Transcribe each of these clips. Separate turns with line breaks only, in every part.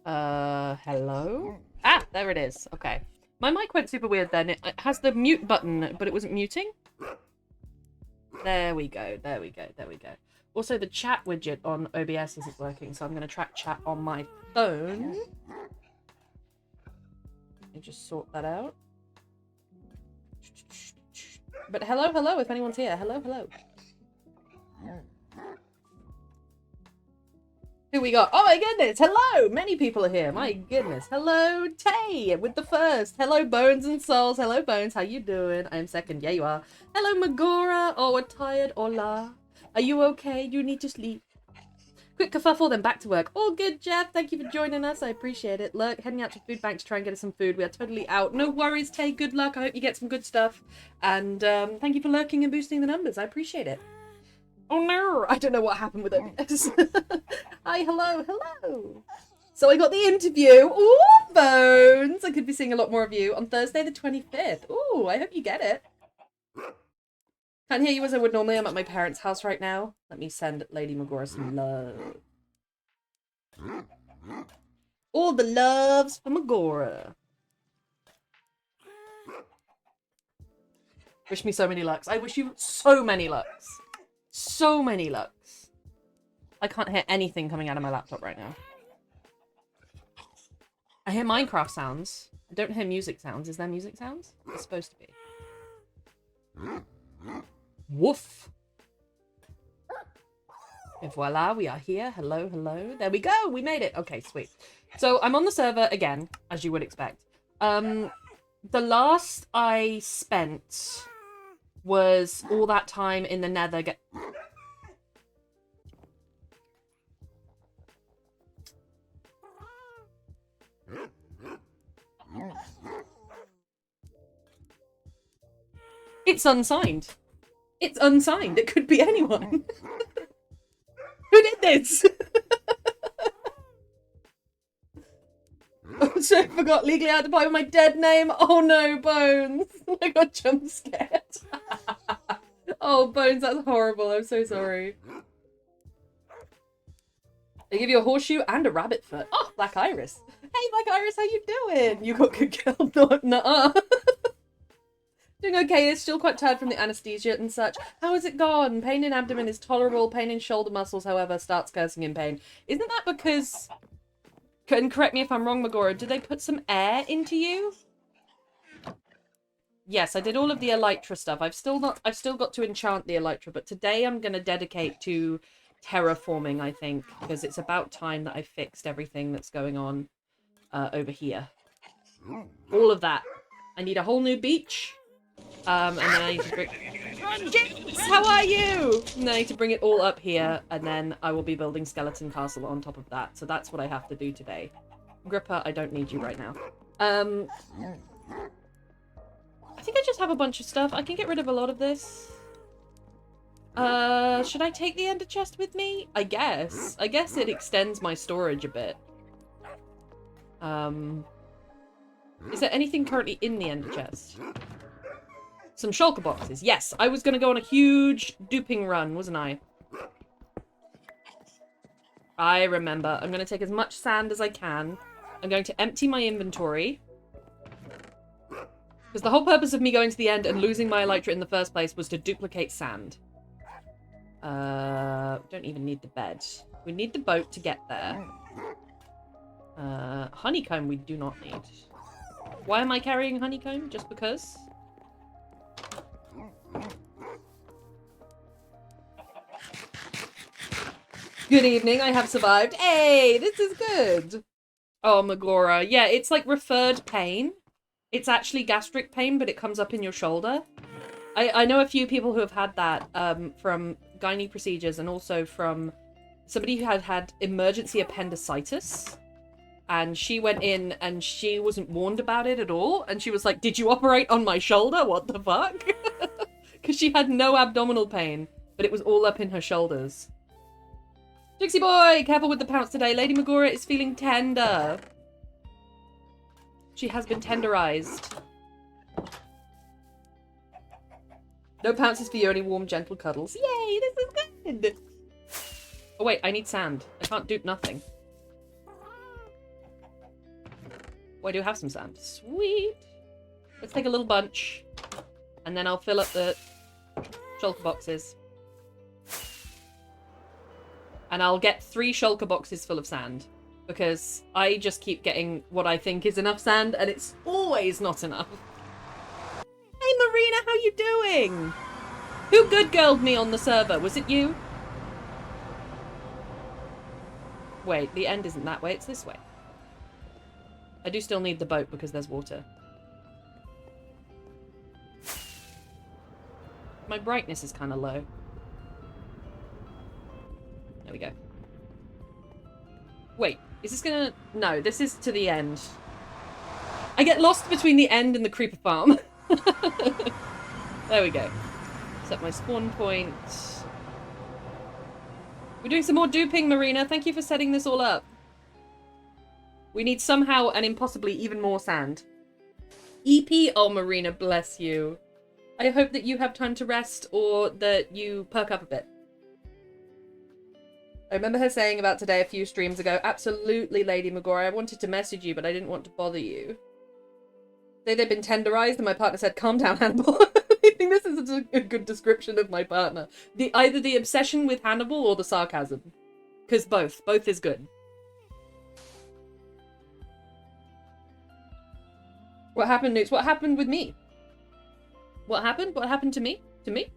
Hello? Ah, there it is. Okay. My mic went super weird then. It has the mute button, but it wasn't muting. There we go. There we go. There we go. Also, the chat widget on OBS isn't working, so I'm going to track chat on my phone. Let me just sort that out. But hello, hello, if anyone's here. Hello, hello. Who we got? Oh my goodness, hello! Many people are here, my goodness. Hello, Tay, with the first. Hello, Bones and Souls. Hello, Bones, how you doing? I'm second, yeah you are. Hello, Magora. Oh, we're tired, hola. Are you okay? You need to sleep. Quick kerfuffle, then back to work. All good, Jeff. Thank you for joining us. I appreciate it. Look, heading out to food bank to try and get us some food. We are totally out. No worries, Tay. Good luck. I hope you get some good stuff. And thank you for lurking and boosting the numbers. I appreciate it. Oh no, I don't know what happened with it. Hi, hello, hello. So I got the interview. Ooh, Bones. I could be seeing a lot more of you on Thursday the 25th. Ooh, I hope you get it. Can't hear you as I would normally. I'm at my parents' house right now. Let me send Lady Magora some love. All the loves for Magora. Wish me so many lucks. I wish you so many lucks. So many lucks. I can't hear anything coming out of my laptop right now. I hear Minecraft sounds. I don't hear music sounds. Is there music sounds? It's supposed to be. Woof. And voila, we are here. Hello, hello. There we go. We made it. Okay, sweet. So I'm on the server again, as you would expect. The last I spent was all that time in the nether. It's unsigned. It's unsigned. It could be anyone. Who did this? Oh, so I forgot legally I had to play with my dead name. Oh no, Bones. I got jump scared. Oh, Bones, that's horrible. I'm so sorry. They give you a horseshoe and a rabbit foot. Oh, Black Iris. Hey, Black Iris, how you doing? You got good girl. No, nuh-uh. Doing okay, it's still quite tired from the anesthesia and such. How has it gone? Pain in abdomen is tolerable. Pain in shoulder muscles, however, starts cursing in pain. Isn't that because... And correct me if I'm wrong, Magora, did they put some air into you? Yes, I did all of the elytra stuff. I've still got to enchant the elytra, but today I'm going to dedicate to terraforming, I think, because it's about time that I fixed everything that's going on over here. All of that. I need a whole new beach. And then I need to bring... James, how are you? And then I need to bring it all up here, and then I will be building Skeleton Castle on top of that. So that's what I have to do today. Gripper, I don't need you right now. I think I just have a bunch of stuff. I can get rid of a lot of this. Should I take the ender chest with me? I guess. I guess it extends my storage a bit. Is there anything currently in the ender chest? Some shulker boxes. Yes, I was going to go on a huge duping run, wasn't I? I remember. I'm going to take as much sand as I can. I'm going to empty my inventory. Because the whole purpose of me going to the end and losing my elytra in the first place was to duplicate sand. Don't even need the bed. We need the boat to get there. Honeycomb we do not need. Why am I carrying honeycomb? Just because? Good evening, I have survived. Hey, this is good. Oh, Magora. Yeah, it's like referred pain. It's actually gastric pain, but it comes up in your shoulder. I know a few people who have had that from gynae procedures and also from somebody who had emergency appendicitis. And she went in and she wasn't warned about it at all. And she was like, did you operate on my shoulder? What the fuck? Because she had no abdominal pain, but it was all up in her shoulders. Dixie boy, careful with the pounce today. Lady Magora is feeling tender. She has been tenderized. No pounces for you, only warm, gentle cuddles. Yay, this is good. Oh wait, I need sand. I can't dupe nothing. Oh, I do have some sand. Sweet. Let's take a little bunch. And then I'll fill up the shulker boxes. And I'll get 3 shulker boxes full of sand. Because I just keep getting what I think is enough sand, and it's always not enough. Hey Marina, how you doing? Who good girled me on the server? Was it you? Wait, the end isn't that way, it's this way. I do still need the boat because there's water. My brightness is kind of low. There we go. Wait, is this gonna... No, this is to the end. I get lost between the end and the creeper farm. There we go. Set my spawn point. We're doing some more duping, Marina. Thank you for setting this all up. We need somehow and impossibly even more sand. EP, oh Marina, bless you. I hope that you have time to rest or that you perk up a bit. I remember her saying about today a few streams ago, absolutely, Lady Magora, I wanted to message you, but I didn't want to bother you. Say they've been tenderized, and my partner said, calm down, Hannibal. I think this is a good description of my partner. Either the obsession with Hannibal or the sarcasm. Because both. Both is good. What happened, Newts? What happened with me? What happened? What happened to me? To me?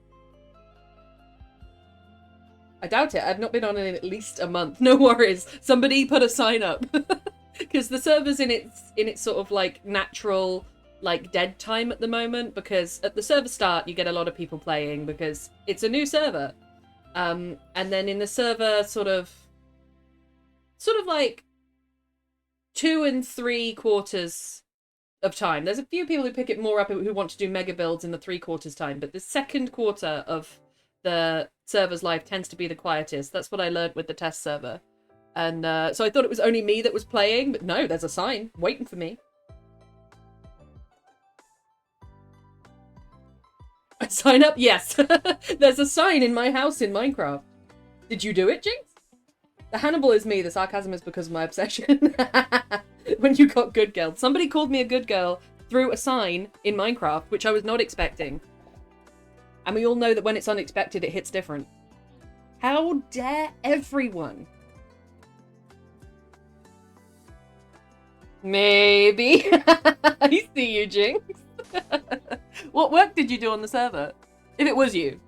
I doubt it. I've not been on in at least a month. No worries. Somebody put a sign up. Because the server's in its sort of like natural like dead time at the moment, because at the server start you get a lot of people playing because it's a new server. And then in the server sort of like 2 3/4 of time. There's a few people who pick it more up who want to do mega builds in the 3/4 time, but the second quarter of the server's life tends to be the quietest. That's what I learned with the test server. And so I thought it was only me that was playing, but no, there's a sign waiting for me. I sign up? Yes. There's a sign in my house in Minecraft. Did you do it, Jinx? The Hannibal is me. The sarcasm is because of my obsession. When you got good girl. Somebody called me a good girl through a sign in Minecraft, which I was not expecting. And we all know that when it's unexpected, it hits different. How dare everyone? Maybe. I see you, Jinx. What work did you do on the server? If it was you.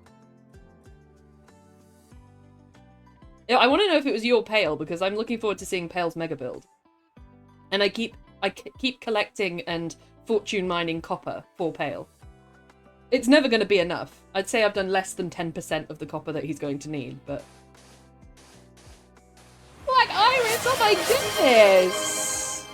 I want to know if it was you or Pale, because I'm looking forward to seeing Pale's mega build. And I keep collecting and fortune mining copper for Pale. It's never going to be enough. I'd say I've done less than 10% of the copper that he's going to need, but... Black Iris! Oh my goodness!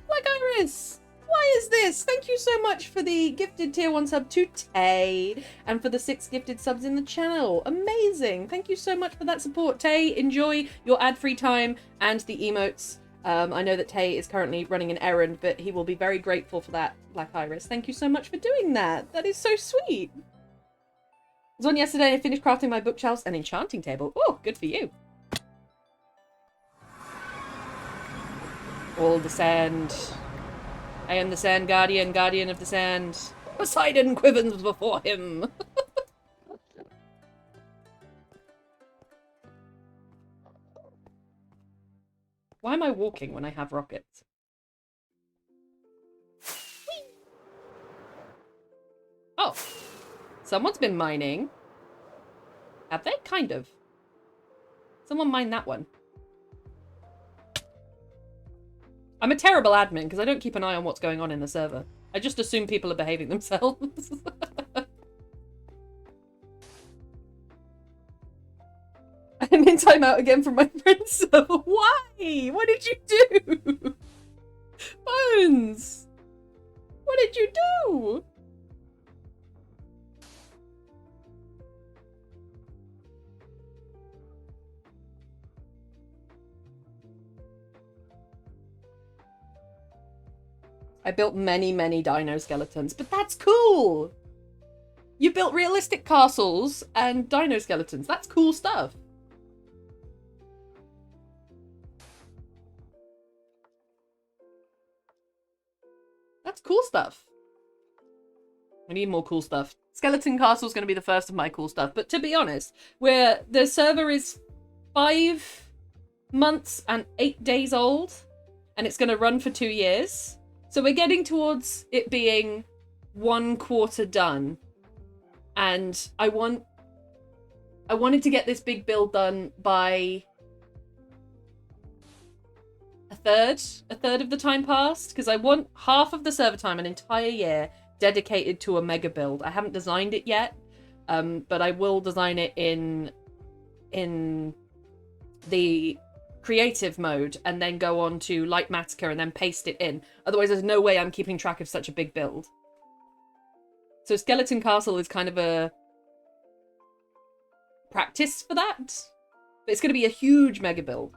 Black Iris! Why is this? Thank you so much for the gifted tier 1 sub to Tay, and for the 6 gifted subs in the channel. Amazing! Thank you so much for that support, Tay. Enjoy your ad-free time and the emotes. I know that Tay is currently running an errand, but he will be very grateful for that, Black Iris. Thank you so much for doing that. That is so sweet. I was on yesterday and I finished crafting my bookshelves and enchanting table. Oh, good for you. All the sand. I am the sand guardian, guardian of the sand. Poseidon quivers before him. Why am I walking when I have rockets? Whee! Oh. Someone's been mining. Have they? Kind of. Someone mined that one. I'm a terrible admin because I don't keep an eye on what's going on in the server. I just assume people are behaving themselves. I'm in timeout again from my friend's server. Why? What did you do? Bones! What did you do? I built many, many dino skeletons, but that's cool! You built realistic castles and dino skeletons. That's cool stuff. That's cool stuff. I need more cool stuff. Skeleton Castle is going to be the first of my cool stuff. But to be honest, the server is 5 months and 8 days old, and it's going to run for 2 years. So we're getting towards it being 1/4 done. And I wanted to get this big build done by a third of the time passed, because I want half of the server time, an entire year, dedicated to a mega build. I haven't designed it yet, but I will design it in the creative mode and then go on to Light Matica and then paste it in. Otherwise, there's no way I'm keeping track of such a big build. So Skeleton Castle is kind of a practice for that. But it's going to be a huge mega build.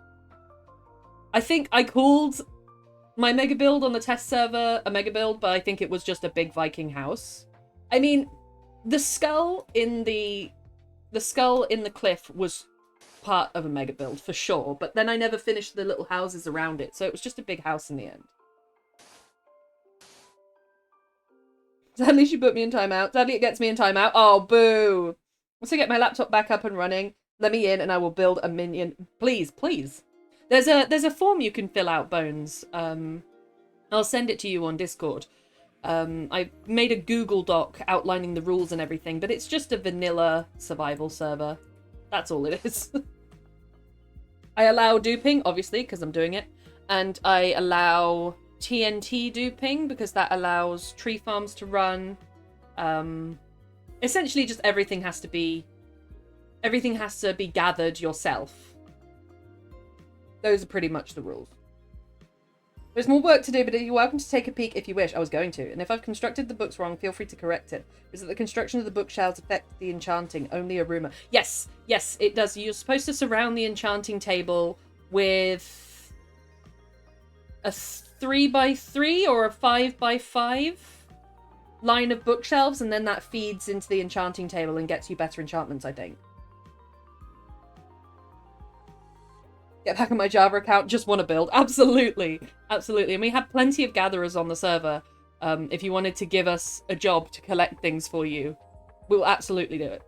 I think I called my mega build on the test server a mega build, but I think it was just a big Viking house. I mean, the skull in the cliff was part of a mega build for sure, but then I never finished the little houses around it, so it was just a big house in the end. Sadly, she put me in timeout. Sadly, it gets me in timeout. Oh, boo! Once I get my laptop back up and running, let me in and I will build a minion. Please, please. There's a form you can fill out, Bones. I'll send it to you on Discord. I made a Google Doc outlining the rules and everything, but it's just a vanilla survival server. That's all it is. I allow duping, obviously, because I'm doing it. And I allow TNT duping, because that allows tree farms to run. Essentially, just everything has to be gathered yourself. Those are pretty much the rules. There's more work to do, but you're welcome to take a peek if you wish. I was going to. And if I've constructed the books wrong, feel free to correct it. Is that the construction of the bookshelves affect the enchanting? Only a rumour. Yes, yes, it does. You're supposed to surround the enchanting table with a 3x3 or a 5x5 line of bookshelves, and then that feeds into the enchanting table and gets you better enchantments, I think. Get back on my Java account, just want to build. Absolutely. Absolutely. And we have plenty of gatherers on the server. If you wanted to give us a job to collect things for you, we'll absolutely do it.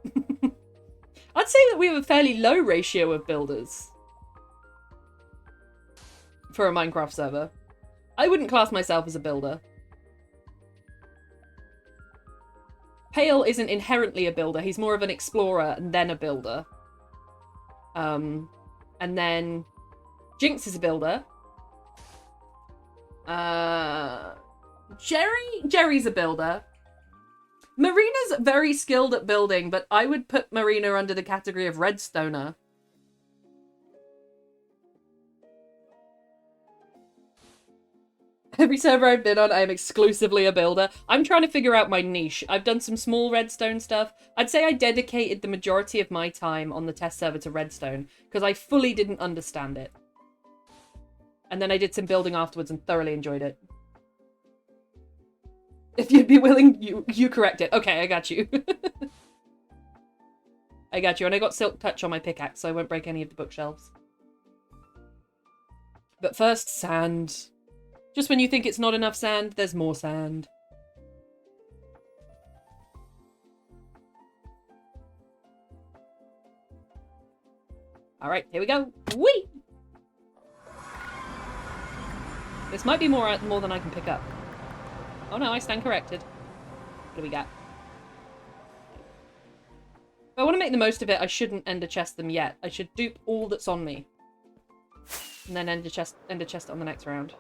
I'd say that we have a fairly low ratio of builders for a Minecraft server. I wouldn't class myself as a builder. Pale isn't inherently a builder. He's more of an explorer and then a builder. And then Jinx is a builder. Jerry's a builder. Marina's very skilled at building, but I would put Marina under the category of redstoner. Every server I've been on, I am exclusively a builder. I'm trying to figure out my niche. I've done some small redstone stuff. I'd say I dedicated the majority of my time on the test server to redstone, because I fully didn't understand it. And then I did some building afterwards and thoroughly enjoyed it. If you'd be willing, you correct it. Okay, I got you. I got you. And I got Silk Touch on my pickaxe, so I won't break any of the bookshelves. But first, sand. Just when you think it's not enough sand, there's more sand. All right, here we go. Whee! This might be more than I can pick up. Oh no, I stand corrected. What do we got? If I want to make the most of it, I shouldn't ender chest them yet. I should dupe all that's on me. And then ender chest it on the next round.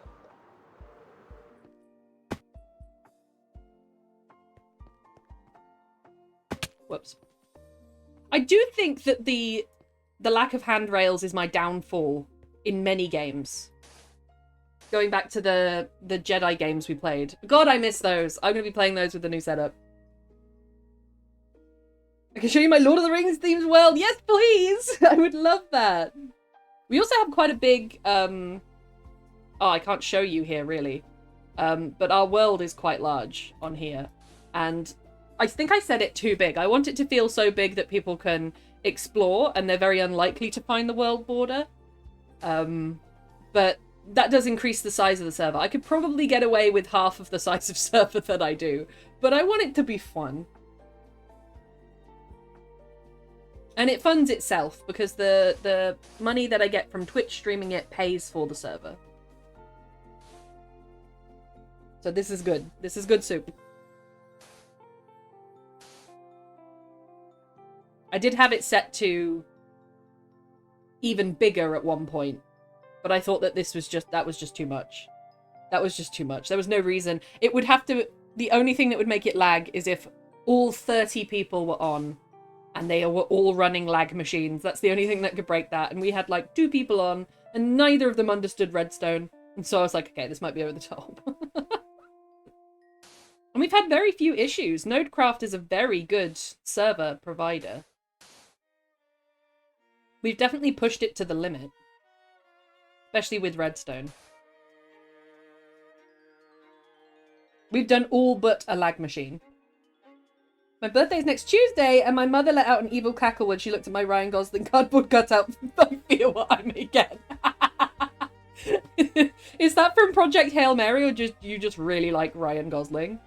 Whoops. I do think that the lack of handrails is my downfall in many games. Going back to the Jedi games we played. God, I miss those. I'm going to be playing those with the new setup. I can show you my Lord of the Rings themed world. Yes, please. I would love that. We also have quite a big... Oh, I can't show you here, really. But our world is quite large on here. And I think I said it too big. I want it to feel so big that people can explore, and they're very unlikely to find the world border. But that does increase the size of the server. I could probably get away with half of the size of server that I do, but I want it to be fun. And it funds itself because the money that I get from Twitch streaming it pays for the server. So this is good. This is good soup. I did have it set to even bigger at one point, but I thought that that was just too much. That was just too much. There was no reason. It would have to, the only thing that would make it lag is if all 30 people were on and they were all running lag machines. That's the only thing that could break that. And we had like 2 people on and neither of them understood redstone. And so I was like, okay, this might be over the top. And we've had very few issues. Nodecraft is a very good server provider. We've definitely pushed it to the limit. Especially with redstone. We've done all but a lag machine. My birthday's next Tuesday, and my mother let out an evil cackle when she looked at my Ryan Gosling cardboard cutout. I feel what I may get. Is that from Project Hail Mary, or just you just really like Ryan Gosling?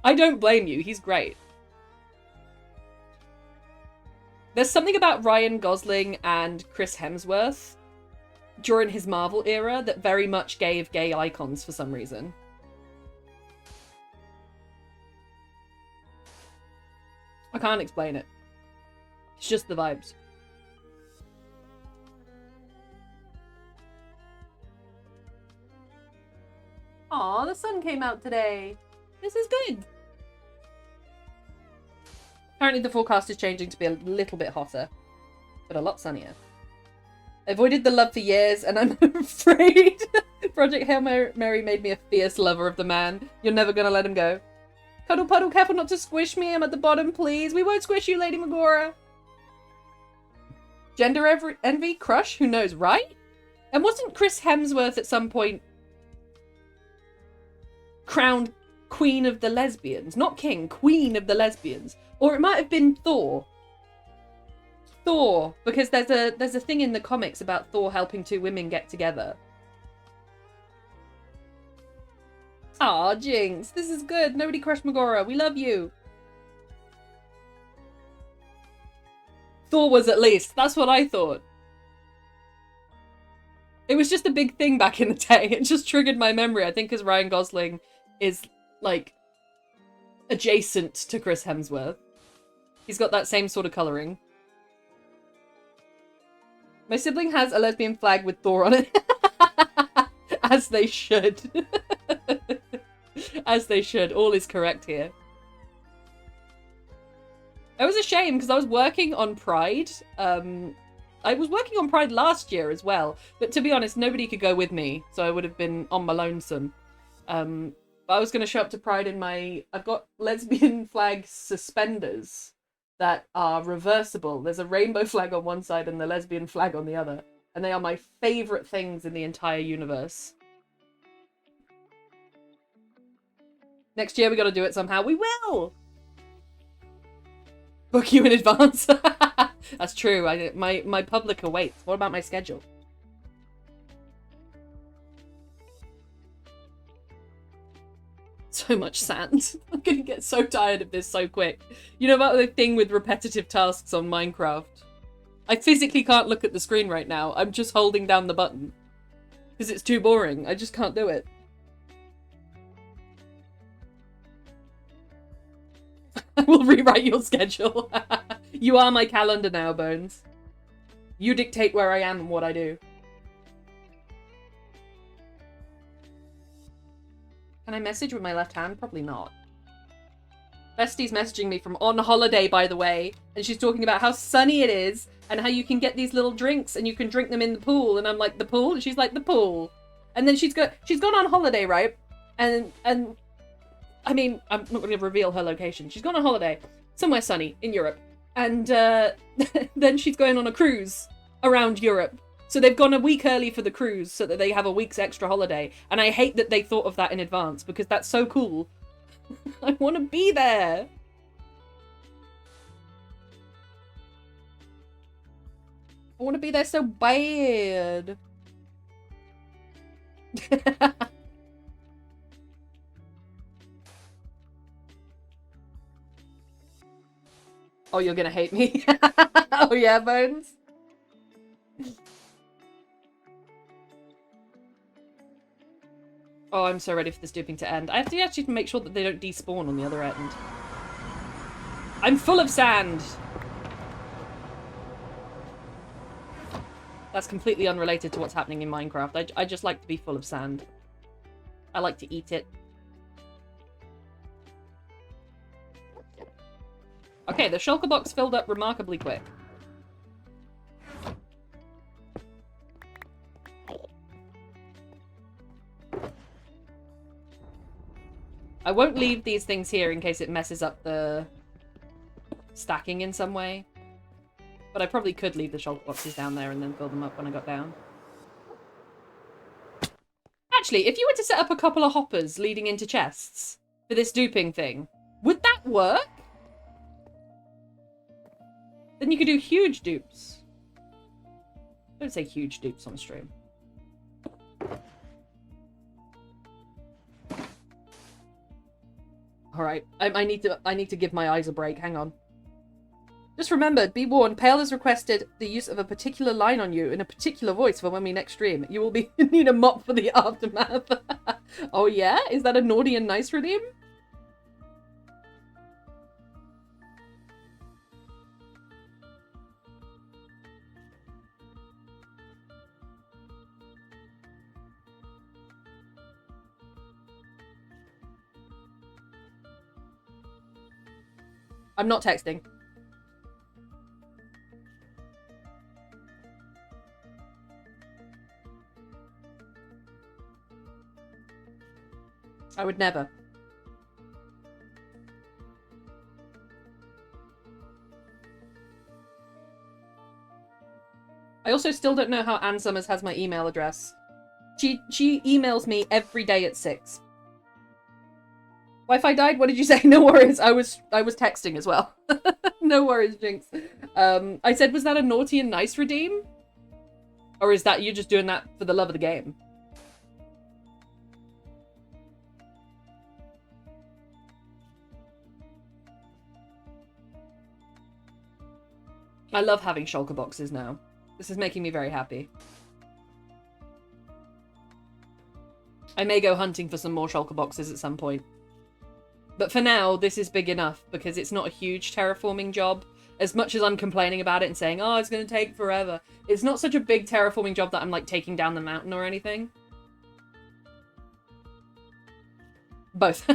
I don't blame you, he's great. There's something about Ryan Gosling and Chris Hemsworth during his Marvel era that very much gave gay icons for some reason. I can't explain it. It's just the vibes. Aw, the sun came out today. This is good. Apparently the forecast is changing to be a little bit hotter, but a lot sunnier. I avoided the love for years, and I'm afraid Project Hail Mary made me a fierce lover of the man. You're never gonna let him go. Cuddle Puddle, careful not to squish me. I'm at the bottom, please. We won't squish you, Lady Magora. Gender envy? Crush? Who knows, right? And wasn't Chris Hemsworth at some point crowned Queen of the Lesbians? Not King, Queen of the Lesbians. Or it might have been Thor. Thor, because there's a thing in the comics about Thor helping 2 women get together. Aw, Jinx, this is good. Nobody crushed Magora. We love you. Thor was at least. That's what I thought. It was just a big thing back in the day. It just triggered my memory. I think because Ryan Gosling is, like, adjacent to Chris Hemsworth. He's got that same sort of colouring. My sibling has a lesbian flag with Thor on it. As they should. As they should. All is correct here. It was a shame because I was working on Pride. I was working on Pride last year as well. But to be honest, nobody could go with me. So I would have been on my lonesome. But I was going to show up to Pride in my... I've got lesbian flag suspenders that are reversible. There's a rainbow flag on one side and the lesbian flag on the other. And they are my favourite things in the entire universe. Next year we got to do it somehow. We will! Book you in advance. That's true. My public awaits. What about my schedule? So much sand. I'm gonna get so tired of this so quick. You know about the thing with repetitive tasks on Minecraft? I physically can't look at the screen right now. I'm just holding down the button. Because it's too boring. I just can't do it. I will rewrite your schedule. You are my calendar now, Bones. You dictate where I am and what I do. Can I message with my left hand? Probably not. Bestie's messaging me from on holiday, by the way, and she's talking about how sunny it is and how you can get these little drinks and you can drink them in the pool. And I'm like, the pool? And she's like, the pool. And then she's gone on holiday, right? And I mean, I'm not going to reveal her location. She's gone on holiday somewhere sunny in Europe. And then she's going on a cruise around Europe. So they've gone a week early for the cruise so that they have a week's extra holiday. And I hate that they thought of that in advance because that's so cool. I want to be there. I want to be there so bad. Oh, you're gonna hate me. Oh yeah, Bones? Oh, I'm so ready for this duping to end. I have to actually make sure that they don't despawn on the other end. I'm full of sand! That's completely unrelated to what's happening in Minecraft. I just like to be full of sand. I like to eat it. Okay, the shulker box filled up remarkably quick. I won't leave these things here in case it messes up the stacking in some way. But I probably could leave the shulker boxes down there and then fill them up when I got down. Actually, if you were to set up a couple of hoppers leading into chests for this duping thing, would that work? Then you could do huge dupes. Don't say huge dupes on stream. Alright, I need to give my eyes a break, hang on. Just remember, be warned, Pale has requested the use of a particular line on you in a particular voice for when we next stream. You will be need a mop for the aftermath. Oh yeah? Is that a naughty and nice redeem? I'm not texting. I would never. I also still don't know how Ann Summers has my email address. She emails me every day at 6. Wi-Fi died? What did you say? No worries. I was texting as well. No worries, Jinx. I said, was that a naughty and nice redeem? Or is that you just doing that for the love of the game? I love having shulker boxes now. This is making me very happy. I may go hunting for some more shulker boxes at some point. But for now, this is big enough because it's not a huge terraforming job. As much as I'm complaining about it and saying, oh, it's going to take forever. It's not such a big terraforming job that I'm like taking down the mountain or anything. Both.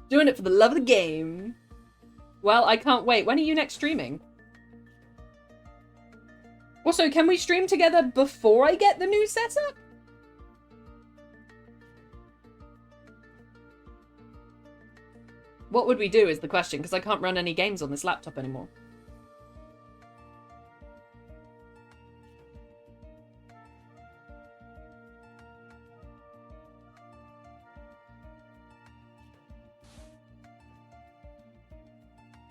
Doing it for the love of the game. Well, I can't wait. When are you next streaming? Also, can we stream together before I get the new setup? What would we do is the question, because I can't run any games on this laptop anymore.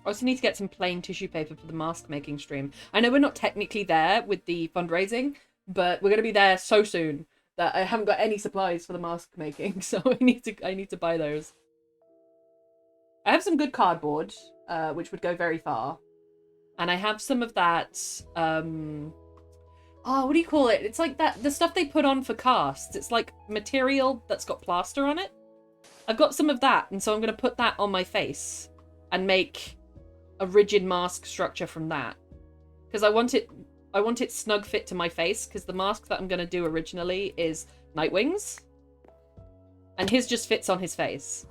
I also need to get some plain tissue paper for the mask making stream. I know we're not technically there with the fundraising, but we're going to be there so soon that I haven't got any supplies for the mask making, so I need to buy those. I have some good cardboard, which would go very far. And I have some of that, oh, what do you call it? It's like that, the stuff they put on for casts. It's like material that's got plaster on it. I've got some of that, and so I'm going to put that on my face and make a rigid mask structure from that. Because I want it snug fit to my face, because the mask that I'm going to do originally is Nightwing's. And his just fits on his face.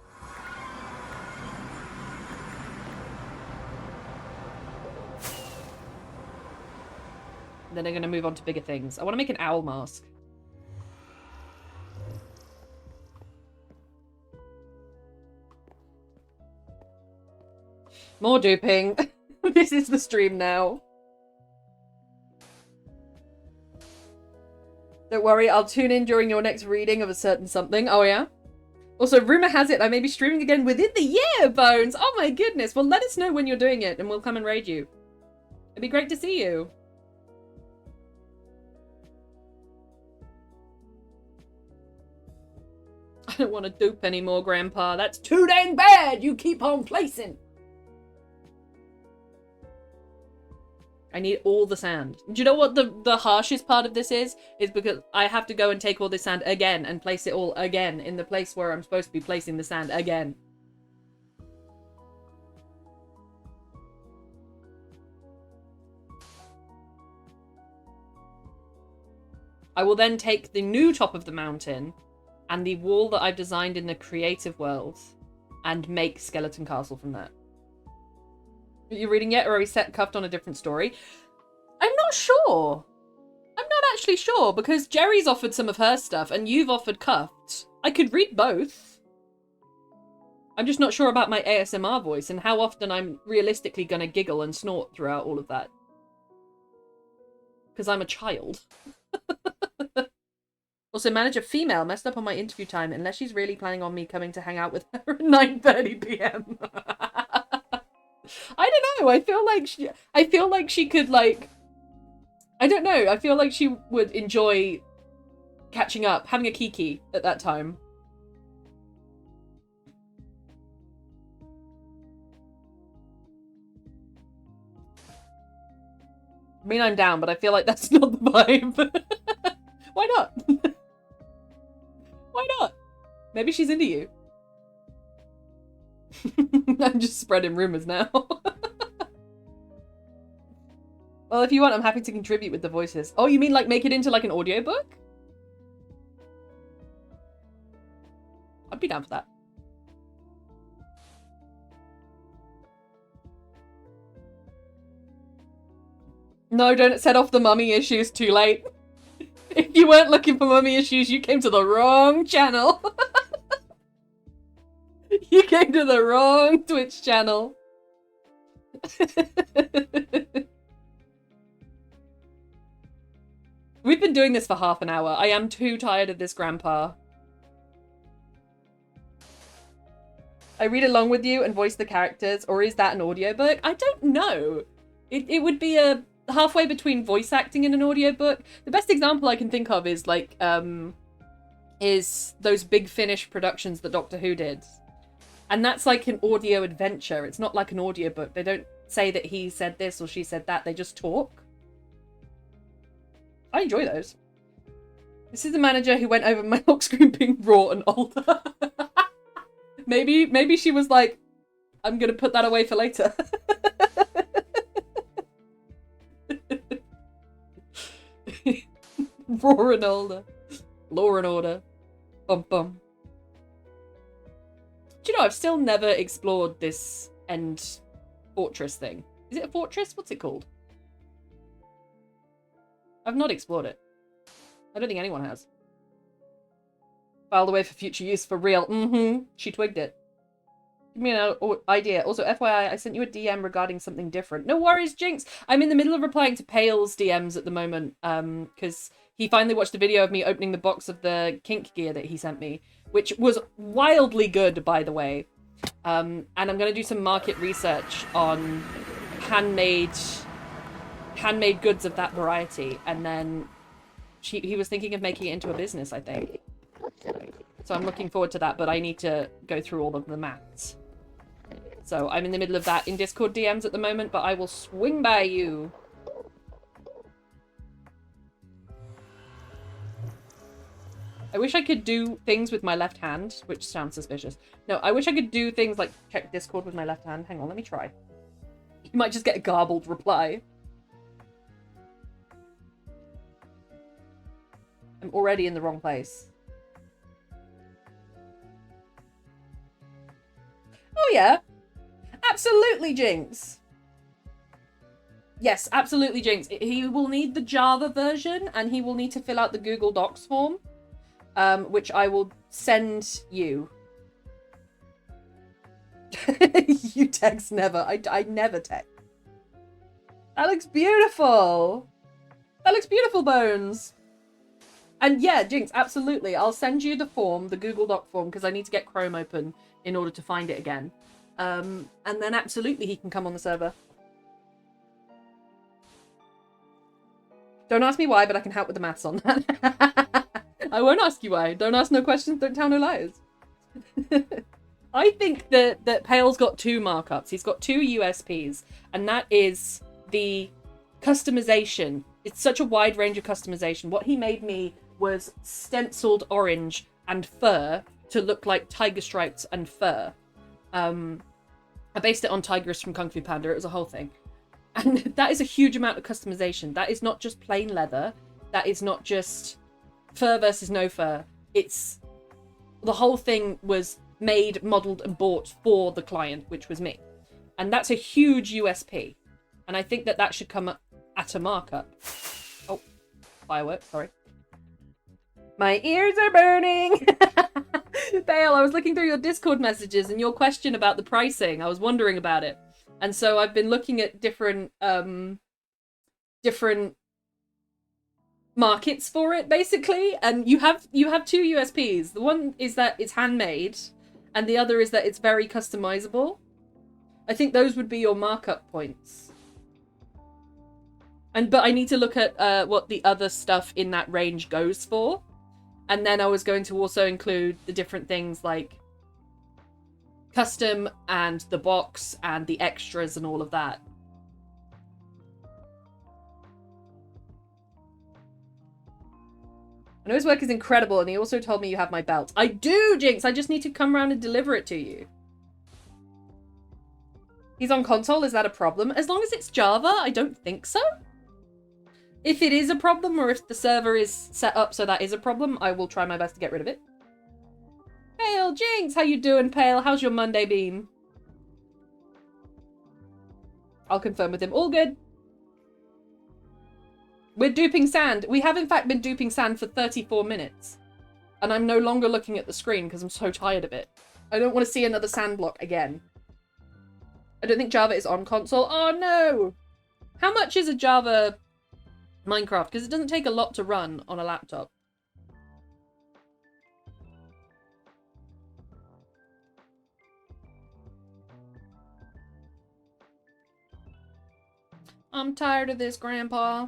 Then I'm going to move on to bigger things. I want to make an owl mask. More duping. This is the stream now. Don't worry, I'll tune in during your next reading of a certain something. Oh, yeah? Also, rumor has it I may be streaming again within the year, Bones! Oh my goodness! Well, let us know when you're doing it and we'll come and raid you. It'd be great to see you. don't want to dupe anymore, Grandpa. That's too dang bad. You keep on placing. I need all the sand. Do you know what the harshest part of this is? Is because I have to go and take all this sand again and place it all again in the place where I'm supposed to be placing the sand again. I will then take the new top of the mountain and the wall that I've designed in the creative world and make Skeleton Castle from that. Are you reading yet, or are we set cuffed on a different story? I'm not sure. I'm not actually sure, because Jerry's offered some of her stuff and you've offered cuffed. I could read both. I'm just not sure about my ASMR voice and how often I'm realistically going to giggle and snort throughout all of that. Because I'm a child. Also, manager female messed up on my interview time unless she's really planning on me coming to hang out with her at 9:30 p.m. I don't know. I feel like she could, like, I don't know. I feel like she would enjoy catching up, having a kiki at that time. I mean, I'm down, but I feel like that's not the vibe. Why not? Why not? Maybe she's into you. I'm just spreading rumors now. Well, if you want, I'm happy to contribute with the voices. Oh, you mean like make it into like an audiobook? I'd be down for that. No, don't set off the mummy issues too late. If you weren't looking for mummy issues, you came to the wrong channel. You came to the wrong Twitch channel. We've been doing this for half an hour. I am too tired of this, Grandpa. I read along with you and voice the characters, or is that an audiobook? I don't know. It would be a halfway between voice acting and an audiobook. The best example I can think of is like is those Big Finish productions that Doctor Who did. And that's like an audio adventure. It's not like an audiobook. They don't say that he said this or she said that. They just talk. I enjoy those. This is the manager who went over my lock screen being raw and older. Maybe she was like, I'm gonna put that away for later. Raw and older. Law and order. Bum bum. Do you know, I've still never explored this end fortress thing. Is it a fortress? What's it called? I've not explored it. I don't think anyone has. Filed away for future use for real. Mm-hmm. She twigged it. Give me an idea. Also, FYI, I sent you a DM regarding something different. No worries, Jinx. I'm in the middle of replying to Pale's DMs at the moment. Because he finally watched a video of me opening the box of the kink gear that he sent me, which was wildly good, by the way. And I'm going to do some market research on handmade goods of that variety. And then he was thinking of making it into a business, I think. So I'm looking forward to that, but I need to go through all of the maths. So I'm in the middle of that in Discord DMs at the moment, but I will swing by you. I wish I could do things with my left hand, which sounds suspicious. No, I wish I could do things like check Discord with my left hand. Hang on, let me try. You might just get a garbled reply. I'm already in the wrong place. Oh yeah. Absolutely, Jinx. Yes, absolutely, Jinx. He will need the Java version, and he will need to fill out the Google Docs form, which I will send you. You text never. I never text. That looks beautiful. That looks beautiful, Bones. And yeah, Jinx, absolutely. I'll send you the form, the Google Doc form, because I need to get Chrome open in order to find it again. And then absolutely he can come on the server. Don't ask me why, but I can help with the maths on that. I won't ask you why. Don't ask no questions, don't tell no lies. I think that Pale's got two markups. He's got two USPs, and that is the customization. It's such a wide range of customization. What he made me was stenciled orange and fur to look like tiger stripes and fur. I based it on Tigress from Kung Fu Panda. It was a whole thing. And that is a huge amount of customization. That is not just plain leather. That is not just fur versus no fur. It's the whole thing was made, modeled, and bought for the client, which was me. And that's a huge USP. And I think that should come at a markup. Oh, fireworks, sorry. My ears are burning! Bale, I was looking through your Discord messages and your question about the pricing. I was wondering about it. And so I've been looking at different markets for it, basically. And you have two USPs. The one is that it's handmade, and the other is that it's very customizable. I think those would be your markup points. But I need to look at what the other stuff in that range goes for. And then I was going to also include the different things like custom and the box and the extras and all of that. I know his work is incredible, and he also told me you have my belt. I do, Jinx! I just need to come around and deliver it to you. He's on console, is that a problem? As long as it's Java, I don't think so. If it is a problem, or if the server is set up so that is a problem, I will try my best to get rid of it. Pale, Jinx! How you doing, Pale? How's your Monday been? I'll confirm with him. All good. We're duping sand. We have, in fact, been duping sand for 34 minutes. And I'm no longer looking at the screen because I'm so tired of it. I don't want to see another sand block again. I don't think Java is on console. Oh, no! How much is a Java Minecraft? Because it doesn't take a lot to run on a laptop. I'm tired of this, Grandpa.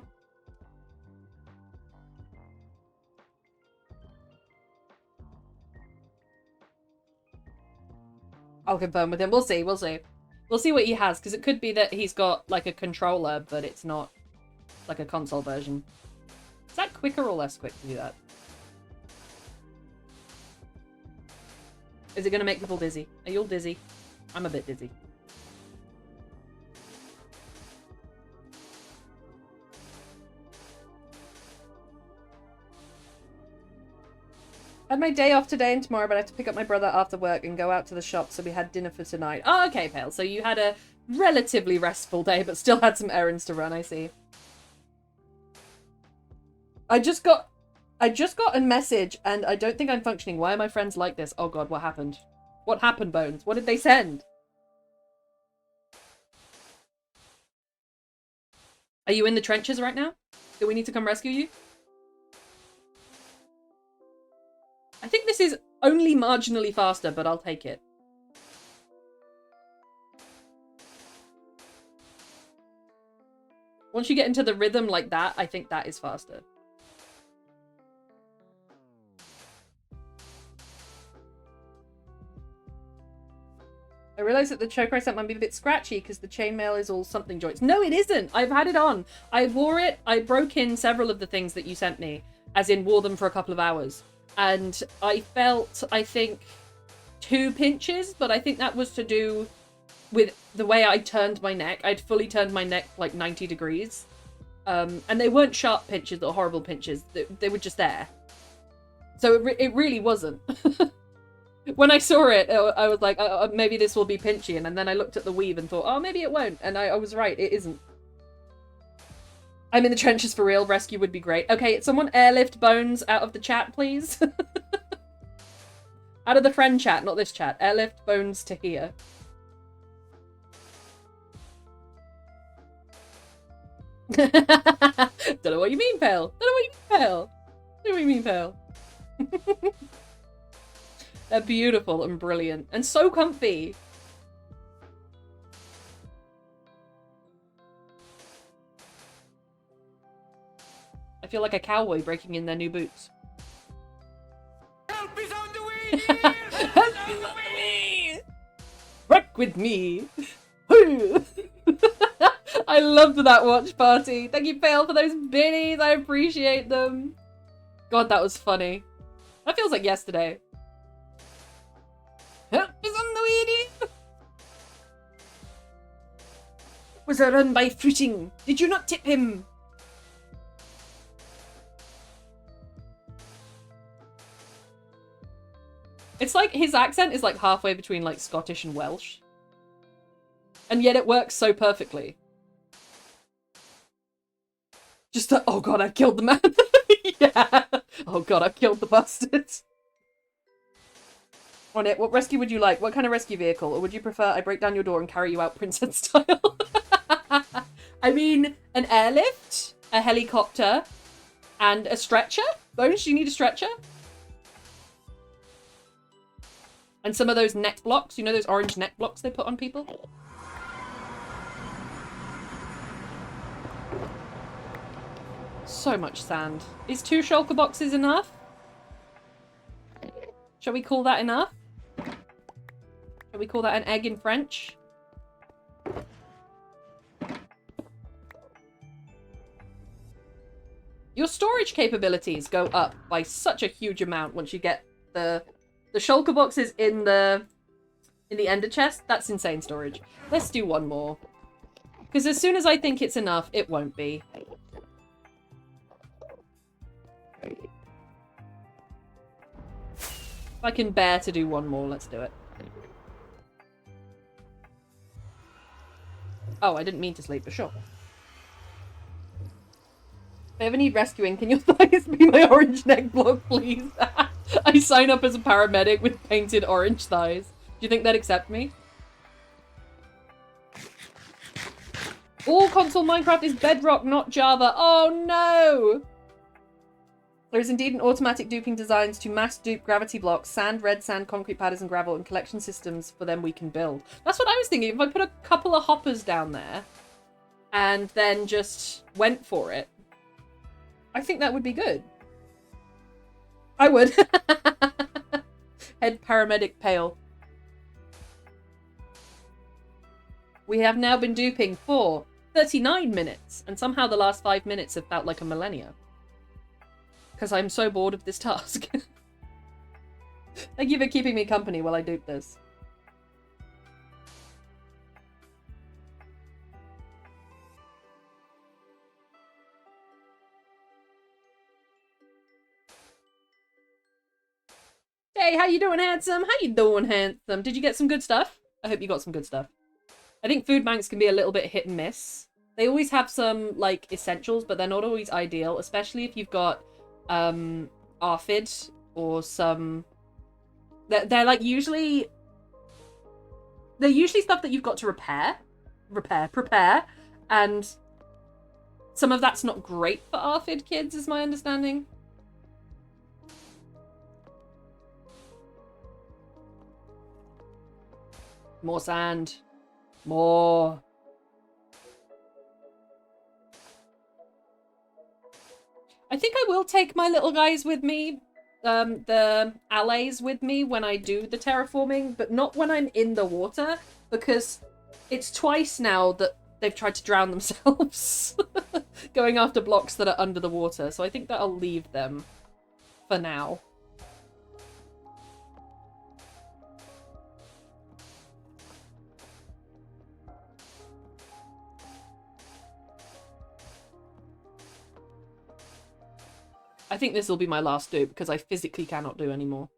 I'll confirm with him. We'll see. We'll see. We'll see what he has, because it could be that he's got, like, a controller, but it's not, like, a console version. Is that quicker or less quick to do that? Is it going to make people dizzy? Are you all dizzy? I'm a bit dizzy. I had my day off today and tomorrow, but I have to pick up my brother after work and go out to the shop, so we had dinner for tonight. Oh, okay, Pale. So you had a relatively restful day, but still had some errands to run, I see. I just got a message, and I don't think I'm functioning. Why are my friends like this? Oh god, what happened? What happened, Bones? What did they send? Are you in the trenches right now? Do we need to come rescue you? I think this is only marginally faster, but I'll take it. Once you get into the rhythm like that, I think that is faster. I realised that the choker I sent might be a bit scratchy because the chainmail is all something joints. No, it isn't! I've had it on. I wore it. I broke in several of the things that you sent me, as in wore them for a couple of hours. And I felt, I think, 2 pinches, but I think that was to do with the way I turned my neck. I'd fully turned my neck like 90 degrees. And they weren't sharp pinches or horrible pinches. They were just there. So it really wasn't. When I saw it, I was like, maybe this will be pinchy. And then I looked at the weave and thought, oh, maybe it won't. And I was right, it isn't. I'm in the trenches for real. Rescue would be great. Okay, someone airlift Bones out of the chat, please. Out of the friend chat, not this chat. Airlift Bones to here. Don't know what you mean, Pale. Don't know what you mean, Pale. Don't know what you mean, Pale. They're beautiful and brilliant. And so comfy. I feel like a cowboy breaking in their new boots. Help is on the way here! Help is on with me. I loved that watch party. Thank you, Pale, for those biddies. I appreciate them. God, that was funny. That feels like yesterday. Help is on the way. Was a run by Fruiting. Did you not tip him? It's like his accent is like halfway between like Scottish and Welsh. And yet it works so perfectly. Just that, oh god, I've killed the man. Yeah. Oh god, I've killed the bastard. On it, what rescue would you like? What kind of rescue vehicle? Or would you prefer I break down your door and carry you out princess style? I mean, an airlift, a helicopter, and a stretcher? Bones, do you need a stretcher? And some of those neck blocks. You know those orange neck blocks they put on people? So much sand. Is 2 shulker boxes enough? Shall we call that enough? Shall we call that an egg in French? Your storage capabilities go up by such a huge amount once you get the shulker boxes in the ender chest. That's insane storage. Let's do one more. Because as soon as I think it's enough, it won't be. If I can bear to do one more, let's do it. Oh, I didn't mean to sleep, but sure. If I ever need rescuing, can your thighs be my orange neck block, please? I sign up as a paramedic with painted orange thighs. Do you think they'd accept me? All console Minecraft is Bedrock, not Java. Oh no! There is indeed an automatic duping designs to mass dupe gravity blocks, sand, red sand, concrete patterns, and gravel, and collection systems for them we can build. That's what I was thinking. If I put a couple of hoppers down there and then just went for it, I think that would be good. I would. Head paramedic Pale. We have now been duping for 39 minutes, and somehow the last 5 minutes have felt like a millennia. Because I'm so bored of this task. Thank you for keeping me company while I dupe this. Hey, how you doing, handsome? How you doing, handsome? Did you get some good stuff? I hope you got some good stuff. I think food banks can be a little bit hit and miss. They always have some, like, essentials, but they're not always ideal, especially if you've got ARFID or some... They're like usually... They're usually stuff that you've got to prepare, and some of that's not great for ARFID kids, is my understanding. More sand. More. I think I will take my little guys with me, the allies with me when I do the terraforming, but not when I'm in the water, because it's twice now that they've tried to drown themselves going after blocks that are under the water, so I think that I'll leave them for now. I think this will be my last dupe because I physically cannot do anymore.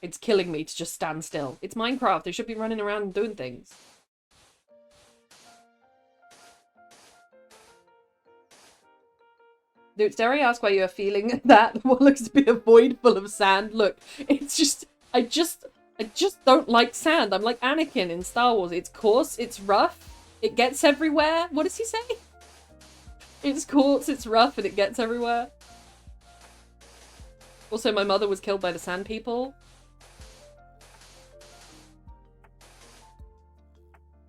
It's killing me to just stand still. It's Minecraft. They should be running around and doing things. Dude, Derry asked why you are feeling that. What looks to be a void full of sand. Look, it's just... I just don't like sand. I'm like Anakin in Star Wars. It's coarse, it's rough, it gets everywhere. What does he say? It's coarse, it's rough, and it gets everywhere. Also, my mother was killed by the sand people.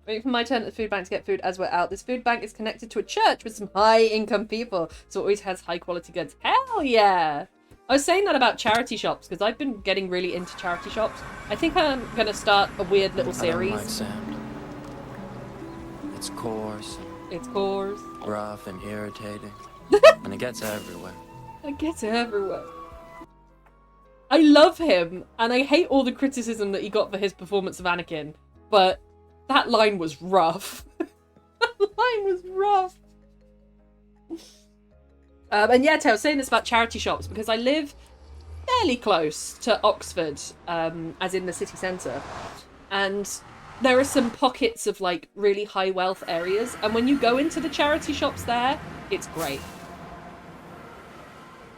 Waiting for my turn at the food bank to get food as we're out. This food bank is connected to a church with some high-income people, so it always has high-quality goods. Hell yeah! I was saying that about charity shops because I've been getting really into charity shops. I think I'm going to start a weird little series.
I don't like sand. It's coarse.
It's coarse.
Rough and irritating. And it gets everywhere.
It gets everywhere. I love him, and I hate all the criticism that he got for his performance of Anakin, but that line was rough. That line was rough. And yeah, I was saying this about charity shops because I live fairly close to Oxford, as in the city centre, and there are some pockets of like really high wealth areas, and when you go into the charity shops there, it's great.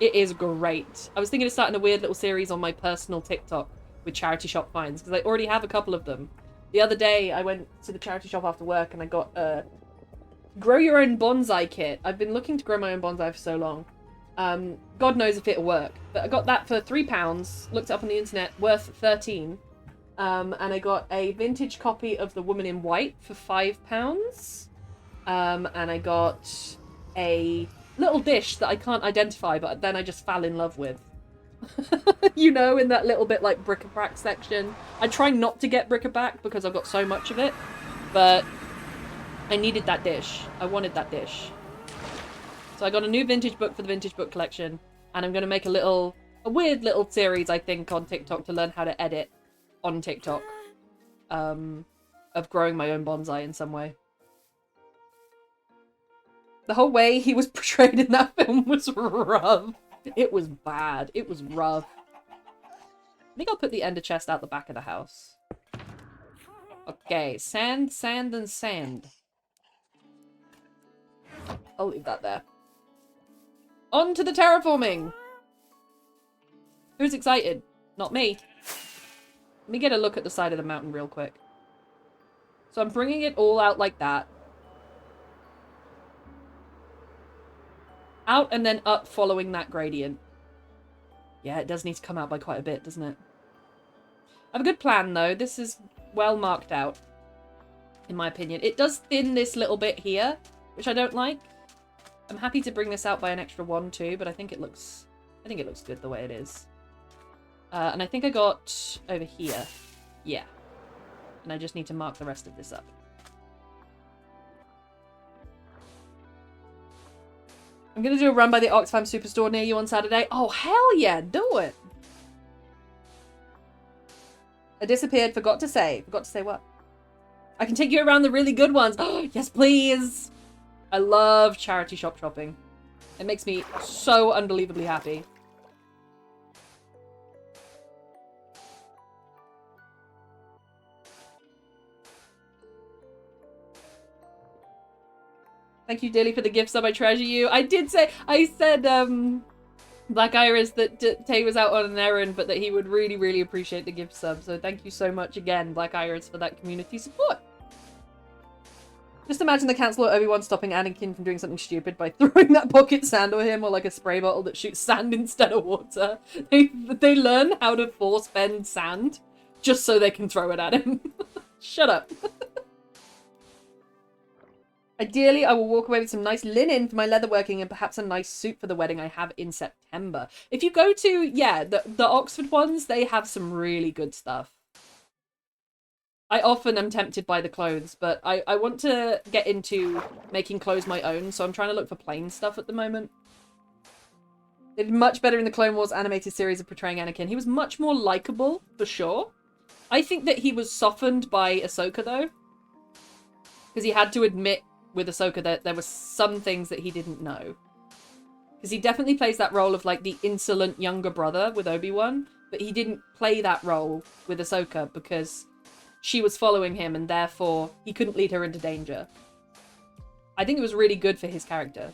It is great. I was thinking of starting a weird little series on my personal TikTok with charity shop finds, because I already have a couple of them. The other day, I went to the charity shop after work and I got a grow your own bonsai kit. I've been looking to grow my own bonsai for so long. God knows if it'll work. But I got that for £3, looked it up on the internet, worth 13. And I got a vintage copy of The Woman in White for £5. And I got a little dish that I can't identify, but then I just fell in love with. You know, in that little bit like bric-a-brac section. I try not to get bric-a-brac because I've got so much of it, but I needed that dish. I wanted that dish. So I got a new vintage book for the vintage book collection, and I'm going to make a weird little series, I think, on TikTok to learn how to edit on TikTok, of growing my own bonsai in some way. The whole way he was portrayed in that film was rough. It was bad. It was rough. I think I'll put the ender chest out the back of the house. Okay, sand, sand, and sand. I'll leave that there. On to the terraforming! Who's excited? Not me. Let me get a look at the side of the mountain real quick. So I'm bringing it all out like that. Out and then up following that gradient. Yeah, it does need to come out by quite a bit, doesn't it? I have a good plan, though. This is well marked out, in my opinion. It does thin this little bit here, which I don't like. I'm happy to bring this out by an extra 1 too, but I think it looks good the way it is. And I think I got over here. Yeah. And I just need to mark the rest of this up. I'm going to do a run by the Oxfam Superstore near you on Saturday. Oh, hell yeah, do it. I disappeared, forgot to say. Forgot to say what? I can take you around the really good ones. Oh, yes, please. I love charity shop shopping. It makes me so unbelievably happy. Thank you, Dilly, for the gift sub. I treasure you. I said, Black Iris, that Tay was out on an errand, but that he would really, really appreciate the gift sub. So thank you so much again, Black Iris, for that community support. Just imagine the Council or Obi-Wan stopping Anakin from doing something stupid by throwing that pocket sand at him, or like a spray bottle that shoots sand instead of water. They learn how to force bend sand just so they can throw it at him. Shut up. Ideally, I will walk away with some nice linen for my leatherworking and perhaps a nice suit for the wedding I have in September. If you go to, yeah, the Oxford ones, they have some really good stuff. I often am tempted by the clothes, but I want to get into making clothes my own, so I'm trying to look for plain stuff at the moment. They did much better in the Clone Wars animated series of portraying Anakin. He was much more likable, for sure. I think that he was softened by Ahsoka, though. Because he had to admit with Ahsoka that there were some things that he didn't know. Because he definitely plays that role of, like, the insolent younger brother with Obi-Wan, but he didn't play that role with Ahsoka because she was following him and therefore he couldn't lead her into danger. I think it was really good for his character.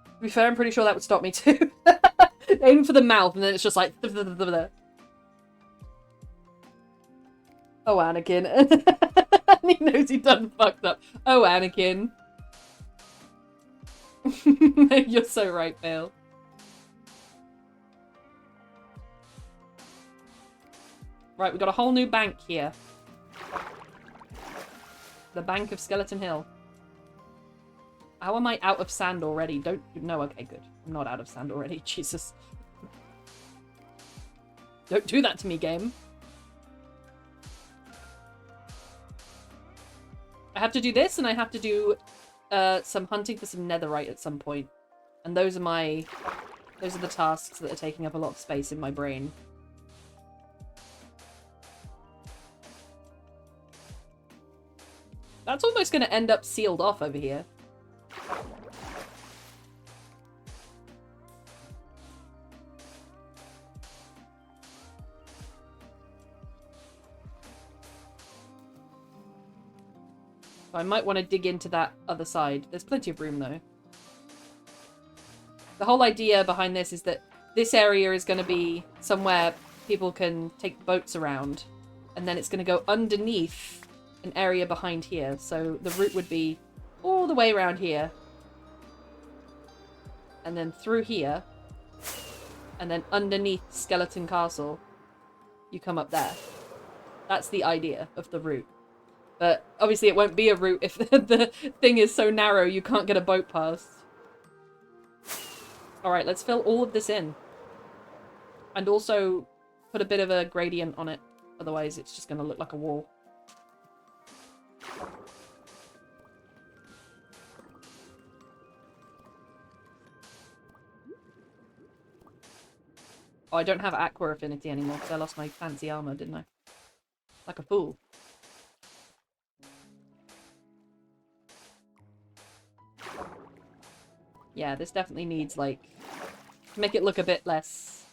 To be fair, I'm pretty sure that would stop me too. Aim for the mouth and then it's just like... Oh, Anakin. And he knows he done fucked up. Oh, Anakin. You're so right, Bale. Right, we've got a whole new bank here. The Bank of Skeleton Hill. How am I out of sand already? No, okay, good. I'm not out of sand already. Jesus. Don't do that to me, game. I have to do this, and I have to do some hunting for some netherite at some point. And those are the tasks that are taking up a lot of space in my brain. That's almost going to end up sealed off over here. I might want to dig into that other side. There's plenty of room, though. The whole idea behind this is that this area is going to be somewhere people can take boats around. And then it's going to go underneath an area behind here. So the route would be all the way around here. And then through here. And then underneath Skeleton Castle, you come up there. That's the idea of the route. But obviously it won't be a route if the thing is so narrow you can't get a boat past. Alright, let's fill all of this in. And also put a bit of a gradient on it. Otherwise it's just going to look like a wall. Oh, I don't have Aqua Affinity anymore because I lost my fancy armor, didn't I? Like a fool. Yeah, this definitely needs, like, to make it look a bit less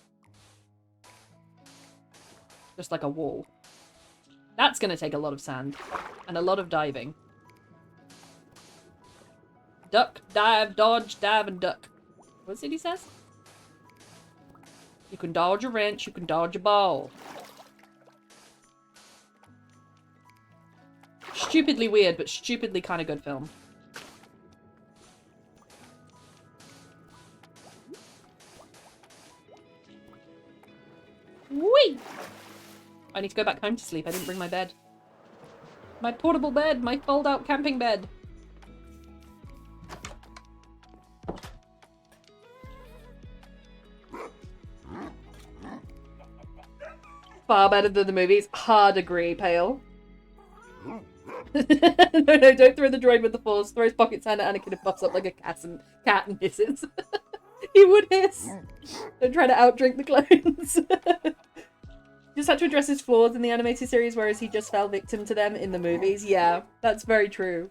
just like a wall. That's going to take a lot of sand and a lot of diving. Duck, dive, dodge, dive, and duck. What's it he says? You can dodge a wrench, you can dodge a ball. Stupidly weird, but stupidly kind of good film. Whee! I need to go back home to sleep. I didn't bring my bed. My portable bed! My fold-out camping bed! Far better than the movies. Hard agree, Pale. No, don't throw the droid with the force. Throw his pocket sand at Anakin and puffs up like a cat and hisses. He would hiss. Don't try to outdrink the clones. Just had to address his flaws in the animated series, whereas he just fell victim to them in the movies. Yeah, that's very true.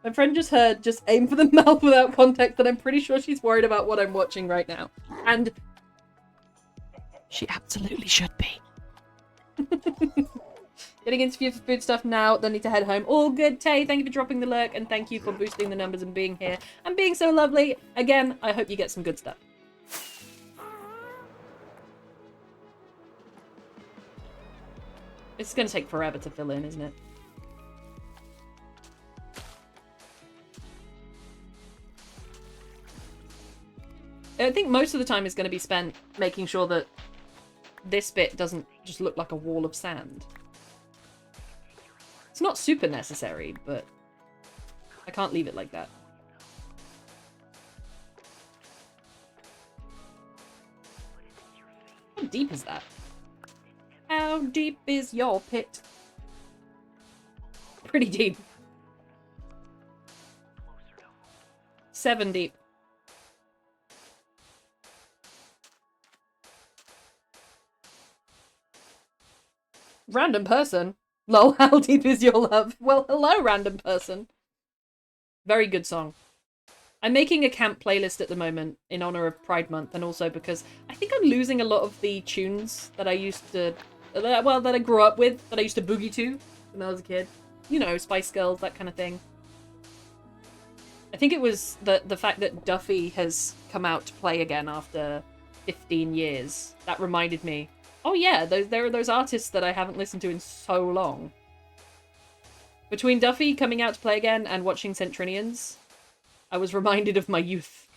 My friend just heard, just aim for the mouth without context, and I'm pretty sure she's worried about what I'm watching right now. And she absolutely should be. Getting interviewed for food stuff now, don't need to head home. All good, Tay. Thank you for dropping the lurk, and thank you for boosting the numbers and being here. And being so lovely. Again, I hope you get some good stuff. It's going to take forever to fill in, isn't it? I think most of the time is going to be spent making sure that this bit doesn't just look like a wall of sand. It's not super necessary, but I can't leave it like that. How deep is that? How deep is your pit? Pretty deep. 7 deep. Random person. Lol, how deep is your love? Well, hello, random person. Very good song. I'm making a camp playlist at the moment in honor of Pride Month, and also because I think I'm losing a lot of the tunes that I used to, well, that I grew up with, that I used to boogie to when I was a kid. You know, Spice Girls, that kind of thing. I think it was the fact that Duffy has come out to play again after 15 years. That reminded me. Oh yeah, there are those artists that I haven't listened to in so long. Between Duffy coming out to play again and watching Centrinians, I was reminded of my youth.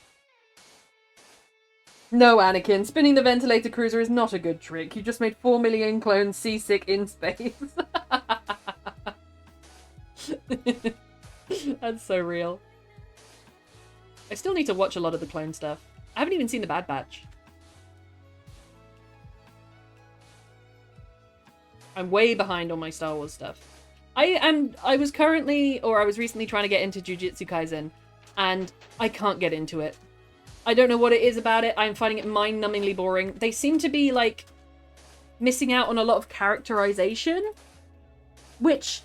No, Anakin, spinning the ventilator cruiser is not a good trick. You just made 4 million clones seasick in space. That's so real. I still need to watch a lot of the clone stuff. I haven't even seen the Bad Batch. I'm way behind on my Star Wars stuff. I was recently trying to get into Jujutsu Kaisen, and I can't get into it. I don't know what it is about it. I'm finding it mind-numbingly boring. They seem to be, like, missing out on a lot of characterization, which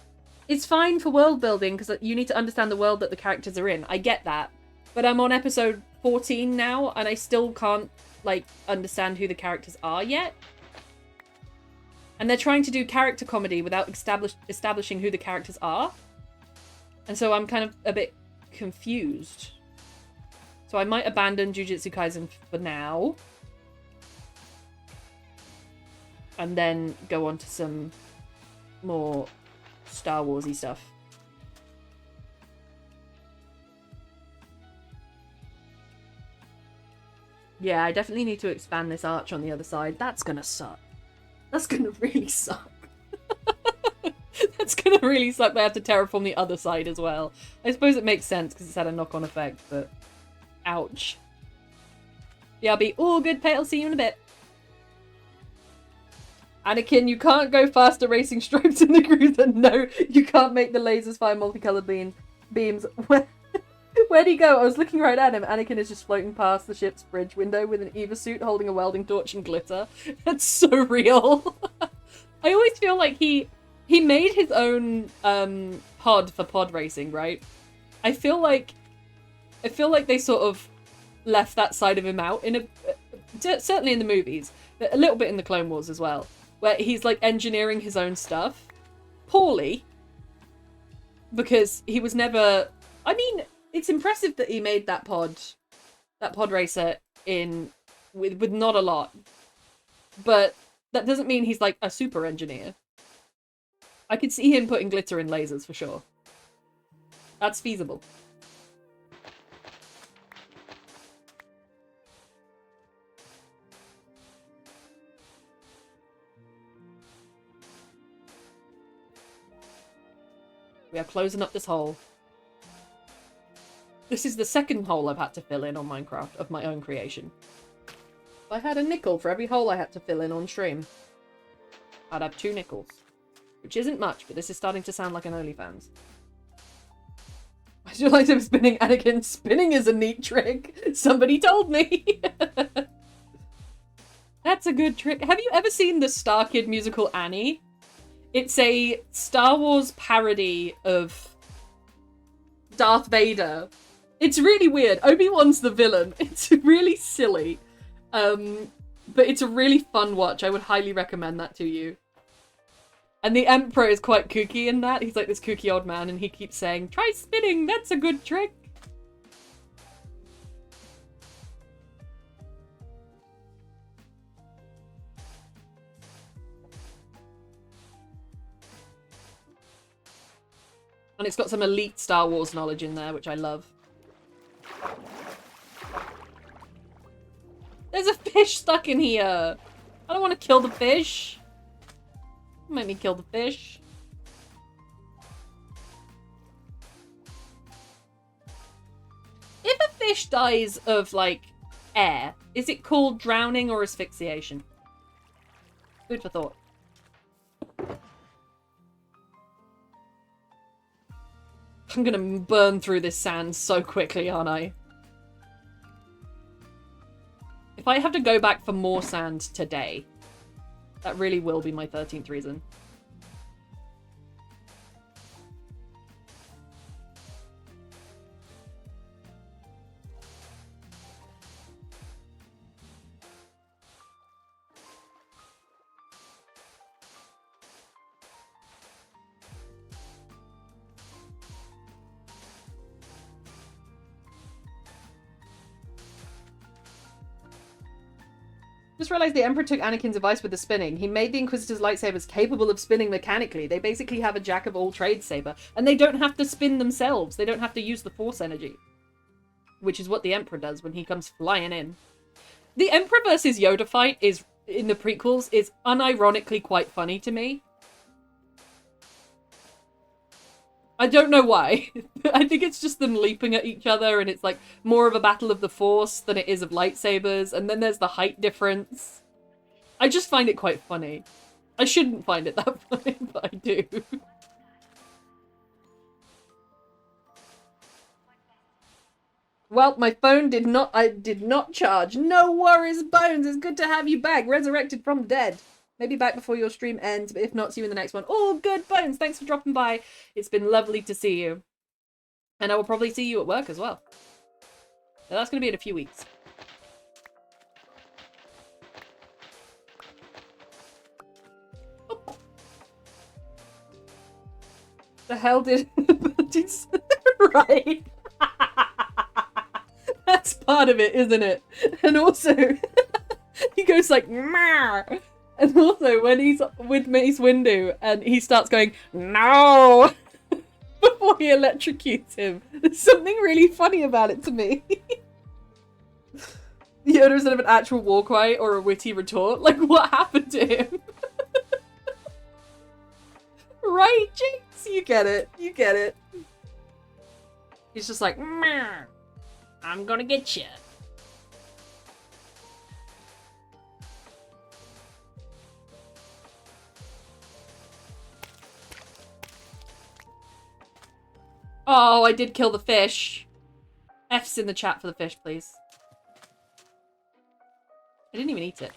is fine for world building, because you need to understand the world that the characters are in. I get that. But I'm on episode 14 now, and I still can't, like, understand who the characters are yet. And they're trying to do character comedy without establishing who the characters are. And so I'm kind of a bit confused. So I might abandon Jujutsu Kaisen for now. And then go on to some more Star Wars-y stuff. Yeah, I definitely need to expand this arch on the other side. That's gonna suck. That's gonna really suck. That's gonna really suck. They have to terraform the other side as well. I suppose it makes sense because it's had a knock-on effect, but ouch. Yeah, I'll be all good, Pate. I'll see you in a bit. Anakin, you can't go faster racing stripes in the cruiser. No, you can't make the lasers fire multicolored beams. Where'd he go? I was looking right at him. Anakin is just floating past the ship's bridge window with an Eva suit holding a welding torch and glitter. That's so real. I always feel like he made his own pod for pod racing, right? I feel like they sort of left that side of him out certainly in the movies, but a little bit in the Clone Wars as well, where he's like engineering his own stuff poorly because he was never. I mean, it's impressive that he made that pod racer with not a lot, but that doesn't mean he's like a super engineer. I could see him putting glitter in lasers for sure. That's feasible. We are closing up this hole. This is the second hole I've had to fill in on Minecraft of my own creation. If I had a nickel for every hole I had to fill in on stream, I'd have 2 nickels. Which isn't much, but this is starting to sound like an OnlyFans. I just like him spinning Anakin. Spinning is a neat trick. Somebody told me. That's a good trick. Have you ever seen the Star Kid musical Annie? It's a Star Wars parody of Darth Vader. It's really weird. Obi-Wan's the villain. It's really silly. But it's a really fun watch. I would highly recommend that to you. And the Emperor is quite kooky in that. He's like this kooky old man and he keeps saying, "Try spinning, that's a good trick." And it's got some elite Star Wars knowledge in there, which I love. There's a fish stuck in here. I don't want to kill the fish. Don't make me kill the fish. If a fish dies of, like, air, is it called drowning or asphyxiation? Food for thought. I'm gonna burn through this sand so quickly, aren't I? If I have to go back for more sand today, that really will be my 13th reason. Just realized the Emperor took Anakin's advice with the spinning. He made the Inquisitor's lightsabers capable of spinning mechanically. They basically have a jack-of-all-trades saber. And they don't have to spin themselves. They don't have to use the Force energy. Which is what the Emperor does when he comes flying in. The Emperor versus Yoda fight is, in the prequels, is unironically quite funny to me. I don't know why. I think it's just them leaping at each other, and it's like more of a battle of the Force than it is of lightsabers, and then there's the height difference. I just find it quite funny. I shouldn't find it that funny, but I do. Well, my phone did not charge. No worries, Bones. It's good to have you back, resurrected from dead. Maybe back before your stream ends, but if not, see you in the next one. Oh, good, Bones. Thanks for dropping by. It's been lovely to see you. And I will probably see you at work as well. So that's going to be in a few weeks. Oh. The hell did... Right. That's part of it, isn't it? And also, he goes like, Mah! And also, when he's with Mace Windu and he starts going, no! Before he electrocutes him. There's something really funny about it to me. Yoda instead of an actual war cry or a witty retort. Like, what happened to him? Right, Jinx? You get it. You get it. He's just like, Mah! I'm gonna get you. Oh, I did kill the fish. F's in the chat for the fish, please. I didn't even eat it.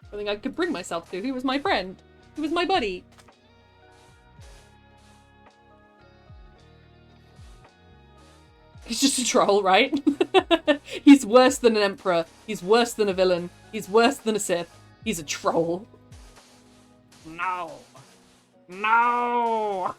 Something I could bring myself to. He was my friend. He was my buddy. He's just a troll, right? He's worse than an emperor. He's worse than a villain. He's worse than a Sith. He's a troll. No. No!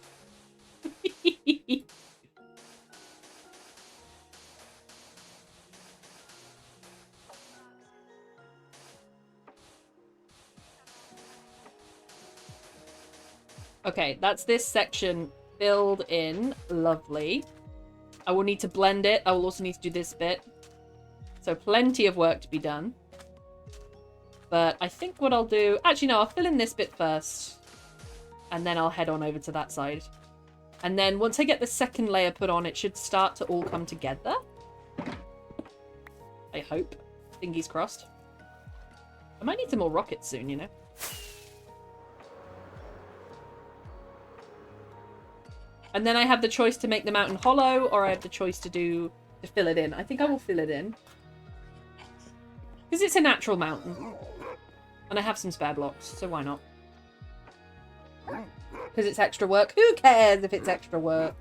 Okay, that's this section filled in. Lovely. I will need to blend it. I will also need to do this bit. So plenty of work to be done. But I think what I'll do... Actually, no, I'll fill in this bit first. And then I'll head on over to that side. And then once I get the second layer put on, it should start to all come together. I hope. Fingers crossed. I might need some more rockets soon, you know? And then I have the choice to make the mountain hollow, or I have the choice to fill it in. I think I will fill it in. Because it's a natural mountain. And I have some spare blocks, so why not? Because it's extra work. Who cares if it's extra work?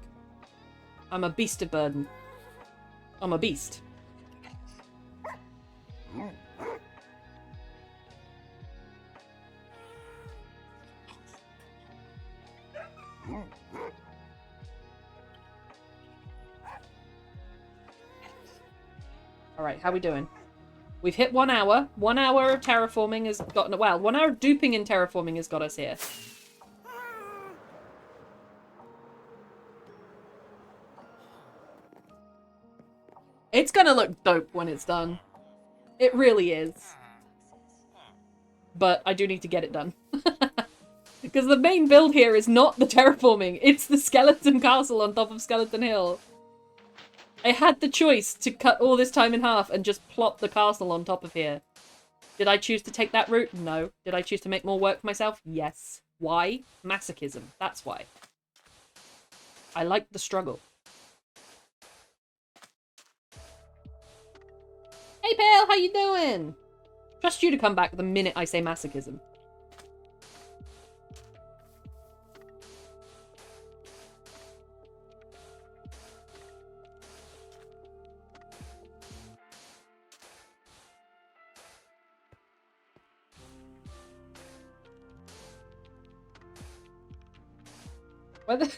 I'm a beast of burden. I'm a beast. Alright, how we doing? We've hit 1 hour. 1 hour of terraforming has gotten... Well, 1 hour of duping in terraforming has got us here. It's gonna look dope when it's done. It really is. But I do need to get it done. Because the main build here is not the terraforming. It's the skeleton castle on top of Skeleton Hill. I had the choice to cut all this time in half and just plop the castle on top of here. Did I choose to take that route? No. Did I choose to make more work for myself? Yes. Why? Masochism. That's why. I like the struggle. Hey, pal, how you doing? Trust you to come back the minute I say masochism. Why the...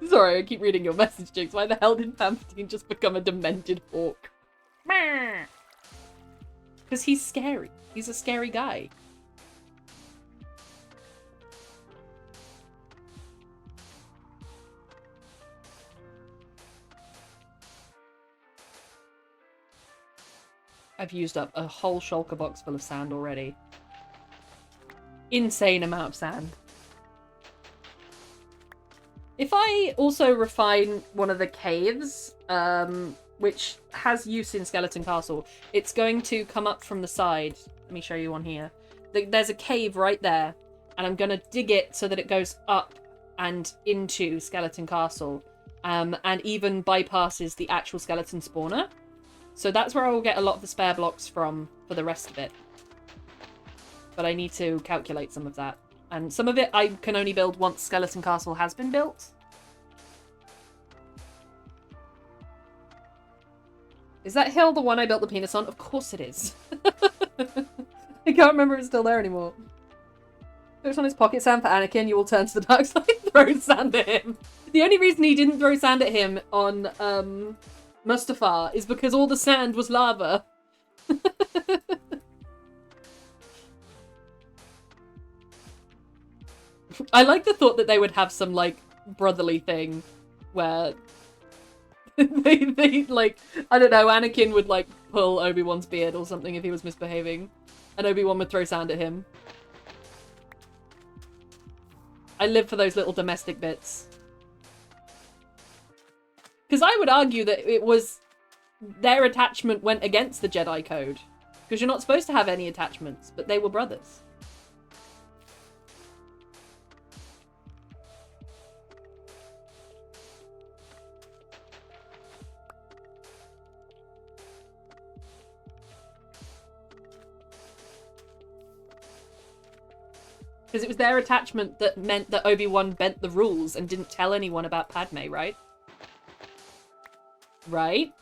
Sorry, I keep reading your message, Jinx. Why the hell did Palpatine just become a demented hawk? Because he's scary. He's a scary guy. I've used up a whole shulker box full of sand already. Insane amount of sand. If I also refine one of the caves, which has use in Skeleton Castle, it's going to come up from the side. Let me show you one here. There's a cave right there, and I'm going to dig it so that it goes up and into Skeleton Castle, and even bypasses the actual skeleton spawner. So that's where I will get a lot of the spare blocks from for the rest of it. But I need to calculate some of that. And some of it I can only build once Skeleton Castle has been built. Is that hill the one I built the penis on? Of course it is. I can't remember if it's still there anymore. Focus on his pocket sand for Anakin, you will turn to the dark side and throw sand at him. The only reason he didn't throw sand at him on Mustafar is because all the sand was lava. I like the thought that they would have some, like, brotherly thing where they like, I don't know, Anakin would, like, pull Obi-Wan's beard or something if he was misbehaving, and Obi-Wan would throw sand at him. I live for those little domestic bits. Because I would argue that it was their attachment went against the Jedi Code. Because you're not supposed to have any attachments, but they were brothers. Because it was their attachment that meant that Obi-Wan bent the rules and didn't tell anyone about Padme, right? Right?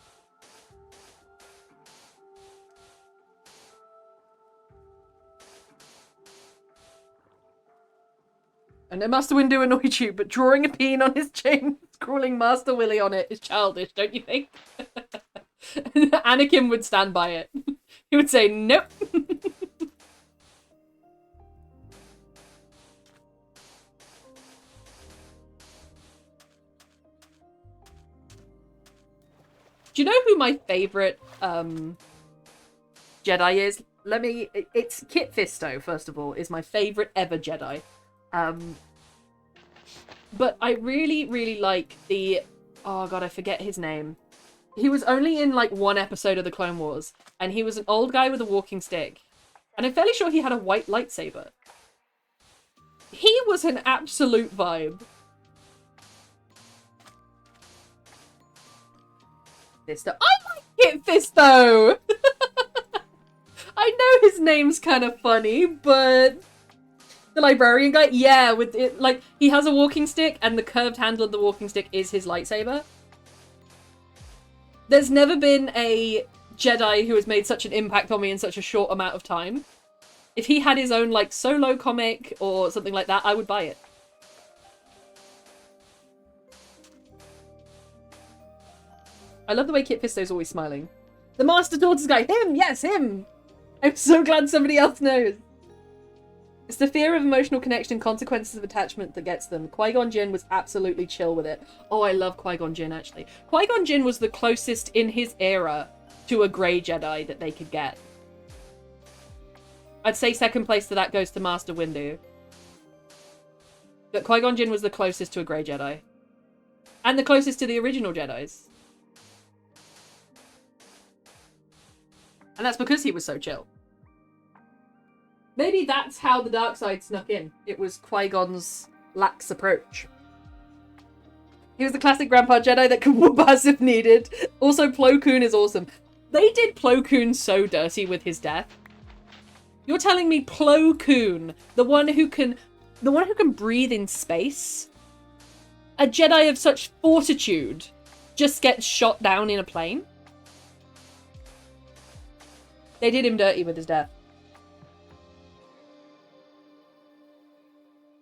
I know Master Windu annoyed you, but drawing a peen on his chain, scrawling Master Willy on it is childish, don't you think? Anakin would stand by it. He would say, nope. Do you know who my favourite Jedi is? It's Kit Fisto, first of all, is my favourite ever Jedi. But I really, really like the... Oh god, I forget his name. He was only in, like, one episode of the Clone Wars, and he was an old guy with a walking stick. And I'm fairly sure he had a white lightsaber. He was an absolute vibe. Fisto. I like Kit Fisto! I know his name's kind of funny, but... The librarian guy? Yeah, with it, like, he has a walking stick, and the curved handle of the walking stick is his lightsaber. There's never been a Jedi who has made such an impact on me in such a short amount of time. If he had his own, like, solo comic or something like that, I would buy it. I love the way Kit Fisto's always smiling. The Master Tortoise guy! Him! Yes, him! I'm so glad somebody else knows. It's the fear of emotional connection and consequences of attachment that gets them. Qui-Gon Jinn was absolutely chill with it. Oh, I love Qui-Gon Jinn, actually. Qui-Gon Jinn was the closest in his era to a Grey Jedi that they could get. I'd say second place to that goes to Master Windu. But Qui-Gon Jinn was the closest to a Grey Jedi. And the closest to the original Jedis. And that's because he was so chill. Maybe that's how the dark side snuck in. It was Qui-Gon's lax approach. He was the classic grandpa Jedi that could whoop ass if needed. Also, Plo Koon is awesome. They did Plo Koon so dirty with his death. You're telling me Plo Koon, the one who can breathe in space, a Jedi of such fortitude, just gets shot down in a plane? They did him dirty with his death.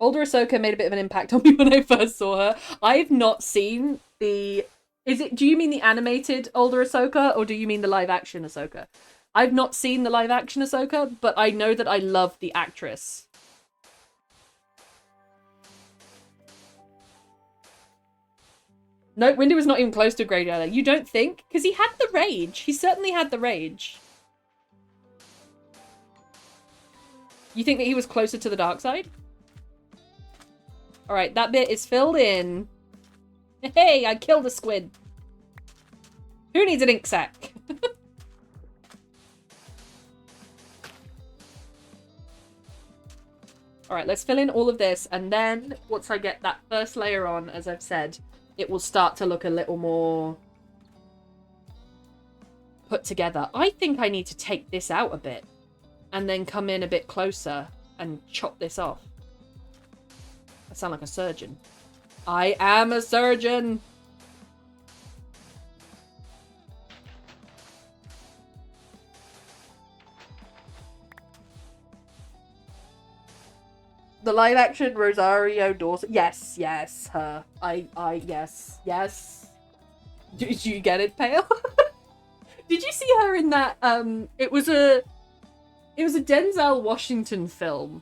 Older Ahsoka made a bit of an impact on me when I first saw her. I've not seen the... Do you mean the animated older Ahsoka, or do you mean the live-action Ahsoka? I've not seen the live-action Ahsoka, but I know that I love the actress. No, Windu was not even close to Grey Jedi. You don't think? Because he had the rage. He certainly had the rage. You think that he was closer to the dark side? Alright, that bit is filled in. Hey, I killed a squid. Who needs an ink sac? Alright, let's fill in all of this, and then once I get that first layer on, as I've said, it will start to look a little more put together. I think I need to take this out a bit, and then come in a bit closer and chop this off. I sound like a surgeon. I am a surgeon! The live action Rosario Dawson. Yes, yes, her. Yes, yes. Did you get it, Pale? Did you see her in that, it was a Denzel Washington film,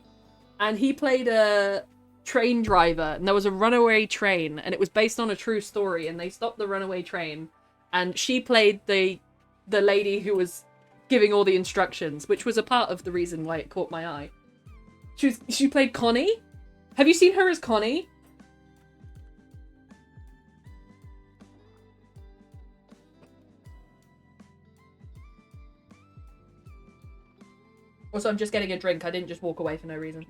and he played a train driver, and there was a runaway train, and it was based on a true story, and they stopped the runaway train, and she played the lady who was giving all the instructions, which was a part of the reason why it caught my eye. She played Connie. Have you seen her as Connie? Also, I'm just getting a drink. I didn't just walk away for no reason.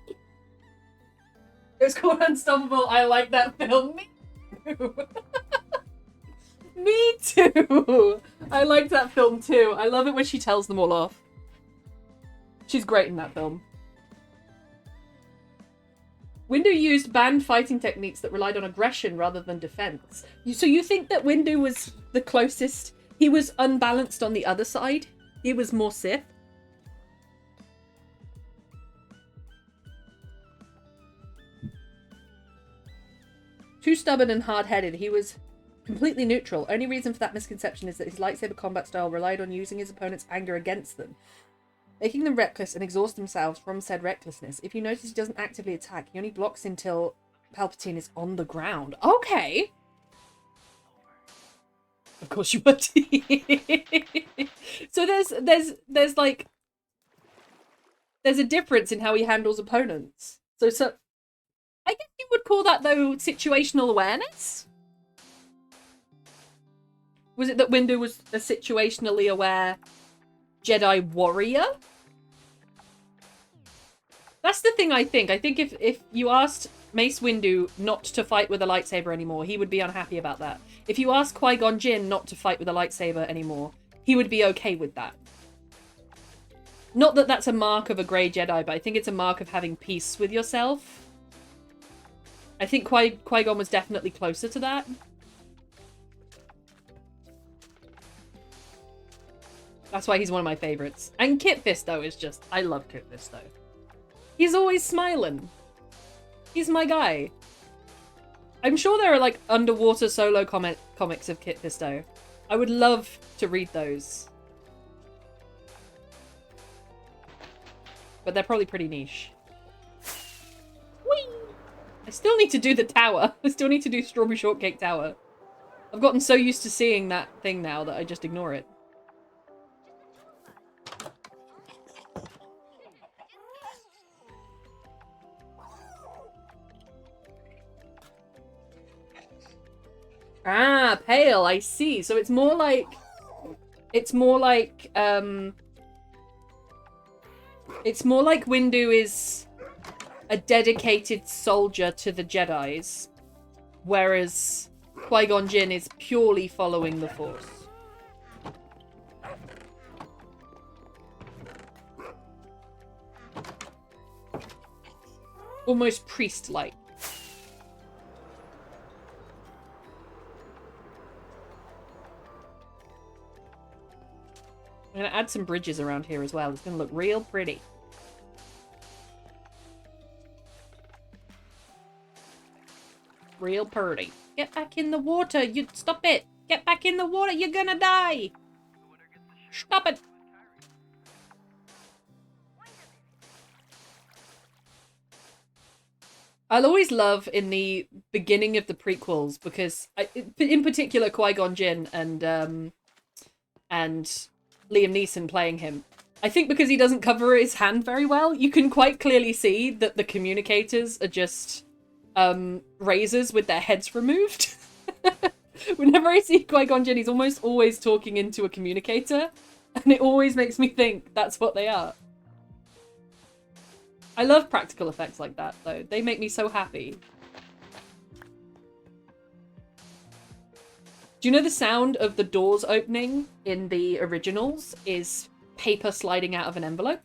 It was called Unstoppable. I like that film. Me too. Me too. I like that film too. I love it when she tells them all off. She's great in that film. Windu used banned fighting techniques that relied on aggression rather than defense. So you think that Windu was the closest? He was unbalanced on the other side? He was more Sith? Too stubborn and hard-headed. He was completely neutral. Only reason for that misconception is that his lightsaber combat style relied on using his opponent's anger against them, making them reckless and exhaust themselves from said recklessness. If you notice, he doesn't actively attack. He only blocks until Palpatine is on the ground. Okay. Of course you would. So there's like there's a difference in how he handles opponents. So I guess you would call that though situational awareness. Was it that Windu was a situationally aware Jedi warrior? That's the thing I think. I think if you asked Mace Windu not to fight with a lightsaber anymore, he would be unhappy about that. If you ask Qui-Gon Jinn not to fight with a lightsaber anymore, he would be okay with that. Not that that's a mark of a Grey Jedi, but I think it's a mark of having peace with yourself. I think Qui-Gon was definitely closer to that. That's why he's one of my favorites. And Kit Fisto is just... I love Kit Fisto. He's always smiling. He's my guy. I'm sure there are like underwater solo comics of Kit Fisto. I would love to read those. But they're probably pretty niche. Whee! I still need to do the tower. I still need to do Strawberry Shortcake Tower. I've gotten so used to seeing that thing now that I just ignore it. Ah, pale, I see. So it's more like Windu is a dedicated soldier to the Jedis, whereas Qui-Gon Jinn is purely following the Force. Almost priest-like. I'm going to add some bridges around here as well. It's going to look real pretty. Real pretty. Get back in the water. You stop it. Get back in the water. You're going to die. Stop it. I'll always love in the beginning of the prequels because, in particular, Qui-Gon Jinn and Liam Neeson playing him. I think because he doesn't cover his hand very well, you can quite clearly see that the communicators are just razors with their heads removed. Whenever I see Qui-Gon Jinn, he's almost always talking into a communicator, and it always makes me think that's what they are. I love practical effects like that, though. They make me so happy. Do you know the sound of the doors opening in the originals is paper sliding out of an envelope?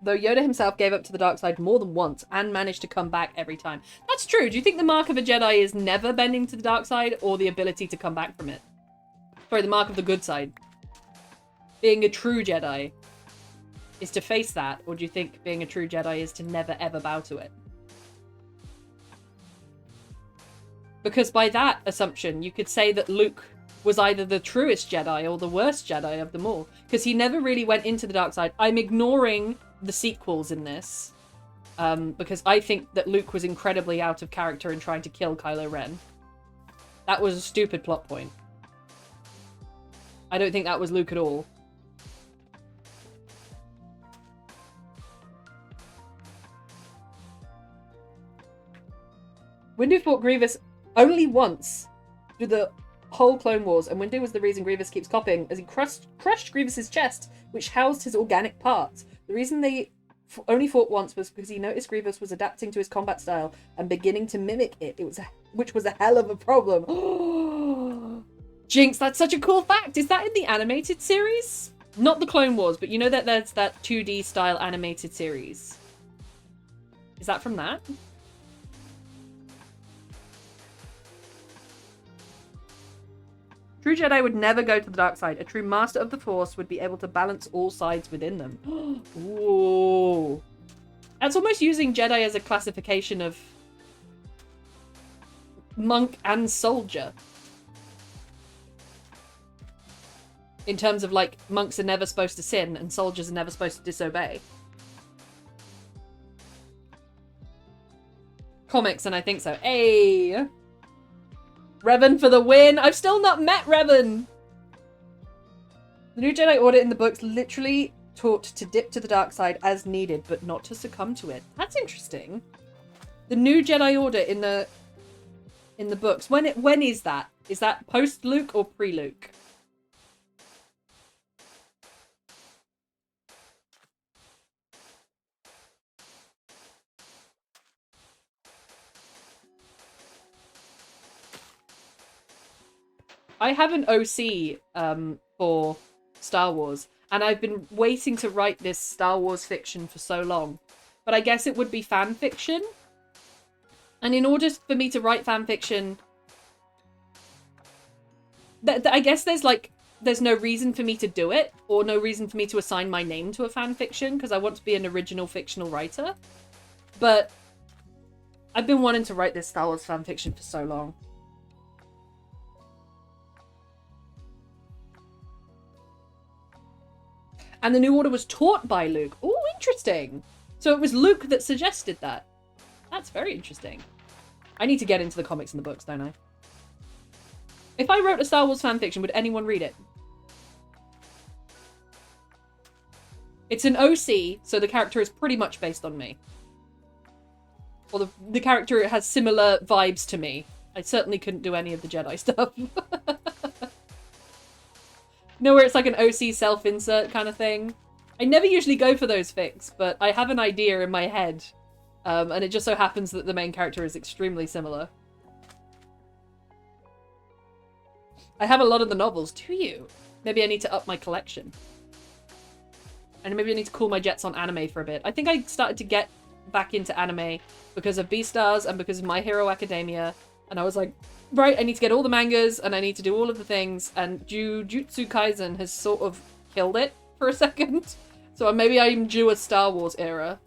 Though Yoda himself gave up to the dark side more than once and managed to come back every time. That's true. Do you think the mark of a Jedi is never bending to the dark side, or the ability to come back from it? Sorry, the mark of the good side. Being a true Jedi is to face that, or do you think being a true Jedi is to never ever bow to it? Because by that assumption, you could say that Luke was either the truest Jedi or the worst Jedi of them all. Because he never really went into the dark side. I'm ignoring the sequels in this. Because I think that Luke was incredibly out of character in trying to kill Kylo Ren. That was a stupid plot point. I don't think that was Luke at all. Windu fought Grievous only once through the whole Clone Wars, and Windu was the reason Grievous keeps copying, as he crushed Grievous's chest, which housed his organic parts. The reason they only fought once was because he noticed Grievous was adapting to his combat style and beginning to mimic it. Which was a hell of a problem. Jinx, that's such a cool fact. Is that in the animated series? Not the Clone Wars, but you know that there's that 2D style animated series. Is that from that? True Jedi would never go to the dark side. A true master of the Force would be able to balance all sides within them. Ooh. That's almost using Jedi as a classification of monk and soldier. In terms of, like, monks are never supposed to sin and soldiers are never supposed to disobey. Comics, and I think so. Hey! Revan for the win! I've still not met Revan! The new Jedi Order in the books literally taught to dip to the dark side as needed, but not to succumb to it. That's interesting. The new Jedi Order in the books. When is that? Is that post-Luke or pre-Luke? I have an OC for Star Wars, and I've been waiting to write this Star Wars fiction for so long. But I guess it would be fan fiction. And in order for me to write fan fiction, I guess there's no reason for me to do it, or no reason for me to assign my name to a fan fiction, because I want to be an original fictional writer. But I've been wanting to write this Star Wars fan fiction for so long. And the New Order was taught by Luke. Oh, interesting. So it was Luke that suggested that. That's very interesting. I need to get into the comics and the books, don't I? If I wrote a Star Wars fanfiction, would anyone read it? It's an OC, so the character is pretty much based on me. Or the character has similar vibes to me. I certainly couldn't do any of the Jedi stuff. No, where it's like an OC self-insert kind of thing. I never usually go for those fics, but I have an idea in my head. And it just so happens that the main character is extremely similar. I have a lot of the novels, do you? Maybe I need to up my collection. And maybe I need to cool my jets on anime for a bit. I think I started to get back into anime because of Beastars and because of My Hero Academia. And I was like, right, I need to get all the mangas and I need to do all of the things. And Jujutsu Kaisen has sort of killed it for a second. So maybe I'm due a Star Wars era.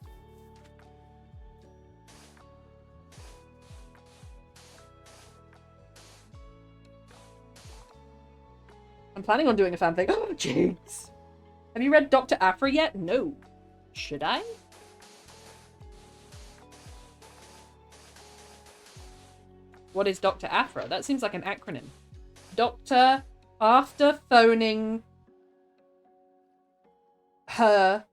I'm planning on doing a fanfic. Oh, jeez. Have you read Dr. Aphra yet? No. Should I? What is Dr. Aphra? That seems like an acronym. Doctor, after phoning her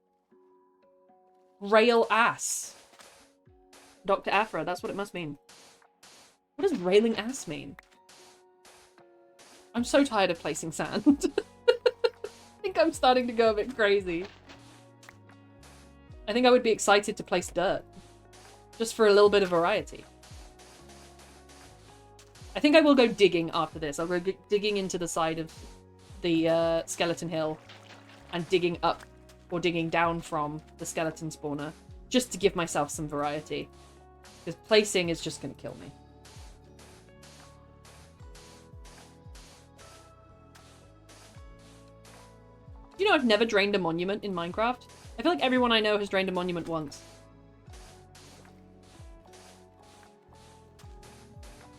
Rail ass. Dr. Afra, that's what it must mean. What does railing ass mean? I'm so tired of placing sand. I think I'm starting to go a bit crazy. I think I would be excited to place dirt. Just for a little bit of variety. I think I will go digging after this. I'll go digging into the side of the skeleton hill. And digging up, or digging down from the skeleton spawner. Just to give myself some variety. Because placing is just going to kill me. You know, I've never drained a monument in Minecraft. I feel like everyone I know has drained a monument once.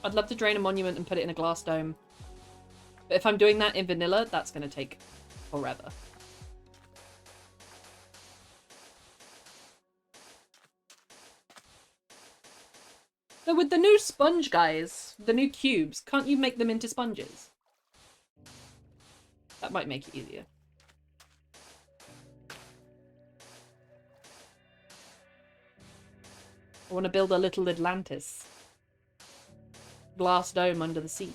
I'd love to drain a monument and put it in a glass dome. But if I'm doing that in vanilla, that's going to take forever. So with the new sponge guys, the new cubes, can't you make them into sponges? That might make it easier. I want to build a little Atlantis. Glass dome under the sea.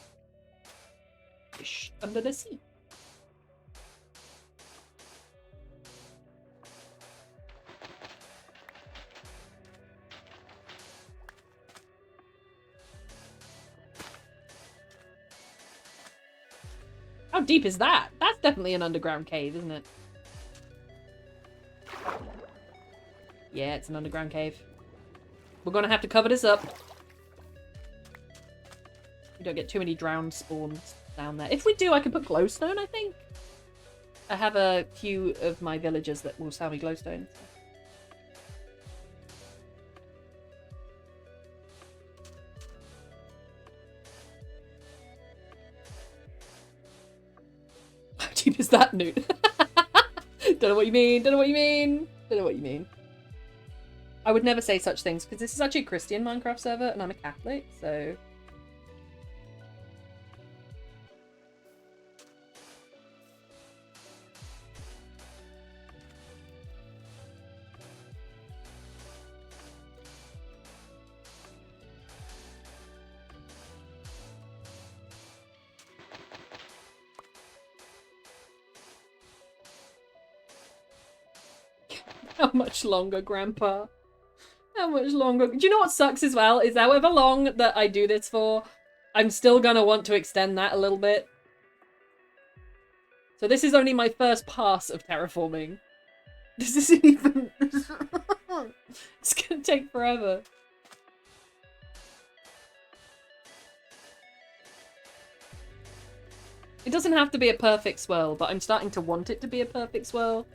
Fish under the sea. How deep is that? That's definitely an underground cave, isn't it? Yeah, it's an underground cave. We're gonna have to cover this up. We don't get too many drowned spawns down there. If we do, I can put glowstone, I think. I have a few of my villagers that will sell me glowstone. How cheap is that, Newt? Don't know what you mean. Don't know what you mean. Don't know what you mean. I would never say such things, because this is actually a Christian Minecraft server, and I'm a Catholic, so... How much longer, Grandpa? How much longer? Do you know what sucks as well? Is however long that I do this for, I'm still gonna want to extend that a little bit. So this is only my first pass of terraforming. This isn't even... It's gonna take forever. It doesn't have to be a perfect swirl, but I'm starting to want it to be a perfect swirl.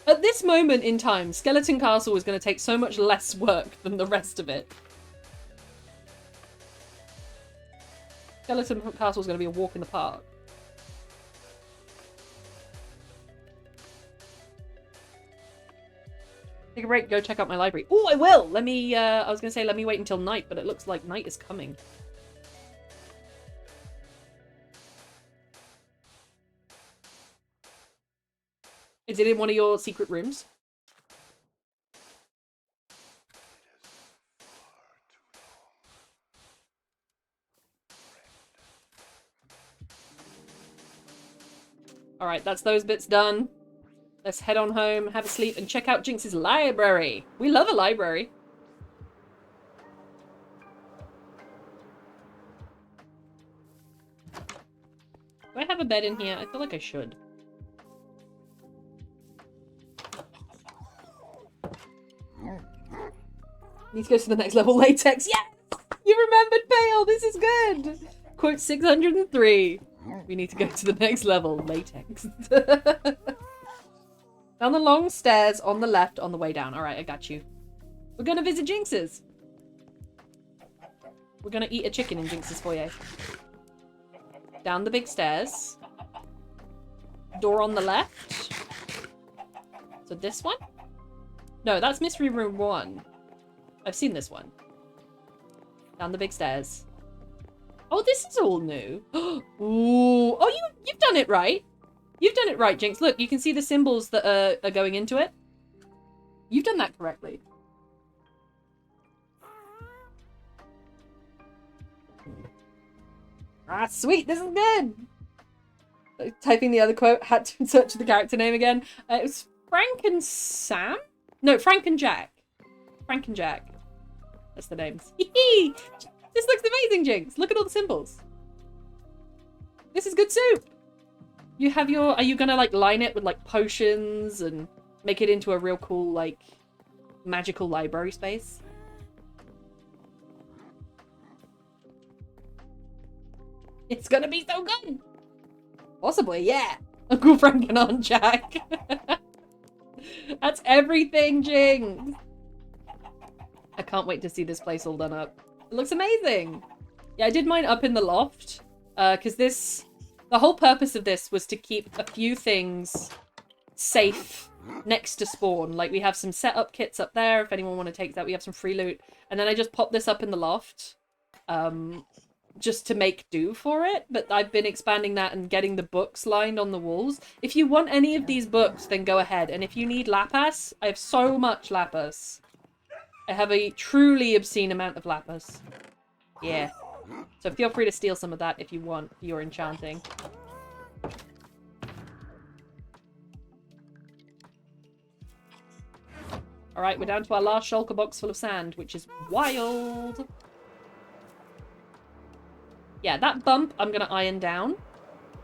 At this moment in time, Skeleton Castle is going to take so much less work than the rest of it. Skeleton Castle is going to be a walk in the park. Take a break, go check out my library. Oh, I will! Let me, I was going to say let me wait until night, but it looks like night is coming. Is it in one of your secret rooms? Alright, that's those bits done. Let's head on home, have a sleep, and check out Jinx's library. We love a library. Do I have a bed in here? I feel like I should. Need to go to the next level. Latex. Yes! You remembered, Pale! This is good! Quote 603. We need to go to the next level. Latex. Down the long stairs on the left on the way down. Alright, I got you. We're gonna visit Jinx's. We're gonna eat a chicken in Jinx's foyer. Down the big stairs. Door on the left. So this one? No, that's Mystery Room 1. I've seen this one. Down the big stairs. Oh, this is all new. Ooh. Oh, you've done it right. You've done it right, Jinx. Look, you can see the symbols that are going into it. You've done that correctly. Ah, sweet, this is good! Typing the other quote, had to search the character name again. It was Frank and Sam? No, Frank and Jack. Frank and Jack. That's the names. This looks amazing, Jinx! Look at all the symbols. This is good soup! You have your... Are you gonna, like, line it with, like, potions and make it into a real cool, like, magical library space? It's gonna be so good! Possibly, yeah! Uncle Frank and Aunt Jack. That's everything, Jinx! I can't wait to see this place all done up. It looks amazing! Yeah, I did mine up in the loft. Because this... The whole purpose of this was to keep a few things safe next to spawn. Like, we have some setup kits up there, if anyone want to take that. We have some free loot. And then I just popped this up in the loft. Just to make do for it. But I've been expanding that and getting the books lined on the walls. If you want any of these books, then go ahead. And if you need lapis, I have so much lapis. I have a truly obscene amount of lapis. Yeah. So feel free to steal some of that if you want for your enchanting. Alright, we're down to our last shulker box full of sand, which is wild. Yeah, that bump I'm going to iron down.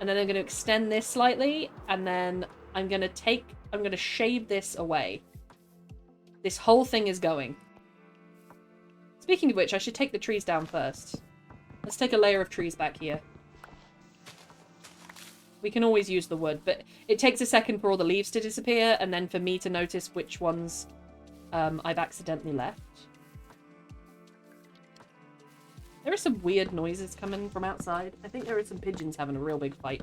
And then I'm going to extend this slightly. And then I'm going to shave this away. This whole thing is going. Speaking of which, I should take the trees down first. Let's take a layer of trees back here. We can always use the wood, but it takes a second for all the leaves to disappear, and then for me to notice which ones I've accidentally left. There are some weird noises coming from outside. I think there are some pigeons having a real big fight.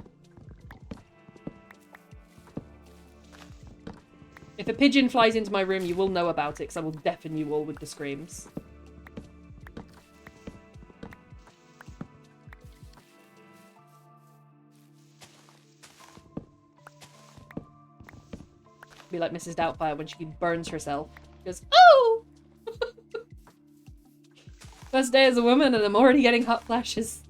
If a pigeon flies into my room, you will know about it, because I will deafen you all with the screams. Be like Mrs. Doubtfire when she burns herself. She goes, oh! First day as a woman and I'm already getting hot flashes.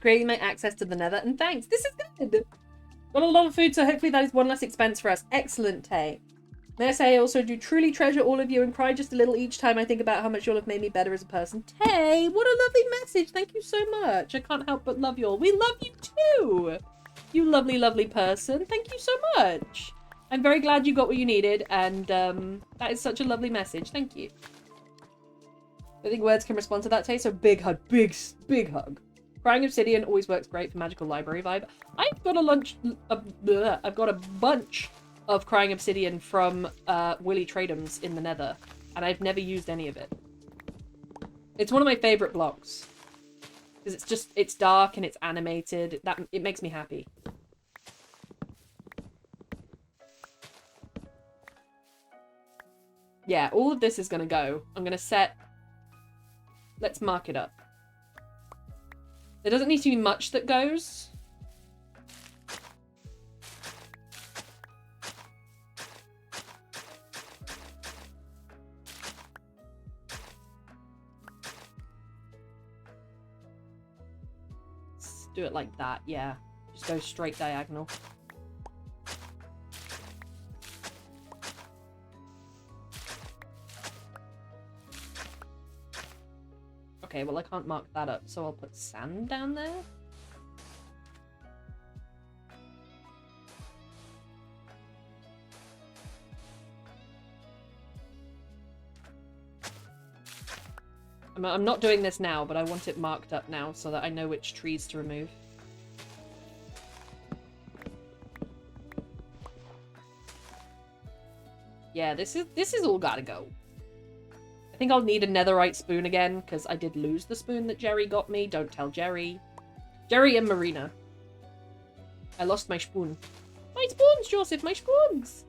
Creating my access to the nether, and thanks, this is good. Got a lot of food, so hopefully that is one less expense for us. Excellent, Tay. May I say I also do truly treasure all of you and cry just a little each time I think about how much y'all have made me better as a person. Tay, what a lovely message. Thank you so much. I can't help but love y'all. We love you too. You lovely, lovely person. Thank you so much. I'm very glad you got what you needed, and that is such a lovely message. Thank you. I think words can respond to that, Tay, so big hug. Big hug. Crying Obsidian always works great for magical library vibe. I've got a bunch of Crying Obsidian from Willy Tradums in the Nether, and I've never used any of it. It's one of my favorite blocks because it's dark and it's animated. It makes me happy. Yeah, all of this is gonna go. I'm gonna set. Let's mark it up. There doesn't need to be much that goes. Let's do it like that, yeah. Just go straight diagonal. Okay, well I can't mark that up, so I'll put sand down there. I'm not doing this now, but I want it marked up now so that I know which trees to remove. Yeah, this is all gotta go. I think I'll need a netherite spoon again, because I did lose the spoon that Jerry got me. Don't tell Jerry. Jerry and Marina. I lost my spoon. My spoons, Joseph, my spoons!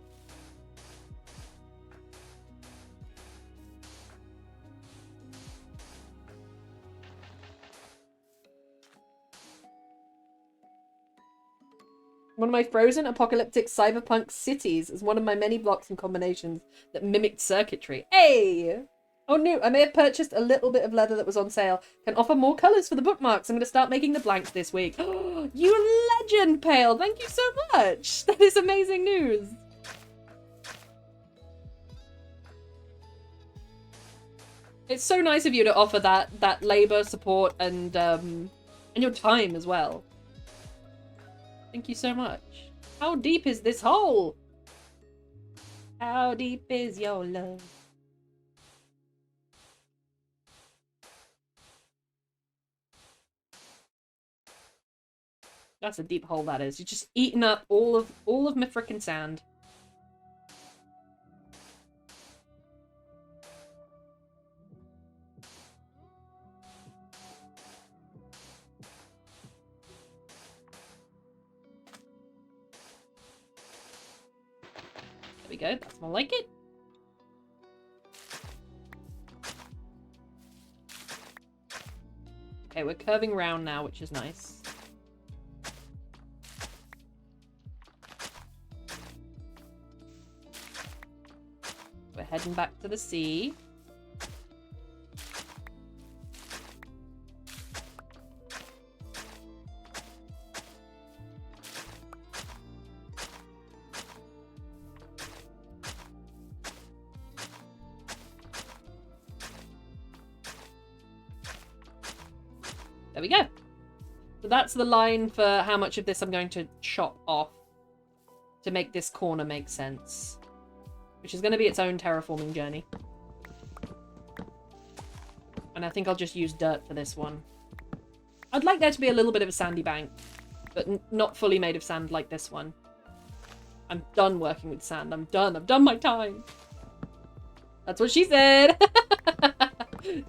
One of my frozen apocalyptic cyberpunk cities is one of my many blocks and combinations that mimicked circuitry. Hey! Oh no, I may have purchased a little bit of leather that was on sale. Can offer more colours for the bookmarks. I'm going to start making the blanks this week. You legend, Pale! Thank you so much! That is amazing news! It's so nice of you to offer that labour, support, and your time as well. Thank you so much. How deep is this hole? How deep is your love? That's a deep hole, that is. You're just eating up all of my frickin' sand. There we go. That's more like it. Okay, we're curving round now, which is nice. We're heading back to the sea. There we go. So that's the line for how much of this I'm going to chop off to make this corner make sense. Which is going to be its own terraforming journey. And I think I'll just use dirt for this one. I'd like there to be a little bit of a sandy bank, but not fully made of sand like this one. I'm done working with sand. I'm done. I've done my time. That's what she said.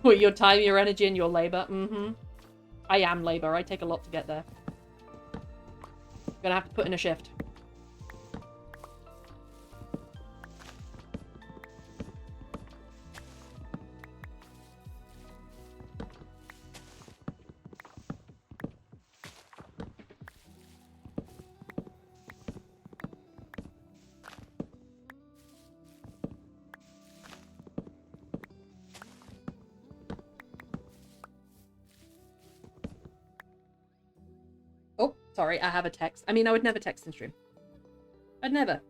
Well, your time, your energy, and your labor. Mm-hmm. I am labor. I take a lot to get there. I'm gonna have to put in a shift. Oh, sorry, I have a text. I mean, I would never text in stream. I'd never.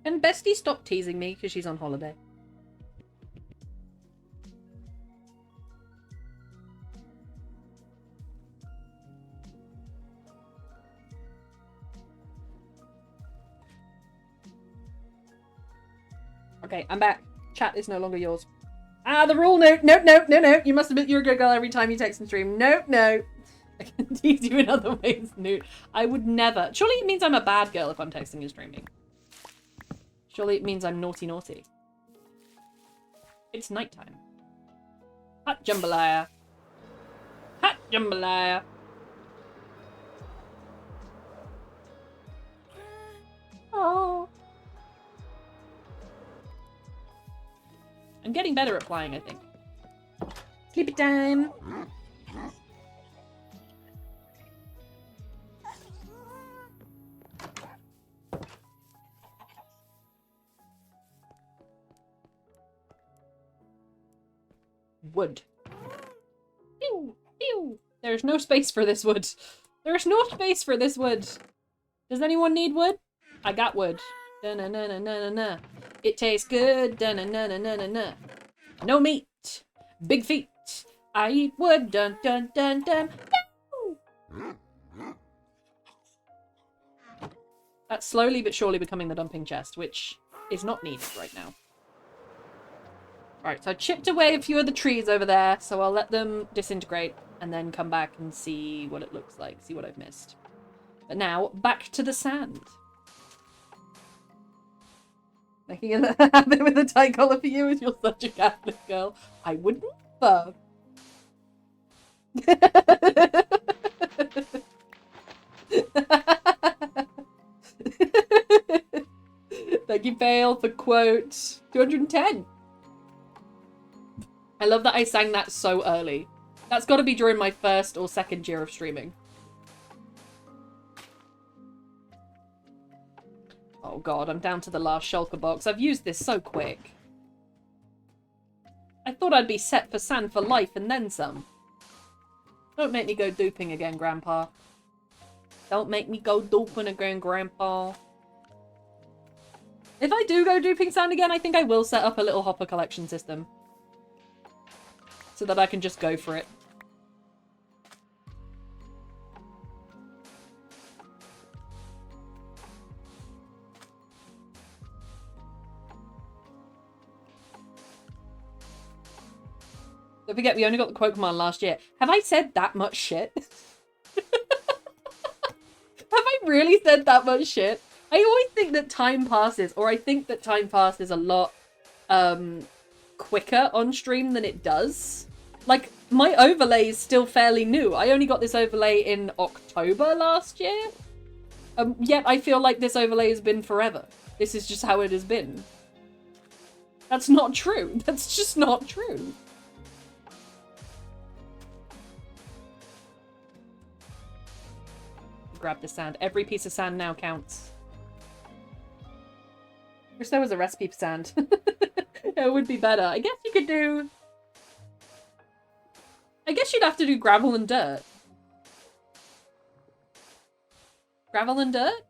Can Bestie stop teasing me because she's on holiday? Okay, I'm back. Chat is no longer yours. Ah, the rule, no. You must admit you're a good girl every time you text and stream. No. I can tease you in other ways, Newt. I would never. Surely it means I'm a bad girl if I'm texting and streaming. Surely it means I'm naughty. It's nighttime. Hot jambalaya. Hot jambalaya. Oh. I'm getting better at flying, I think. Sleepy time. Wood. Pew, pew. There's no space for this wood. There's no space for this wood. Does anyone need wood? I got wood. Da-na-na-na-na-na-na. It tastes good. Da-na-na-na-na-na-na. No meat. Big feet. I eat wood. Dun dun dun dun. Pew! That's slowly but surely becoming the dumping chest, which is not needed right now. Alright, so I chipped away a few of the trees over there, so I'll let them disintegrate and then come back and see what it looks like, see what I've missed. But now, back to the sand. Making a habit with a tie collar for you as you're such a Catholic girl. I wouldn't fuck. Thank you, Fail, for quote 210. I love that I sang that so early. That's got to be during my first or second year of streaming. Oh god, I'm down to the last shulker box. I've used this so quick. I thought I'd be set for sand for life and then some. Don't make me go duping again, Grandpa. Don't make me go duping again, Grandpa. If I do go duping sand again, I think I will set up a little hopper collection system. So that I can just go for it. Don't forget, we only got the quote command last year. Have I said that much shit? Have I really said that much shit? I always think that time passes, or I think that time passes a lot quicker on stream than it does. Like, my overlay is still fairly new. I only got this overlay in October last year. Yet I feel like this overlay has been forever. This is just how it has been. That's not true. That's just not true. Grab the sand. Every piece of sand now counts. Wish there was a recipe for sand. It would be better. I guess you could do... I guess you'd have to do gravel and dirt. Gravel and dirt?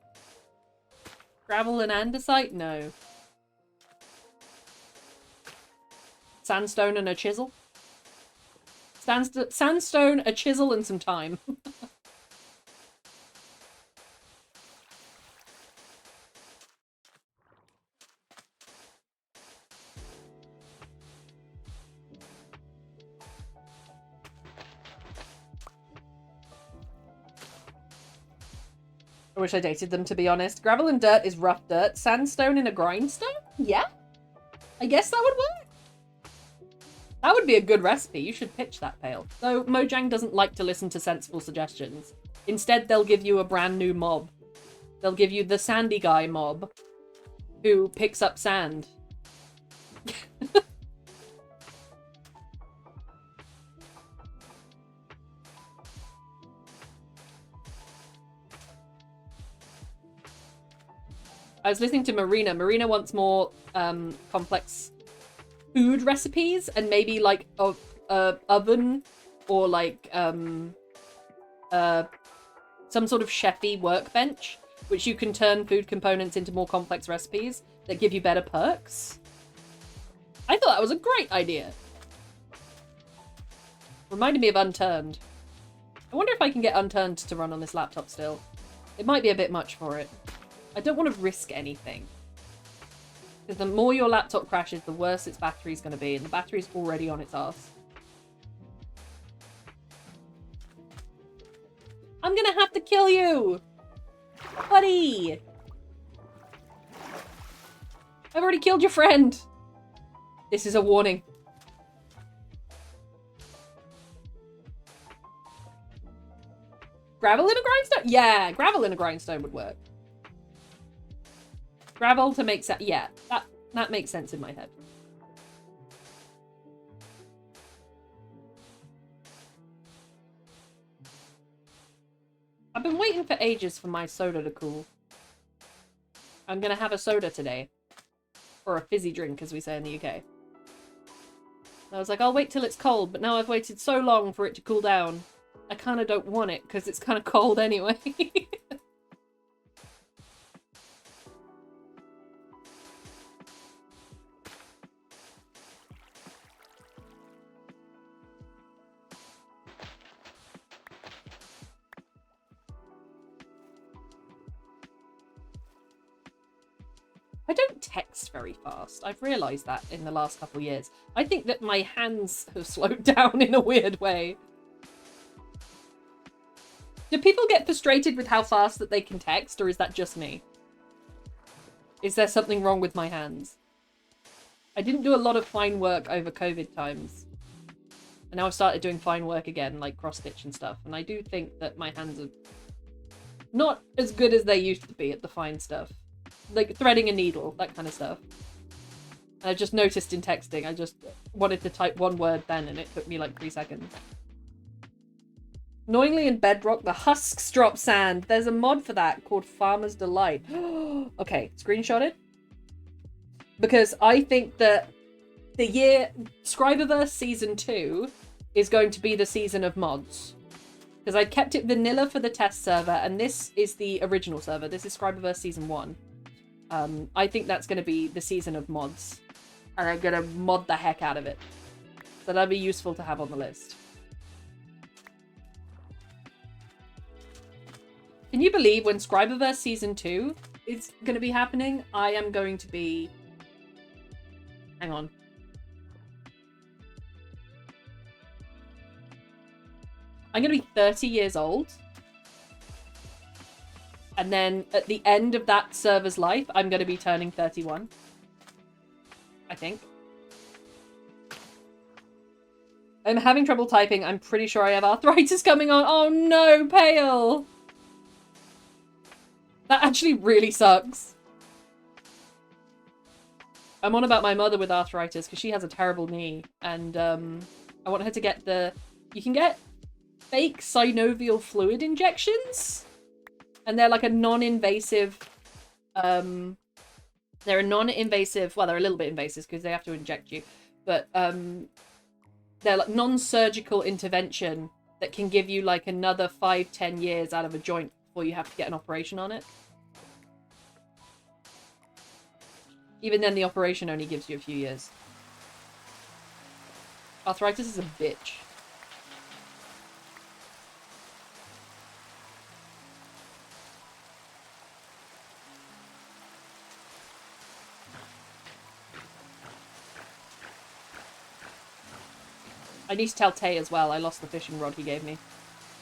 Gravel and andesite? No. Sandstone and a chisel? Sandstone, a chisel, and some time. I wish I dated them, to be honest. Gravel and dirt is rough dirt. Sandstone in a grindstone? Yeah. I guess that would work. That would be a good recipe. You should pitch that, Pale. Though Mojang doesn't like to listen to sensible suggestions. Instead, they'll give you a brand new mob. They'll give you the sandy guy mob who picks up sand. I was listening to Marina. Marina wants more complex food recipes and maybe like a oven or like some sort of chefy workbench, which you can turn food components into more complex recipes that give you better perks. I thought that was a great idea. Reminded me of Unturned. I wonder if I can get Unturned to run on this laptop still. It might be a bit much for it. I don't want to risk anything. Because the more your laptop crashes, the worse its battery's going to be. And the battery's already on its ass. I'm going to have to kill you! Buddy! I've already killed your friend! This is a warning. Gravel in a grindstone? Yeah, gravel in a grindstone would work. Gravel to make sense. Yeah, that makes sense in my head. I've been waiting for ages for my soda to cool. I'm gonna have a soda today. Or a fizzy drink, as we say in the UK. I was like, I'll wait till it's cold, but now I've waited so long for it to cool down. I kind of don't want it, because it's kind of cold anyway. I don't text very fast. I've realised that in the last couple of years. I think that my hands have slowed down in a weird way. Do people get frustrated with how fast that they can text, or is that just me? Is there something wrong with my hands? I didn't do a lot of fine work over COVID times. And now I've started doing fine work again, like cross-stitch and stuff. And I do think that my hands are not as good as they used to be at the fine stuff. Like threading a needle, that kind of stuff. I just noticed in texting, I just wanted to type one word then and it took me like 3 seconds. Annoyingly in Bedrock, the husks drop sand. There's a mod for that called Farmer's Delight. Okay, screenshot it. Because I think that the year Scriberverse Season 2 is going to be the season of mods. Because I kept it vanilla for the test server, and this is the original server. This is Scriberverse Season 1. I think that's going to be the season of mods. And I'm going to mod the heck out of it. So that'd be useful to have on the list. Can you believe when Scriberverse Season 2 is going to be happening, I am going to be... Hang on. I'm going to be 30 years old. And then at the end of that server's life, I'm going to be turning 31. I think. I'm having trouble typing. I'm pretty sure I have arthritis coming on. Oh no, Pale! That actually really sucks. I'm on about my mother with arthritis because she has a terrible knee. And I want her to get the... You can get fake synovial fluid injections. And they're like a non-invasive... They're a non-invasive... Well, they're a little bit invasive because they have to inject you. But they're like non-surgical intervention that can give you like another 5-10 years out of a joint before you have to get an operation on it. Even then, the operation only gives you a few years. Arthritis is a bitch. I need to tell Tay as well. I lost the fishing rod he gave me.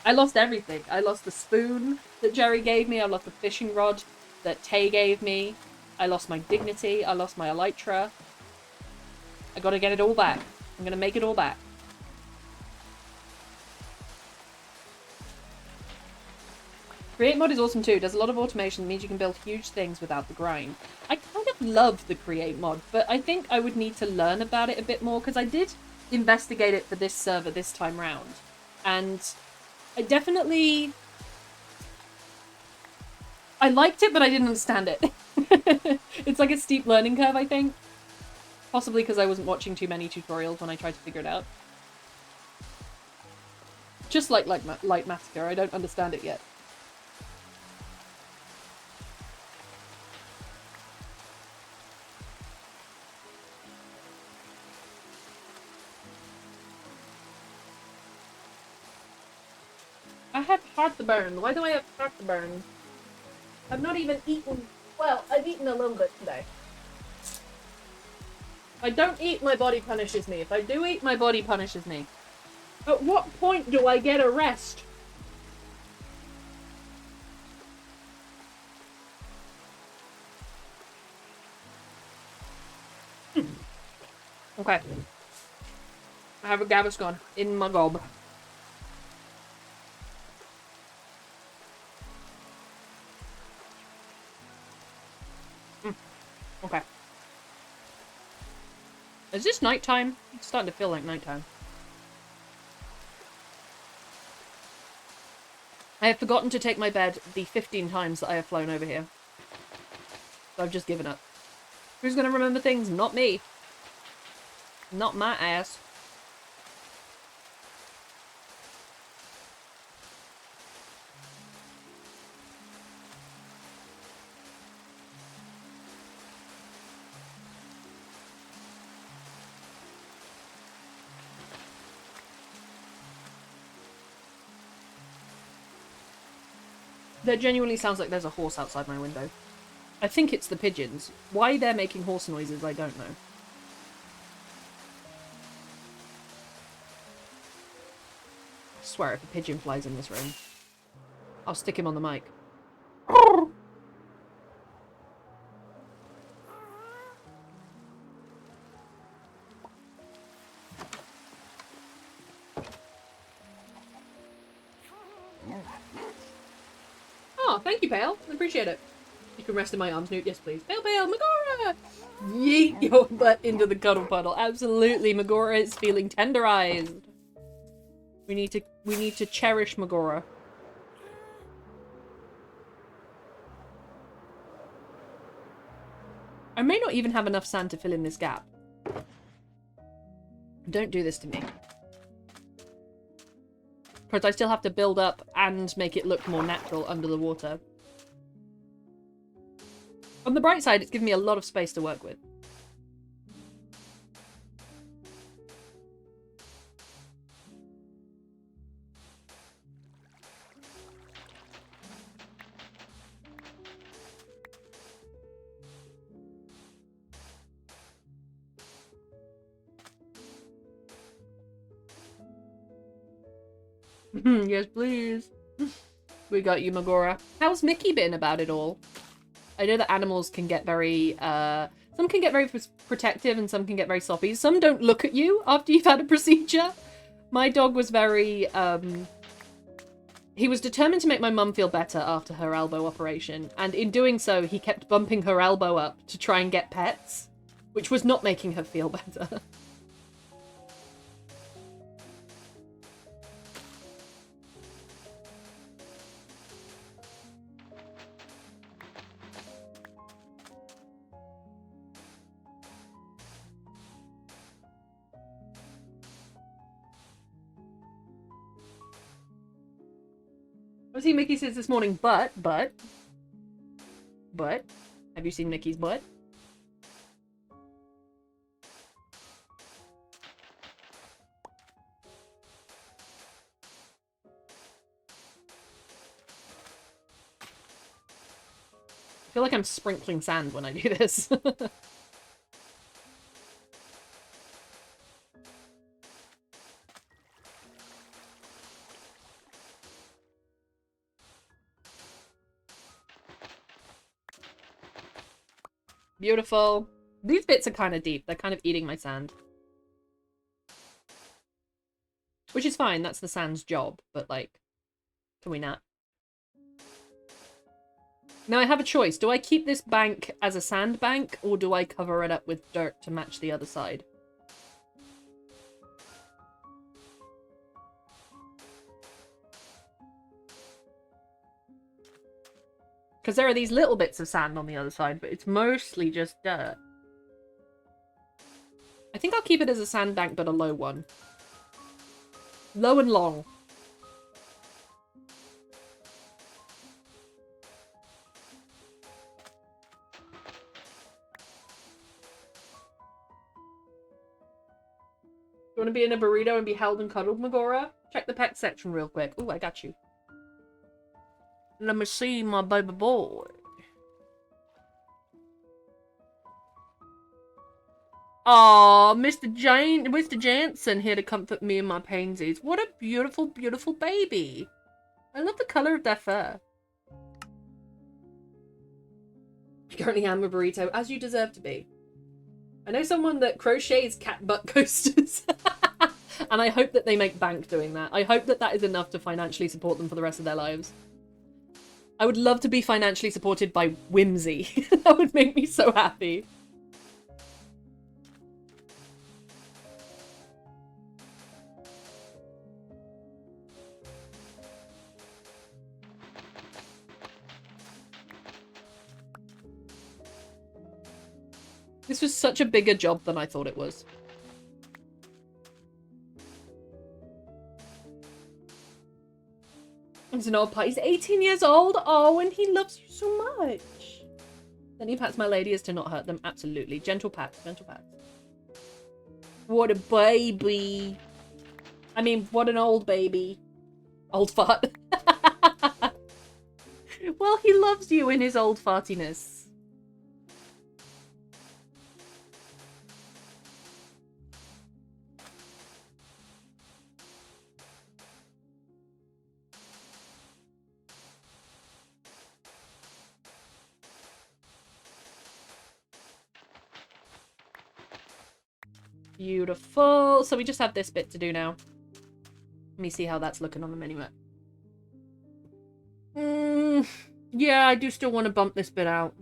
I lost everything. I lost the spoon that Jerry gave me. I lost the fishing rod that Tay gave me. I lost my dignity. I lost my elytra. I gotta get it all back. I'm gonna make it all back. Create mod is awesome too. Does a lot of automation. Means you can build huge things without the grind. I kind of love the create mod, but I think I would need to learn about it a bit more because I did investigate it for this server this time round. And I definitely... I liked it, but I didn't understand it. It's like a steep learning curve, I think. Possibly because I wasn't watching too many tutorials when I tried to figure it out. Just like Light Massacre, I don't understand it yet. I have heartburn. Why do I have heartburn? I've not even eaten... Well, I've eaten a little bit today. If I don't eat, my body punishes me. If I do eat, my body punishes me. At what point do I get a rest? Okay. I have a Gaviscon in my gob. Okay. Is this nighttime? It's starting to feel like nighttime. I have forgotten to take my bed the 15 times that I have flown over here. So I've just given up. Who's gonna remember things? Not me. Not my ass. That genuinely sounds like there's a horse outside my window. I think it's the pigeons. Why they're making horse noises, I don't know. I swear if a pigeon flies in this room, I'll stick him on the mic. Oh, thank you, Pale. I appreciate it. You can rest in my arms, Newt. Yes, please. Pale, Pale, Megora! Yeet your butt into the cuddle puddle. Absolutely, Megora is feeling tenderized. We need to cherish Megora. I may not even have enough sand to fill in this gap. Don't do this to me. Because I still have to build up and make it look more natural under the water. On the bright side, it's given me a lot of space to work with. Yes, please. We got you, Megora. How's Mickey been about it all? I know that animals can get very, some can get very protective and some can get very sloppy. Some don't look at you after you've had a procedure. My dog was very, he was determined to make my mum feel better after her elbow operation. And in doing so, he kept bumping her elbow up to try and get pets, which was not making her feel better. I see Mickey says this morning, but, have you seen Mickey's butt? I feel like I'm sprinkling sand when I do this. Beautiful. These bits are kind of deep. They're kind of eating my sand. Which is fine. That's the sand's job. But, like, can we not? Now I have a choice. Do I keep this bank as a sand bank, or do I cover it up with dirt to match the other side? Because there are these little bits of sand on the other side, but it's mostly just dirt. I think I'll keep it as a sandbank, but a low one. Low and long. You want to be in a burrito and be held and cuddled, Megora? Check the pet section real quick. Ooh, I got you. Let me see my baby boy. Aw, Mr. Jansen here to comfort me and my pansies. What a beautiful, beautiful baby. I love the colour of their fur. You currently am a burrito, as you deserve to be. I know someone that crochets cat butt coasters. And I hope that they make bank doing that. I hope that that is enough to financially support them for the rest of their lives. I would love to be financially supported by Whimsy. That would make me so happy. This was such a bigger job than I thought it was. He's an old pie. He's 18 years old. Oh, and he loves you so much. Then he pats my lady as to not hurt them. Absolutely. Gentle pats. Gentle pats. What a baby. I mean, what an old baby. Old fart. Well, he loves you in his old fartiness. Beautiful. So we just have this bit to do now. Let me see how that's looking on the mini-map. Yeah, I do still want to bump this bit out.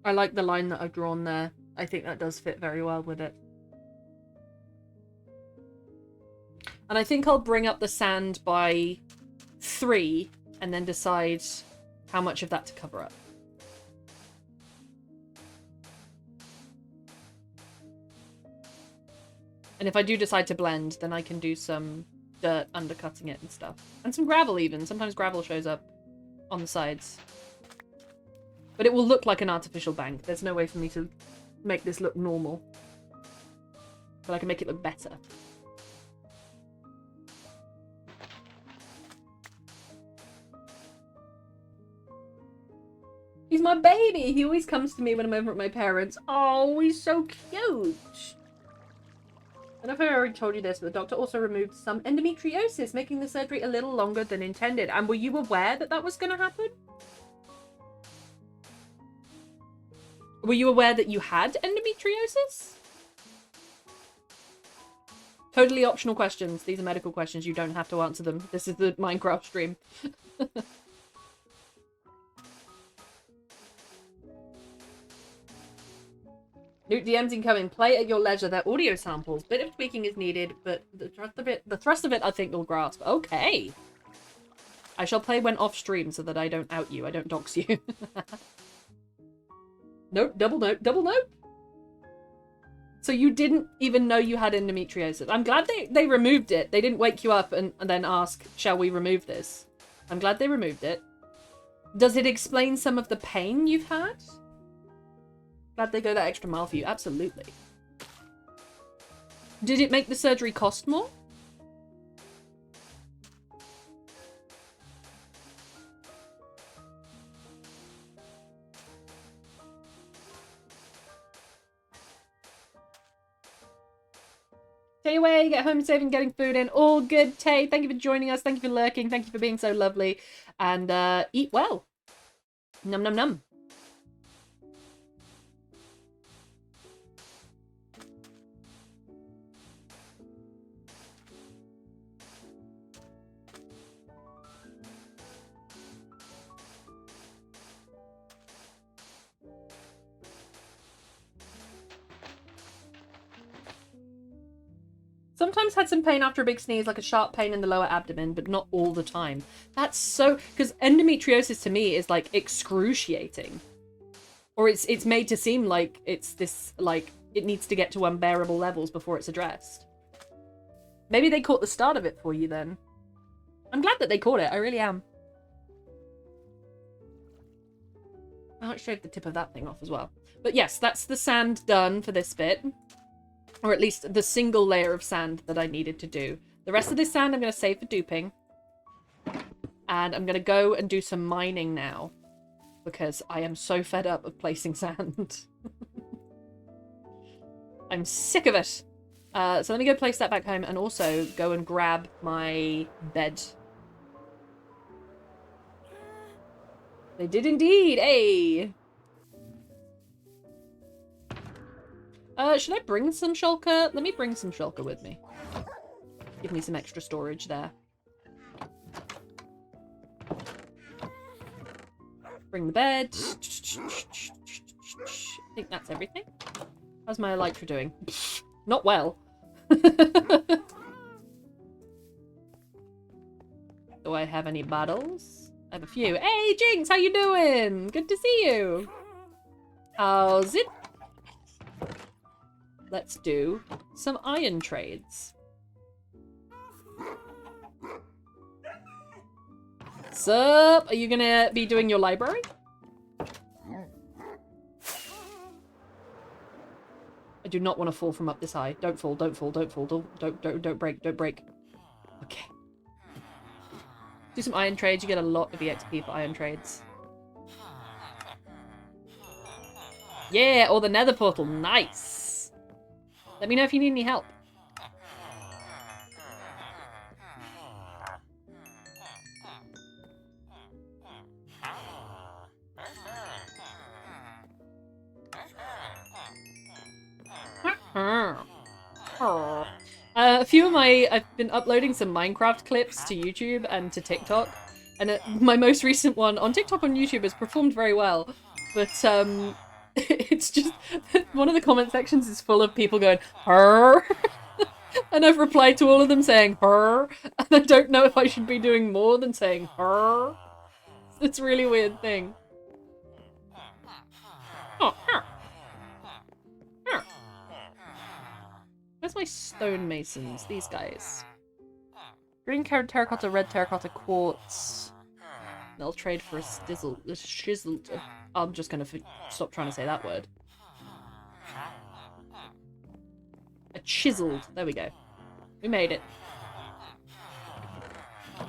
I like the line that I've drawn there. I think that does fit very well with it. And I think I'll bring up the sand by 3 and then decide how much of that to cover up. And if I do decide to blend, then I can do some dirt undercutting it and stuff. And some gravel even. Sometimes gravel shows up on the sides. But it will look like an artificial bank. There's no way for me to make this look normal. But I can make it look better. He's my baby! He always comes to me when I'm over at my parents'. Oh, he's so cute! I don't know if I already told you this, but the doctor also removed some endometriosis, making the surgery a little longer than intended. And were you aware that that was going to happen? Were you aware that you had endometriosis? Totally optional questions. These are medical questions. You don't have to answer them. This is the Minecraft stream. New DMs incoming. Play at your leisure. They're audio samples. Bit of tweaking is needed, but the thrust of it, I think you'll grasp. Okay. I shall play when off stream so that I don't out you. I don't dox you. Nope. Double note. Double note. So you didn't even know you had endometriosis. I'm glad they removed it. They didn't wake you up and then ask, shall we remove this? I'm glad they removed it. Does it explain some of the pain you've had? Glad they go that extra mile for you. Absolutely. Did it make the surgery cost more? Stay away, get home safe and getting food in. All good, Tay. Thank you for joining us. Thank you for lurking. Thank you for being so lovely. And eat well. Num num num. Sometimes had some pain after a big sneeze, like a sharp pain in the lower abdomen, but not all the time. That's so... Because endometriosis to me is, like, excruciating. Or it's made to seem like it's this, like, it needs to get to unbearable levels before it's addressed. Maybe they caught the start of it for you then. I'm glad that they caught it. I really am. I might shave the tip of that thing off as well. But yes, that's the sand done for this bit. Or at least the single layer of sand that I needed to do. The rest of this sand I'm going to save for duping. And I'm going to go and do some mining now. Because I am so fed up of placing sand. I'm sick of it. So let me go place that back home and also go and grab my bed. They did indeed. Hey! Should I bring some shulker? Let me bring some shulker with me. Give me some extra storage there. Bring the bed. I think that's everything. How's my elytra doing? Not well. Do I have any bottles? I have a few. Hey, Jinx, how you doing? Good to see you. How's it? let's do some iron trades. Sup? Are you gonna be doing your library? I do not want to fall from up this high. Don't fall, don't fall, don't fall, don't break, don't break. Okay. Do some iron trades, you get a lot of EXP for iron trades. Yeah, or the nether portal, nice! Let me know if you need any help. A few of I've been uploading some Minecraft clips to YouTube and to TikTok, and my most recent one on TikTok and YouTube has performed very well, but it's just one of the comment sections is full of people going "her," and I've replied to all of them saying "her," and I don't know if I should be doing more than saying "her." It's a really weird thing. Oh, her. Where's my stonemasons? These guys. Green terracotta, red terracotta, quartz. They'll trade for a shizzled. I'm just gonna stop trying to say that word. A chiseled. There we go. We made it. Put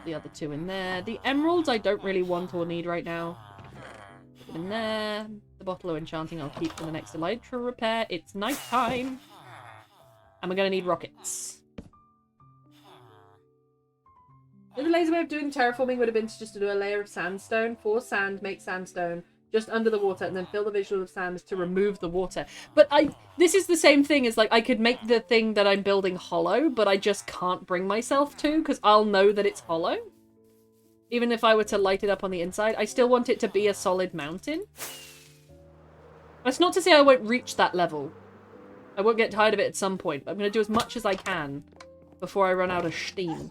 the other two in there. The emeralds I don't really want or need right now. Put them in there. The bottle of enchanting I'll keep for the next elytra repair. It's night time. And we're gonna need rockets. The lazy way of doing terraforming would have been just to do a layer of sandstone. For sand, make sandstone just under the water and then fill the visual of sand to remove the water. But this is the same thing as like I could make the thing that I'm building hollow, but I just can't bring myself to because I'll know that it's hollow. Even if I were to light it up on the inside, I still want it to be a solid mountain. That's not to say I won't reach that level. I won't get tired of it at some point, but I'm going to do as much as I can before I run out of steam.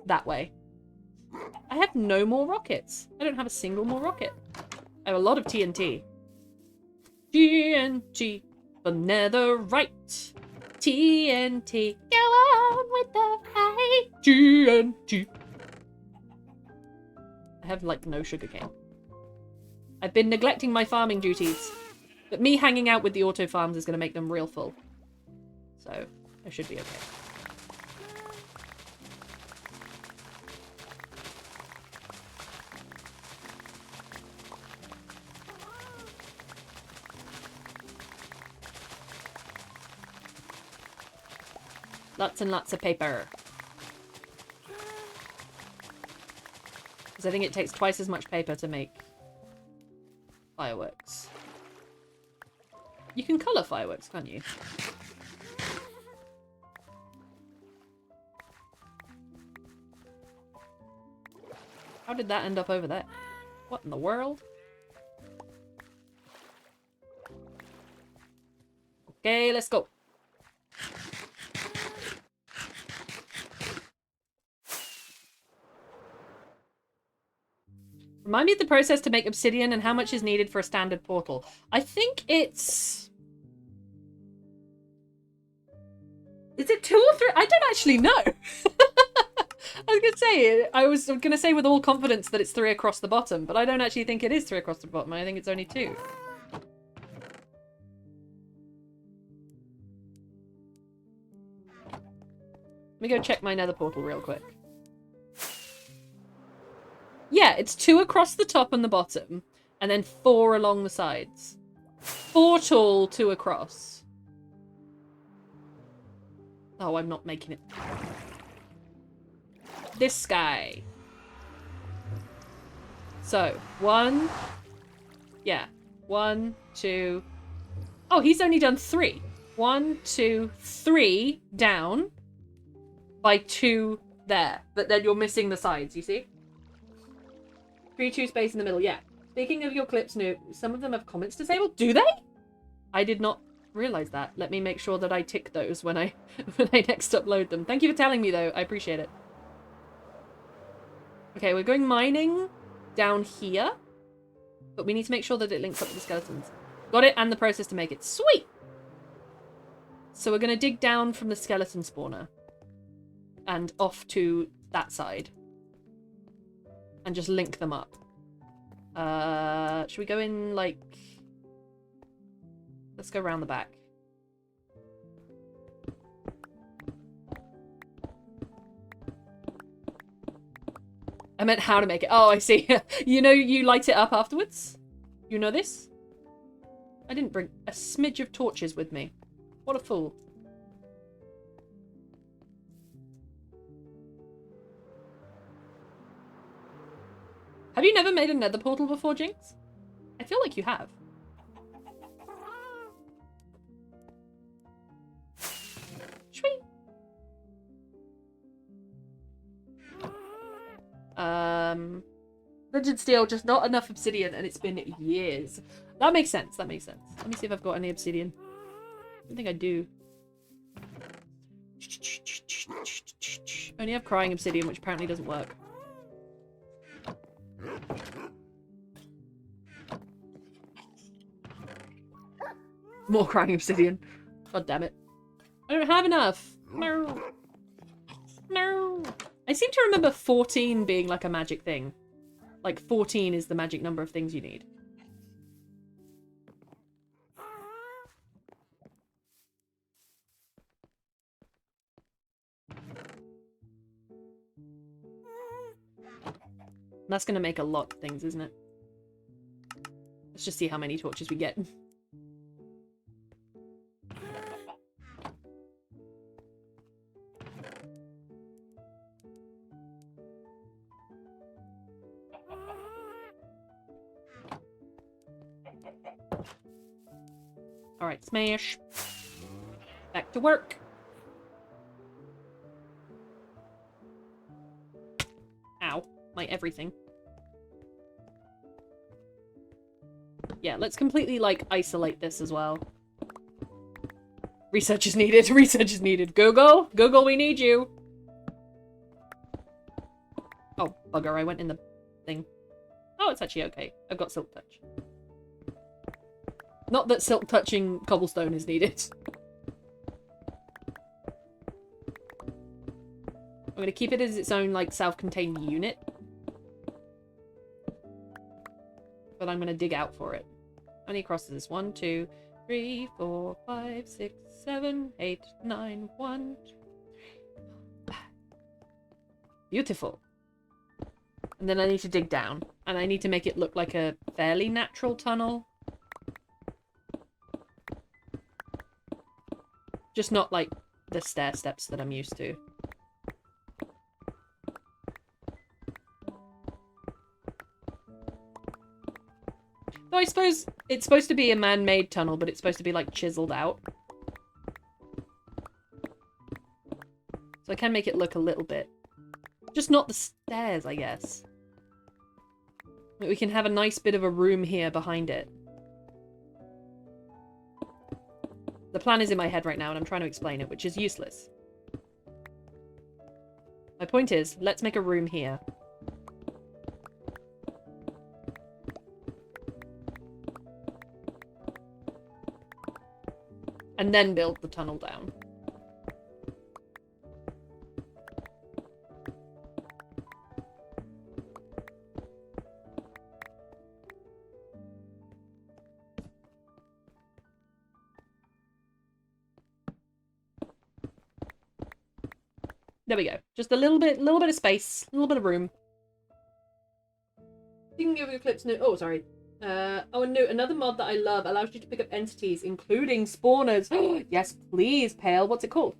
That way. I have no more rockets. I don't have a single more rocket. I have a lot of TNT. TNT for netherite. TNT. Go on with the fight. TNT. I have, like, no sugarcane. I've been neglecting my farming duties. But me hanging out with the auto farms is going to make them real full. So, I should be okay. Lots and lots of paper. Because I think it takes twice as much paper to make fireworks. You can colour fireworks, can't you? How did that end up over there? What in the world? Okay, let's go. Remind me of the process to make obsidian and how much is needed for a standard portal. I think it's... Is it 2 or 3? I don't actually know. I was gonna say with all confidence that it's 3 across the bottom, but I don't actually think it is 3 across the bottom. I think it's only 2. Let me go check my nether portal real quick. Yeah, it's 2 across the top and the bottom, and then 4 along the sides. 4 tall, 2 across. Oh, I'm not making it. This guy. So, 1. Yeah. 1, 2. Oh, he's only done 3. 1, 2, 3 down by 2 there. But then you're missing the sides, you see? 3, 2 space in the middle, yeah. Speaking of your clips, Snoop, some of them have comments disabled. Do they? I did not realize that. Let me make sure that I tick those when I next upload them. Thank you for telling me, though. I appreciate it. Okay, we're going mining down here. But we need to make sure that it links up with the skeletons. Got it and the process to make it. Sweet! So we're going to dig down from the skeleton spawner. And off to that side. And just link them up. Should we go in, like... Let's go around the back. I meant how to make it. Oh, I see. You know you light it up afterwards? You know this? I didn't bring a smidge of torches with me. What a fool. Have you never made a nether portal before, Jinx? I feel like you have. Sweet. Rigid steel, just not enough obsidian, and it's been years. That makes sense, that makes sense. Let me see if I've got any obsidian. I don't think I do. I only have crying obsidian, which apparently doesn't work. More crying obsidian. God damn it. I don't have enough. No. No. I seem to remember 14 being like a magic thing. Like 14 is the magic number of things you need. That's gonna make a lot of things, isn't it? Let's just see how many torches we get. Alright, smash. Back to work. Ow. My everything. Yeah, let's completely, like, isolate this as well. Research is needed. Research is needed. Google? Google, we need you. Oh, bugger. I went in the thing. Oh, it's actually okay. I've got silk touch. Not that silk touching cobblestone is needed. I'm going to keep it as its own, like, self-contained unit. But I'm going to dig out for it. How many crosses is this? 1, 2, 3, 4, 5, 6, 7, 8, 9, 1, 2, 3. Beautiful. And then I need to dig down. And I need to make it look like a fairly natural tunnel. Just not like the stair steps that I'm used to. Though I suppose it's supposed to be a man-made tunnel, but it's supposed to be, like, chiseled out. So I can make it look a little bit. Just not the stairs, I guess. We can have a nice bit of a room here behind it. The plan is in my head right now, and I'm trying to explain it, which is useless. My point is, let's make a room here. And then build the tunnel down. There we go. Just a little bit of space, a little bit of room. You can give Eclipse no. Oh, sorry. Oh, and no, another mod that I love allows you to pick up entities, including spawners. Yes, please, Pale. What's it called?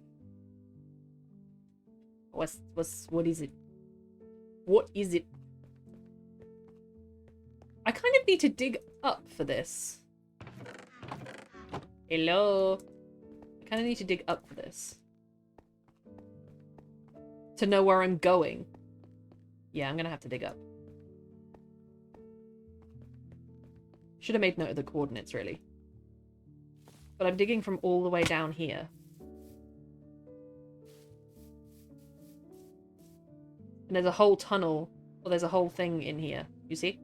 What is it? What is it? I kind of need to dig up for this. Hello. I kind of need to dig up for this. To know where I'm going. Yeah, I'm gonna have to dig up. Should have made note of the coordinates, really. But I'm digging from all the way down here. And there's a whole tunnel, or there's a whole thing in here. You see?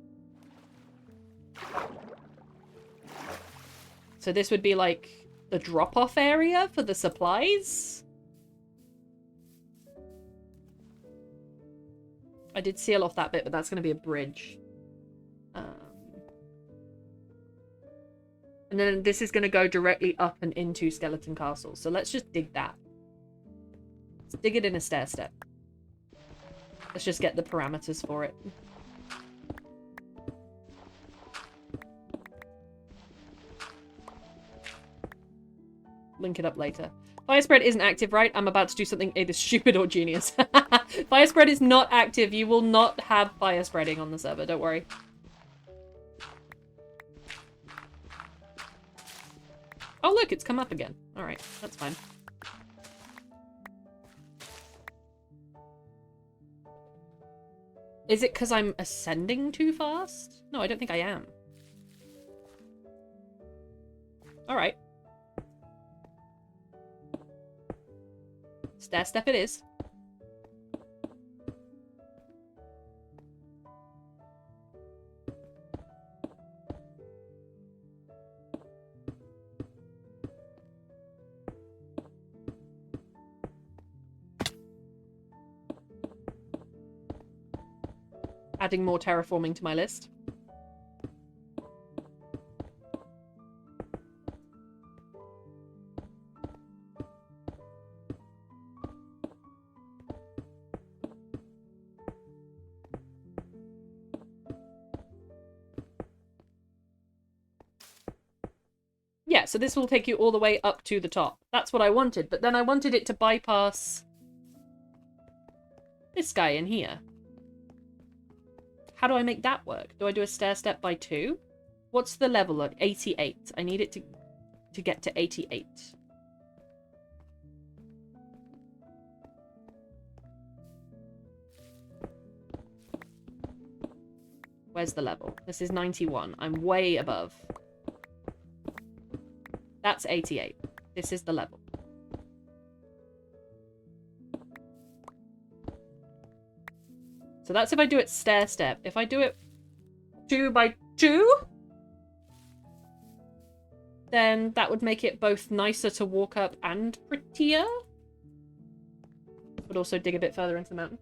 So this would be like the drop-off area for the supplies. I did seal off that bit, but that's going to be a bridge. And then this is going to go directly up and into Skeleton Castle. So let's just dig that. Let's dig it in a stair step. Let's just get the parameters for it. Link it up later. Fire spread isn't active, right? I'm about to do something either stupid or genius. Fire spread is not active. You will not have fire spreading on the server. Don't worry. Oh, look, it's come up again. All right, that's fine. Is it because I'm ascending too fast? No, I don't think I am. All right. Stair step it is. Adding more terraforming to my list. Yeah, so this will take you all the way up to the top. That's what I wanted, but then I wanted it to bypass this guy in here. How do I make that work? Do I do a stair step by 2? What's the level at 88? I need it to get to 88. Where's the level? This is 91. I'm way above. That's 88. This is the level. So that's if I do it stair step. If I do it 2 by 2, then that would make it both nicer to walk up and prettier. But also dig a bit further into the mountain.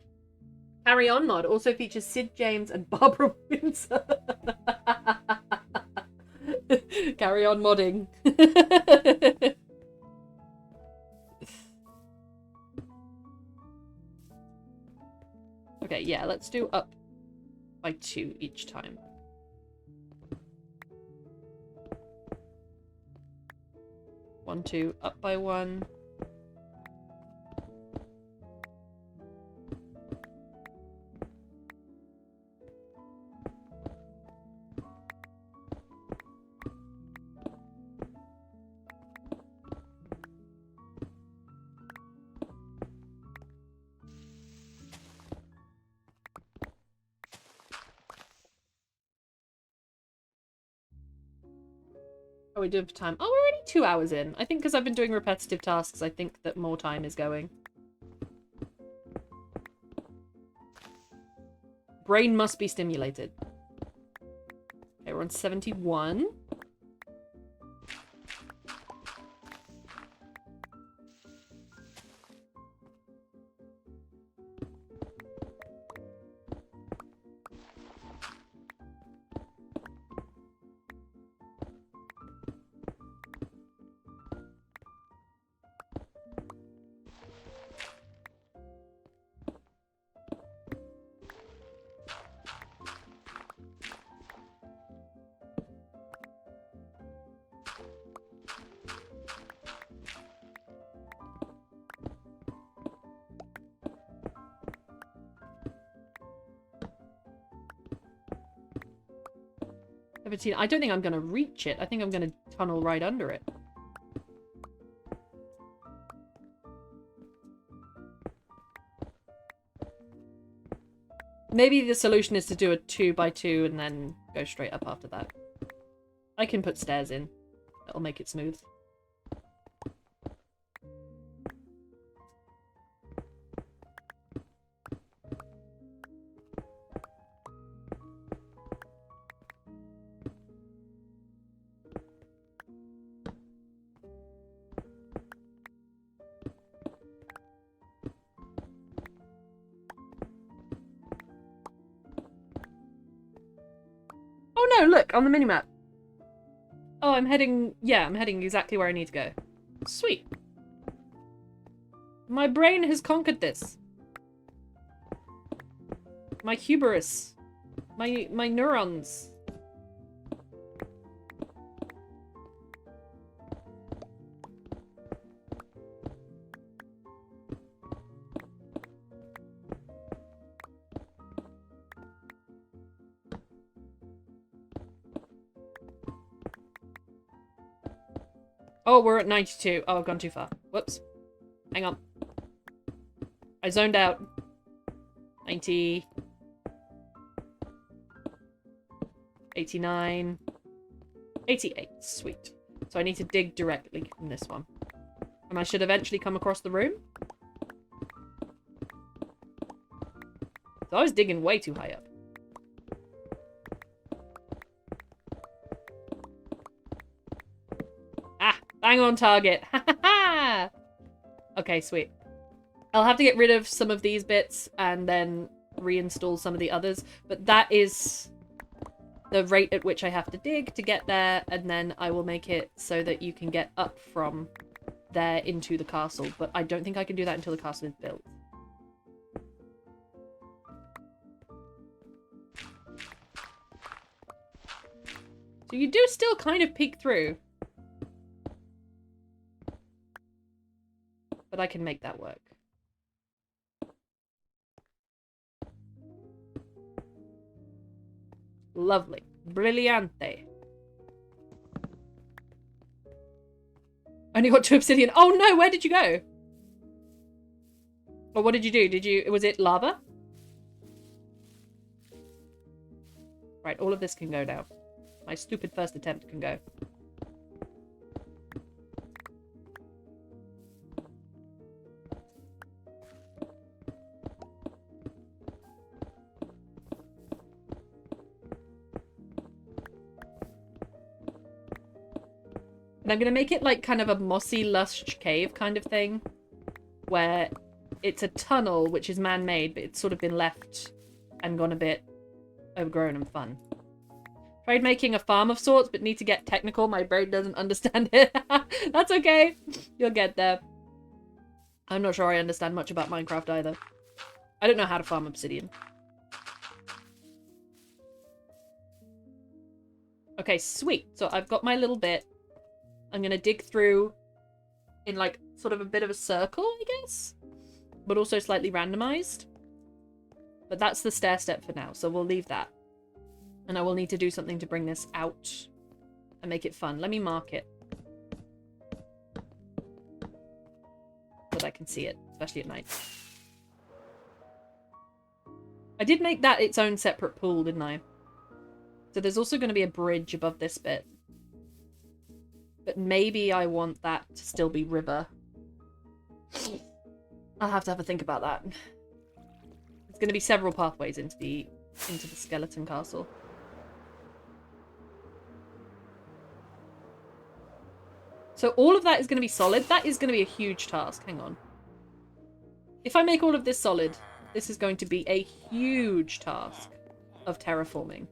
Carry On mod also features Sid James and Barbara Windsor. Carry on modding. Okay, yeah, let's do up by 2 each time. One, 2, up by 1. Oh, we do it for time. Oh, we're already 2 hours in. I think because I've been doing repetitive tasks, I think that more time is going. Brain must be stimulated. Okay, we're on 71. I don't think I'm going to reach it. I think I'm going to tunnel right under it. Maybe the solution is to do a 2 by 2 and then go straight up after that. I can put stairs in. That'll make it smooth. no, look, on the minimap. Oh, I'm heading exactly where I need to go. Sweet. My brain has conquered this. My hubris. My neurons. Oh, we're at 92. Oh, I've gone too far. Whoops. Hang on. I zoned out. 90. 89. 88. Sweet. So I need to dig directly from this one. And I should eventually come across the room. So I was digging way too high up. Ah! Bang on target! Ha ha ha! Okay, sweet. I'll have to get rid of some of these bits and then reinstall some of the others. But that is the rate at which I have to dig to get there, and then I will make it so that you can get up from there into the castle. But I don't think I can do that until the castle is built. So you do still kind of peek through. But I can make that work. Lovely. Brilliante. Only got 2 obsidian. Oh no, where did you go? Or what did you do? Was it lava? Right, all of this can go now. My stupid first attempt can go. And I'm going to make it like kind of a mossy, lush cave kind of thing. Where it's a tunnel, which is man-made, but it's sort of been left and gone a bit overgrown and fun. Tried making a farm of sorts, but need to get technical. My brain doesn't understand it. That's okay. You'll get there. I'm not sure I understand much about Minecraft either. I don't know how to farm obsidian. Okay, sweet. So I've got my little bit. I'm going to dig through in like sort of a bit of a circle, I guess. But also slightly randomized. But that's the stair step for now, so we'll leave that. And I will need to do something to bring this out and make it fun. Let me mark it. So that I can see it, especially at night. I did make that its own separate pool, didn't I? So there's also going to be a bridge above this bit. But maybe I want that to still be river. I'll have to think about that. There's going to be several pathways into the skeleton castle. So all of that is going to be solid. That is going to be a huge task. Hang on. If I make all of this solid, this is going to be a huge task of terraforming.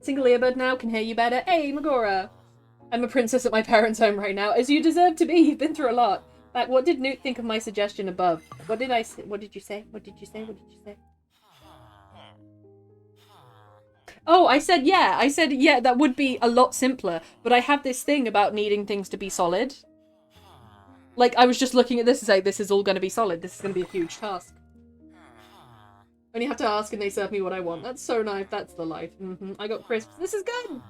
Single earbud now, can hear you better. Hey, Magora! I'm a princess at my parents' home right now, as you deserve to be. You've been through a lot. Like, what did Newt think of my suggestion above? What did I say? What did you say? What did you say? What did you say? Oh, I said, yeah, that would be a lot simpler. But I have this thing about needing things to be solid. Like, I was just looking at this and saying, this is all going to be solid. This is going to be a huge task. Only have to ask and they serve me what I want. That's so nice. That's the life. I got crisps. This is good.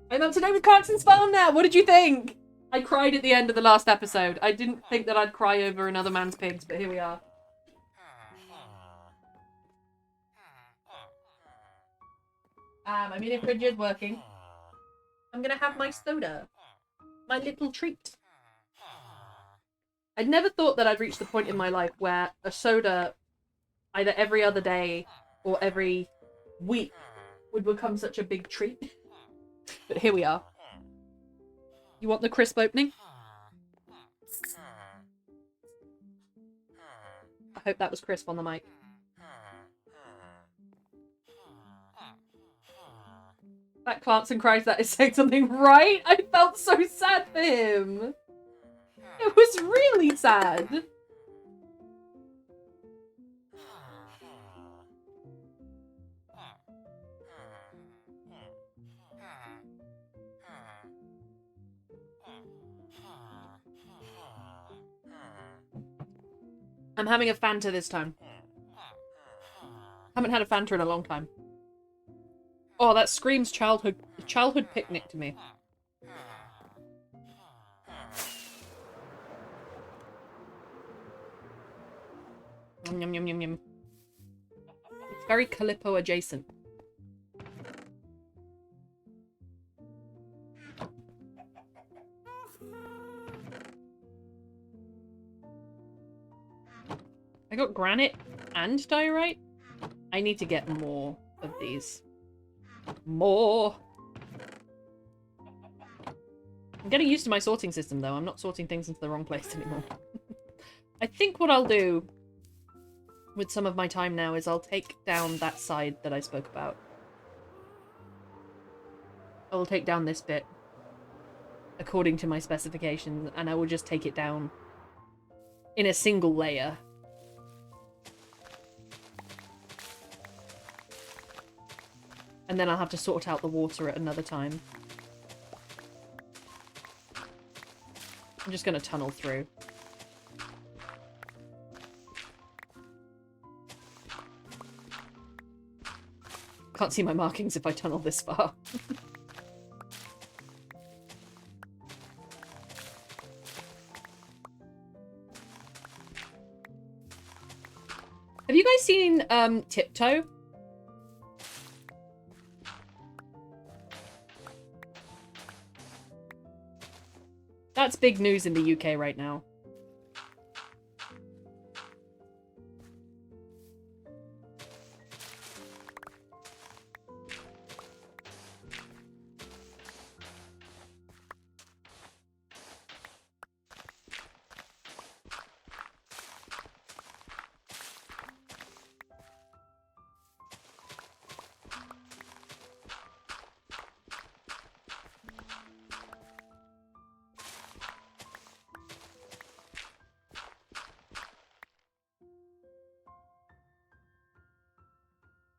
I'm up to date with Clarkson's farm now. What did you think? I cried at the end of the last episode. I didn't think that I'd cry over another man's pigs, but here we are. My mini fridge is working. I'm gonna have my soda. My little treat. I'd never thought that I'd reach the point in my life where a soda either every other day or every week would become such a big treat. But here we are. You want the crisp opening? hope that was crisp on the mic. That Clarkson cries that is saying something right. I felt so sad for him. It was really sad. I'm having a Fanta this time. Haven't had a Fanta in a long time. Oh, that screams childhood picnic to me. Yum, yum, yum, yum. It's very Calippo adjacent. I got granite and diorite. I need to get more of these. More. I'm getting used to my sorting system, though. I'm not sorting things into the wrong place anymore. I think what I'll do with some of my time now is I'll take down that side that I spoke about. I will take down this bit according to my specifications, and I will just take it down in a single layer. And then I'll have to sort out the water at another time. I'm just going to tunnel through. Can't see my markings if I tunnel this far. Have you guys seen Tiptoe? That's big news in the UK right now.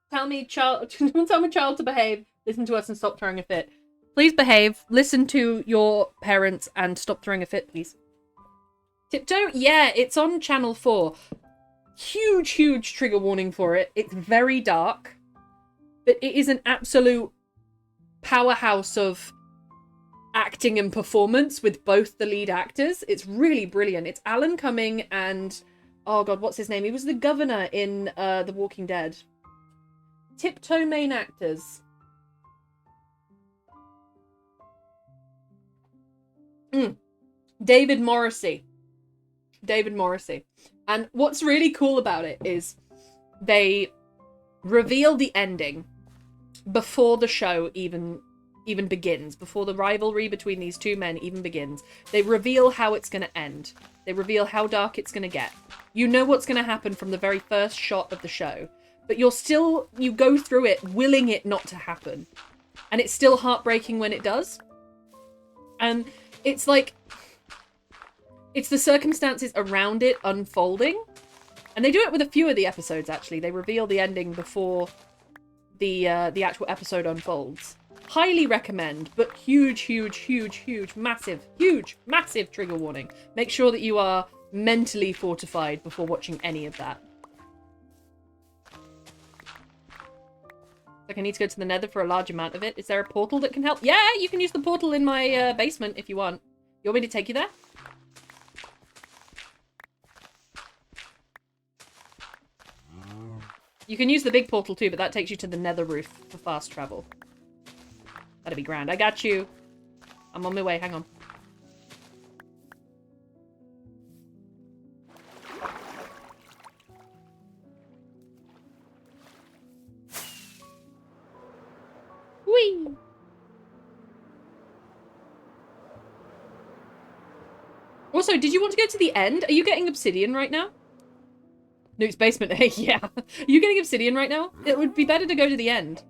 Tell me, child to behave, listen to us and stop throwing a fit. Please behave, listen to your parents and stop throwing a fit, please. Tiptoe? Yeah, it's on channel 4. Huge, huge trigger warning for it. It's very dark, but it is an absolute powerhouse of acting and performance with both the lead actors. It's really brilliant. It's Alan Cumming and, oh god, what's his name? He was the governor in The Walking Dead. Tiptoe main actors. David Morrissey. And what's really cool about it is they reveal the ending before the show even begins, before the rivalry between these two men even begins. They reveal how it's going to end. They reveal how dark it's going to get. You know what's going to happen from the very first shot of the show. But you go through it willing it not to happen. And it's still heartbreaking when it does. And it's like, it's the circumstances around it unfolding. And they do it with a few of the episodes, actually. They reveal the ending before the actual episode unfolds. Highly recommend, but huge, massive trigger warning. Make sure that you are mentally fortified before watching any of that. Like, I need to go to the nether for a large amount of it. Is there a portal that can help? Yeah, you can use the portal in my basement if you want. You want me to take you there? You can use the big portal too, but that takes you to the nether roof for fast travel. That'd be grand. I got you. I'm on my way. Hang on. Whee! Also, did you want to go to the end? Are you getting obsidian right now? Nuke's basement. Yeah. Are you getting obsidian right now? It would be better to go to the end.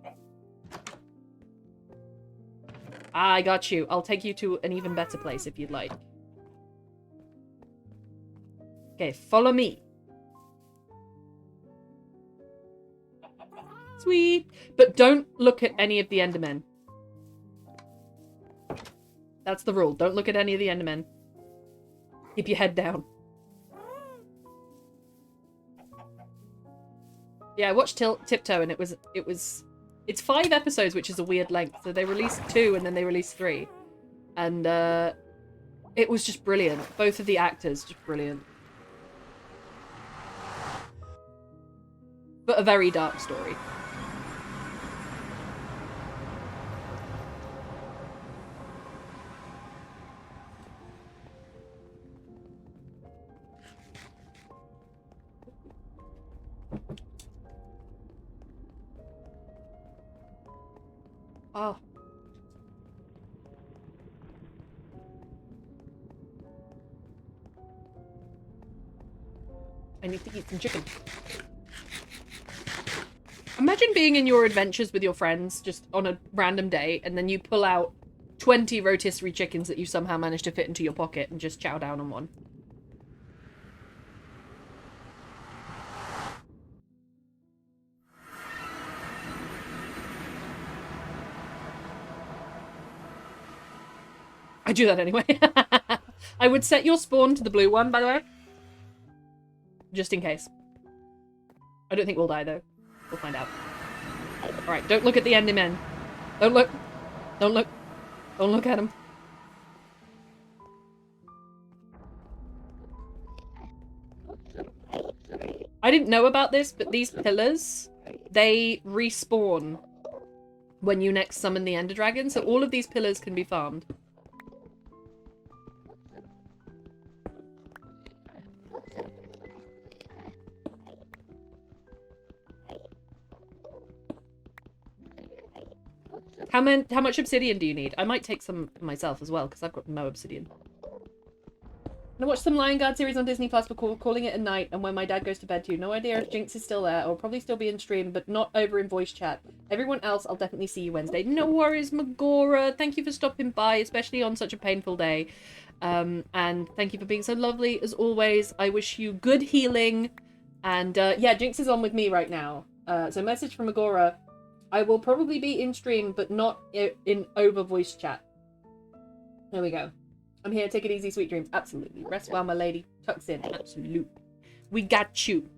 I got you. I'll take you to an even better place if you'd like. Okay, follow me. Sweet. But don't look at any of the Endermen. That's the rule. Don't look at any of the Endermen. Keep your head down. Yeah, I watched Tiptoe and it's 5 episodes, which is a weird length. So they released 2 and then they released 3. And it was just brilliant. Both of the actors, just brilliant. But a very dark story. Oh. I need to eat some chicken. Imagine being in your adventures with your friends just on a random day and then you pull out 20 rotisserie chickens that you somehow managed to fit into your pocket and just chow down on one. I do that anyway. I would set your spawn to the blue one, by the way. Just in case. I don't think we'll die, though. We'll find out. Alright, don't look at the Endermen. Don't look. Don't look. Don't look at them. I didn't know about this, but these pillars, they respawn when you next summon the Ender Dragon, so all of these pillars can be farmed. How much obsidian do you need? I might take some for myself as well, because I've got no obsidian. I watched some Lion Guard series on Disney Plus before calling it a night, and when my dad goes to bed too. No idea if Jinx is still there. I'll probably still be in stream, but not over in voice chat. Everyone else, I'll definitely see you Wednesday. No worries, Magora. Thank you for stopping by, especially on such a painful day. And thank you for being so lovely, as always. I wish you good healing. And yeah, Jinx is on with me right now. So message from Magora. I will probably be in stream, but not in over voice chat. There we go. I'm here. Take it easy. Sweet dreams. Absolutely. Rest well, my lady. Tucks in. Absolute. We got you.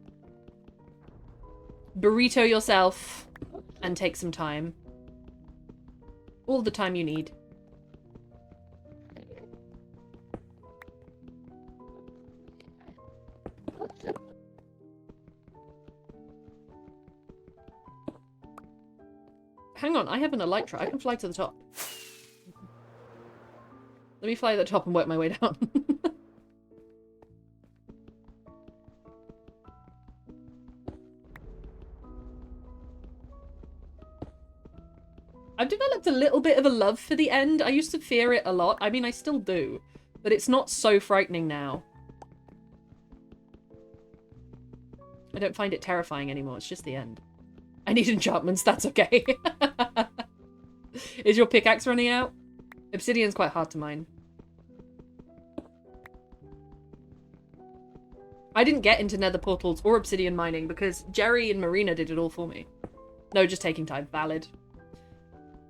Burrito yourself and take some time. All the time you need. Hang on, I have an elytra. I can fly to the top. Let me fly to the top and work my way down. I've developed a little bit of a love for the end. I used to fear it a lot. I mean, I still do. But it's not so frightening now. I don't find it terrifying anymore. It's just the end. I need enchantments. That's okay. Is your pickaxe running out? Obsidian's quite hard to mine. I didn't get into nether portals or obsidian mining because Jerry and Marina did it all for me. No, just taking time. Valid.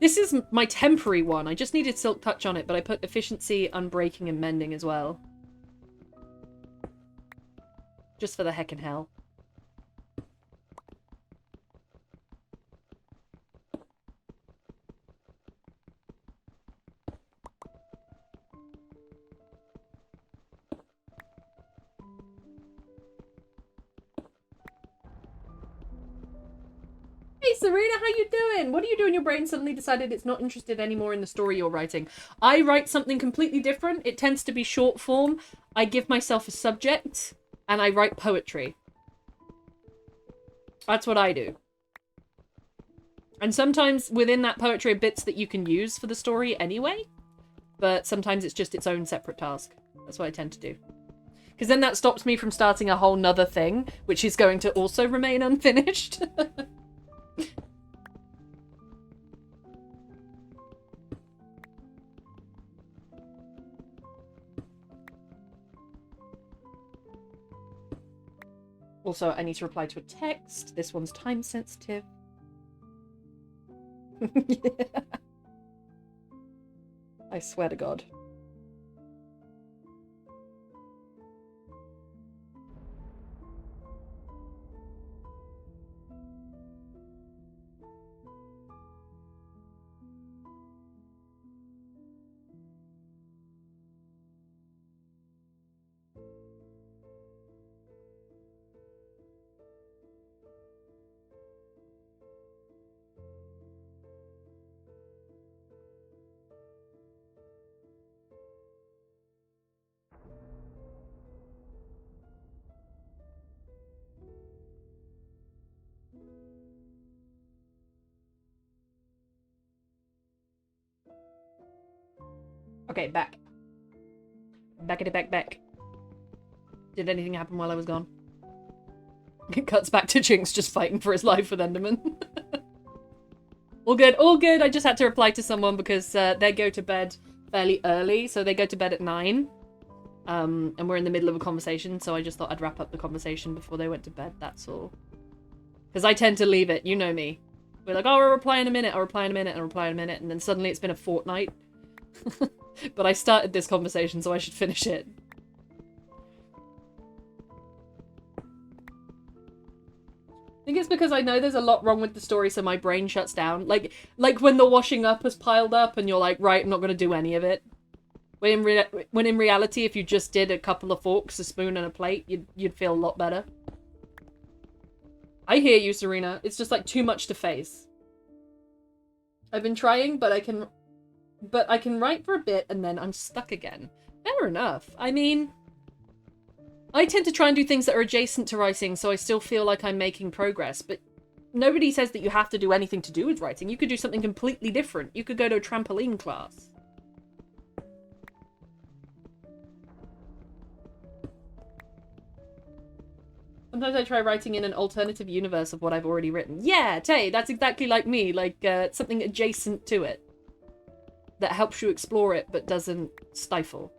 This is my temporary one. I just needed silk touch on it, but I put efficiency, unbreaking, and mending as well. Just for the heck and hell. Hey Serena, how you doing? What are you doing? Your brain suddenly decided it's not interested anymore in the story you're writing. I write something completely different. It tends to be short form. I give myself a subject and I write poetry. That's what I do. And sometimes within that poetry are bits that you can use for the story anyway. But sometimes it's just its own separate task. That's what I tend to do. Because then that stops me from starting a whole nother thing, which is going to also remain unfinished. Also, I need to reply to a text. This one's time sensitive. Yeah. I swear to God. Okay, back. Back. Did anything happen while I was gone? It cuts back to Jinx just fighting for his life with Enderman. All good, all good. I just had to reply to someone because they go to bed fairly early, so they go to bed at 9. And we're in the middle of a conversation, so I just thought I'd wrap up the conversation before they went to bed, that's all. Because I tend to leave it, you know me. We're like, oh, we'll reply in a minute, I'll reply in a minute, I'll reply in a minute, and then suddenly it's been a fortnight. But I started this conversation, so I should finish it. I think it's because I know there's a lot wrong with the story, so my brain shuts down. Like when the washing up has piled up and you're like, right, I'm not going to do any of it. When in reality, if you just did a couple of forks, a spoon, and a plate, you'd feel a lot better. I hear you, Serena. It's just like too much to face. I've been trying, but I can write for a bit and then I'm stuck again. Fair enough. I mean, I tend to try and do things that are adjacent to writing, so I still feel like I'm making progress, but nobody says that you have to do anything to do with writing. You could do something completely different. You could go to a trampoline class. Sometimes I try writing in an alternative universe of what I've already written. Yeah, Tay, that's exactly like me. Like, something adjacent to it. That helps you explore it, but doesn't stifle.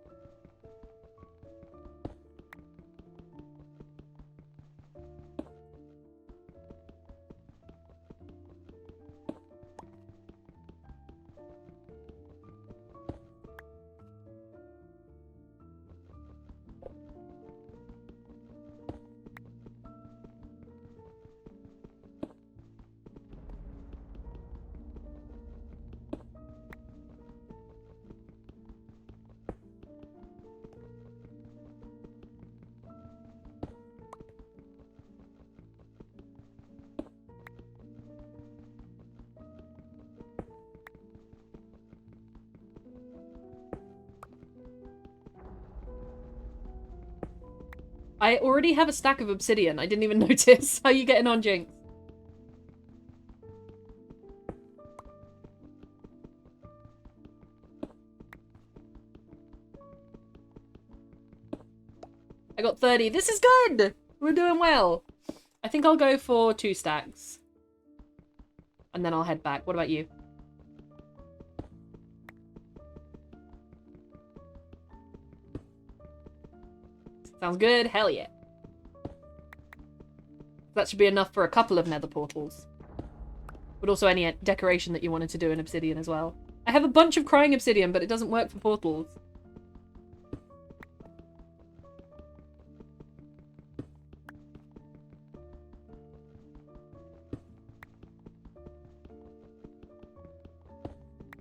I already have a stack of obsidian. I didn't even notice. How are you getting on, Jinx? I got 30. This is good! We're doing well. I think I'll go for 2 stacks. And then I'll head back. What about you? Sounds good. Hell yeah. That should be enough for a couple of nether portals. But also any decoration that you wanted to do in obsidian as well. I have a bunch of crying obsidian, but it doesn't work for portals.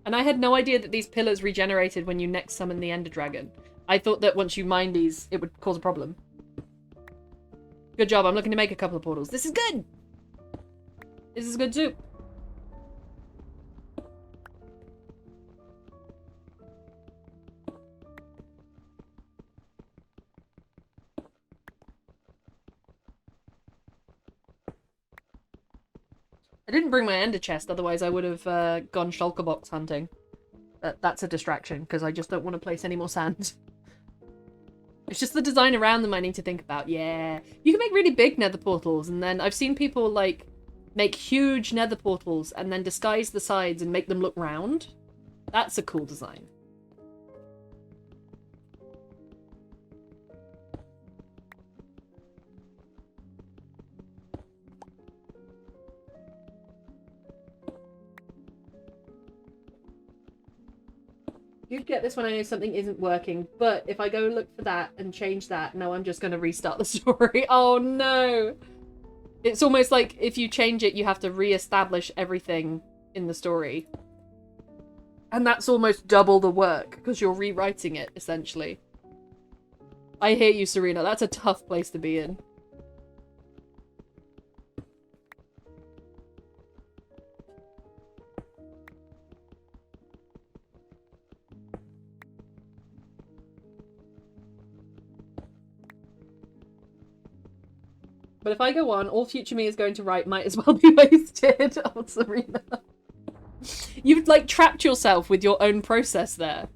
And I had no idea that these pillars regenerated when you next summon the Ender Dragon. I thought that once you mine these, it would cause a problem. Good job, I'm looking to make a couple of portals. This is good! This is good too. I didn't bring my ender chest, otherwise I would have gone shulker box hunting. That's a distraction, because I just don't want to place any more sand. It's just the design around them I need to think about. Yeah. You can make really big nether portals, and then I've seen people, like, make huge nether portals and then disguise the sides and make them look round. That's a cool design. You'd get this when I know something isn't working, but if I go look for that and change that, no, I'm just going to restart the story. Oh no! It's almost like if you change it, you have to re-establish everything in the story. And that's almost double the work, because you're rewriting it, essentially. I hear you, Serena. That's a tough place to be in. But if I go on, all future me is going to write might as well be wasted. Oh, Serena. You've, like, trapped yourself with your own process there.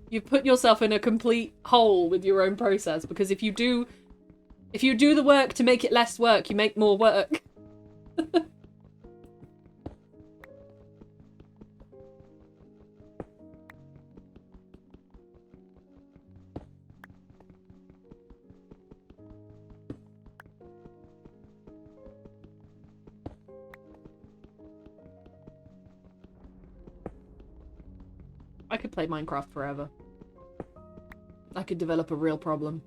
You've put yourself in a complete hole with your own process, because if you do the work to make it less work, you make more work. I could play Minecraft forever. I could develop a real problem.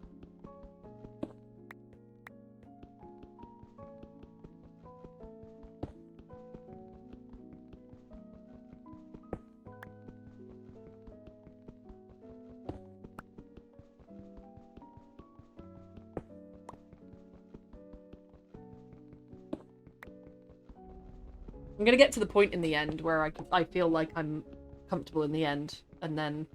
I'm gonna get to the point in the end where I feel like I'm comfortable in the end, and then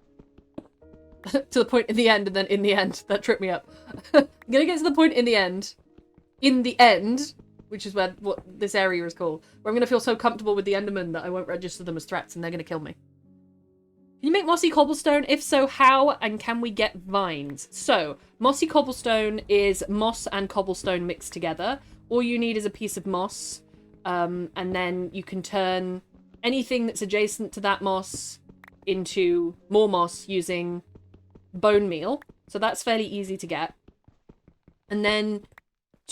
to the point in the end, and then in the end. That tripped me up. I'm gonna get to the point in the end, which is what this area is called, where I'm gonna feel so comfortable with the Endermen that I won't register them as threats, and they're gonna kill me. Can you make mossy cobblestone? If so, how? And can we get vines? So, mossy cobblestone is moss and cobblestone mixed together. All you need is a piece of moss, and then you can turn anything that's adjacent to that moss into more moss using bone meal. So that's fairly easy to get. And then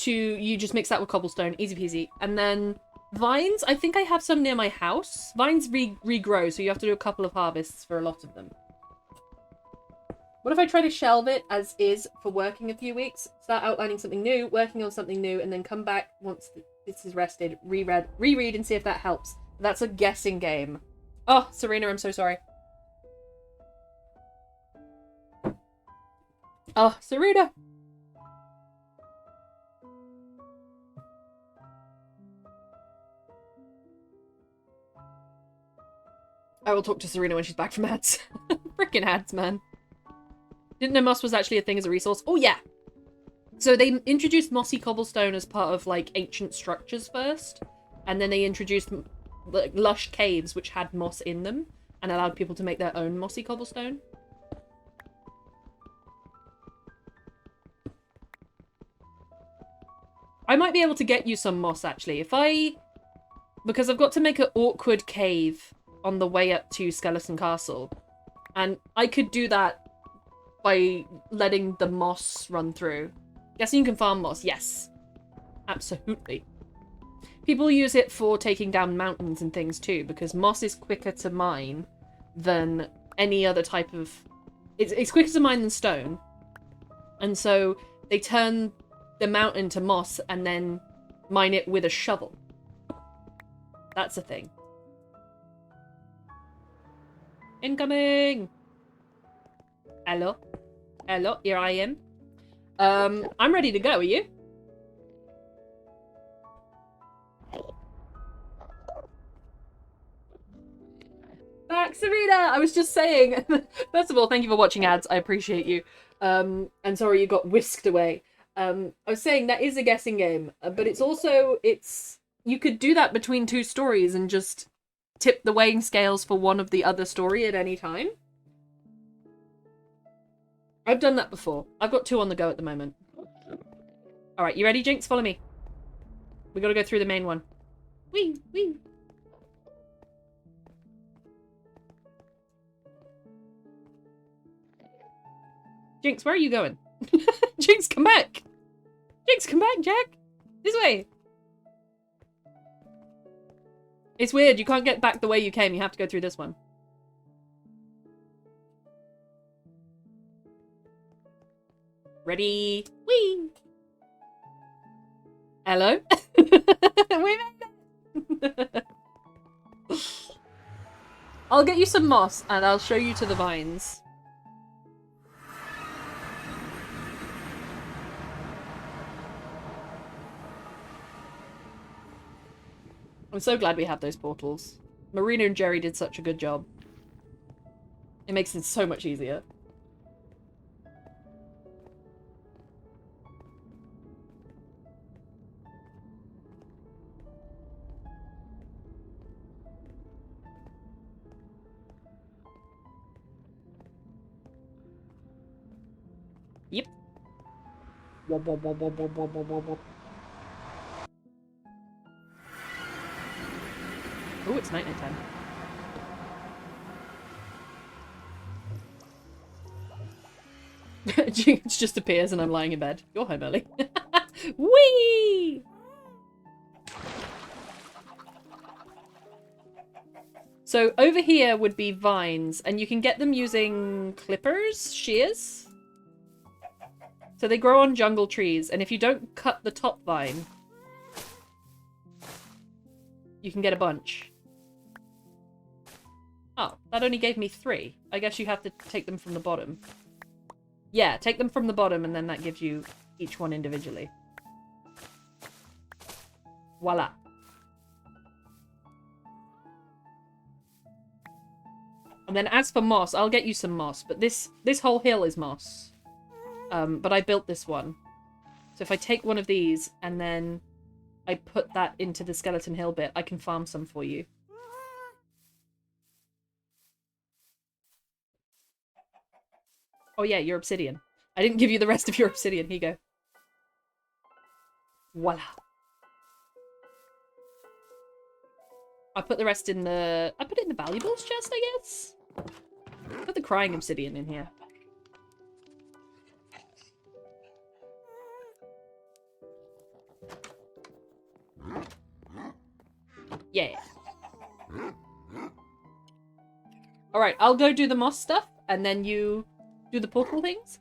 you just mix that with cobblestone, easy peasy. And then vines, I think I have some near my house. Vines regrow, so you have to do a couple of harvests for a lot of them. What if I try to shelve it as is for working a few weeks, start outlining something new, working on something new, and then come back once this is rested, reread and see if that helps? That's a guessing game. Oh, Serena, I'm so sorry. Oh, Serena! I will talk to Serena when she's back from ads. Frickin' ads, man. Didn't know moss was actually a thing as a resource. Oh, yeah! So they introduced mossy cobblestone as part of, like, ancient structures first. And then they introduced like lush caves which had moss in them and allowed people to make their own mossy cobblestone. I might be able to get you some moss actually because I've got to make an awkward cave on the way up to Skeleton Castle, and I could do that by letting the moss run through. Guessing you can farm moss? Yes, absolutely. People use it for taking down mountains and things too, because moss is quicker to mine than any other type of... It's quicker to mine than stone. And so they turn the mountain to moss and then mine it with a shovel. That's a thing. Incoming! Hello? Hello, here I am. I'm ready to go, are you? Back, Serena! I was just saying, first of all, thank you for watching ads. I appreciate you. And sorry you got whisked away. I was saying that is a guessing game, but it's also, you could do that between two stories and just tip the weighing scales for one of the other story at any time. I've done that before. I've got 2 on the go at the moment. Alright, you ready, Jinx? Follow me. We gotta go through the main one. Whee! Whee! Jinx, where are you going? Jinx, come back! Jinx, come back, Jack! This way! It's weird, you can't get back the way you came, you have to go through this one. Ready? Whee! Hello? We made it! I'll get you some moss and I'll show you to the vines. I'm so glad we have those portals. Marina and Jerry did such a good job. It makes it so much easier. Yep. Wop, wop, wop, wop, wop, wop, wop, wop. Oh, it's night time. Jinx just appears and I'm lying in bed. You're home early. Whee! So over here would be vines, and you can get them using clippers, shears. So they grow on jungle trees, and if you don't cut the top vine, you can get a bunch. Oh, that only gave me 3. I guess you have to take them from the bottom. Yeah, take them from the bottom and then that gives you each one individually. Voila. And then as for moss, I'll get you some moss, but this whole hill is moss. But I built this one. So if I take one of these and then I put that into the Skeleton Hill bit, I can farm some for you. Oh yeah, your obsidian. I didn't give you the rest of your obsidian. Here you go. Voila. I put the rest in the... I put it in the valuables chest, I guess? Put the crying obsidian in here. Yeah. Alright, I'll go do the moss stuff, and then you do the portal things.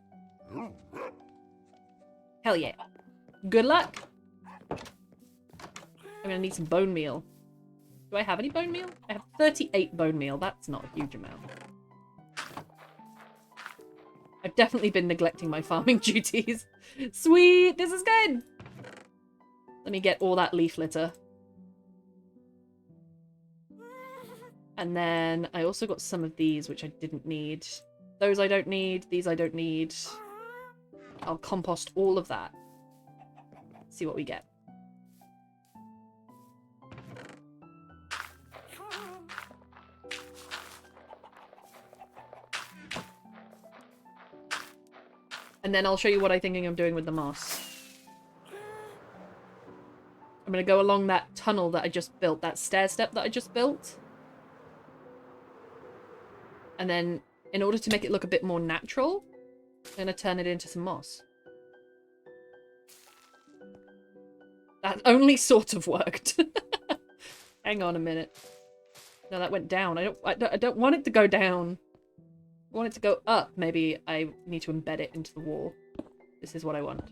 Hell yeah. Good luck. I'm gonna need some bone meal. Do I have any bone meal? I have 38 bone meal. That's not a huge amount. I've definitely been neglecting my farming duties. Sweet! This is good! Let me get all that leaf litter. And then I also got some of these, which I didn't need. Those I don't need. These I don't need. I'll compost all of that. See what we get. And then I'll show you what I'm thinking of doing with the moss. I'm going to go along that tunnel that I just built, that stair step that I just built. And then, in order to make it look a bit more natural, I'm going to turn it into some moss. That only sort of worked. Hang on a minute. No, that went down. I don't want it to go down. I want it to go up. Maybe I need to embed it into the wall. This is what I want.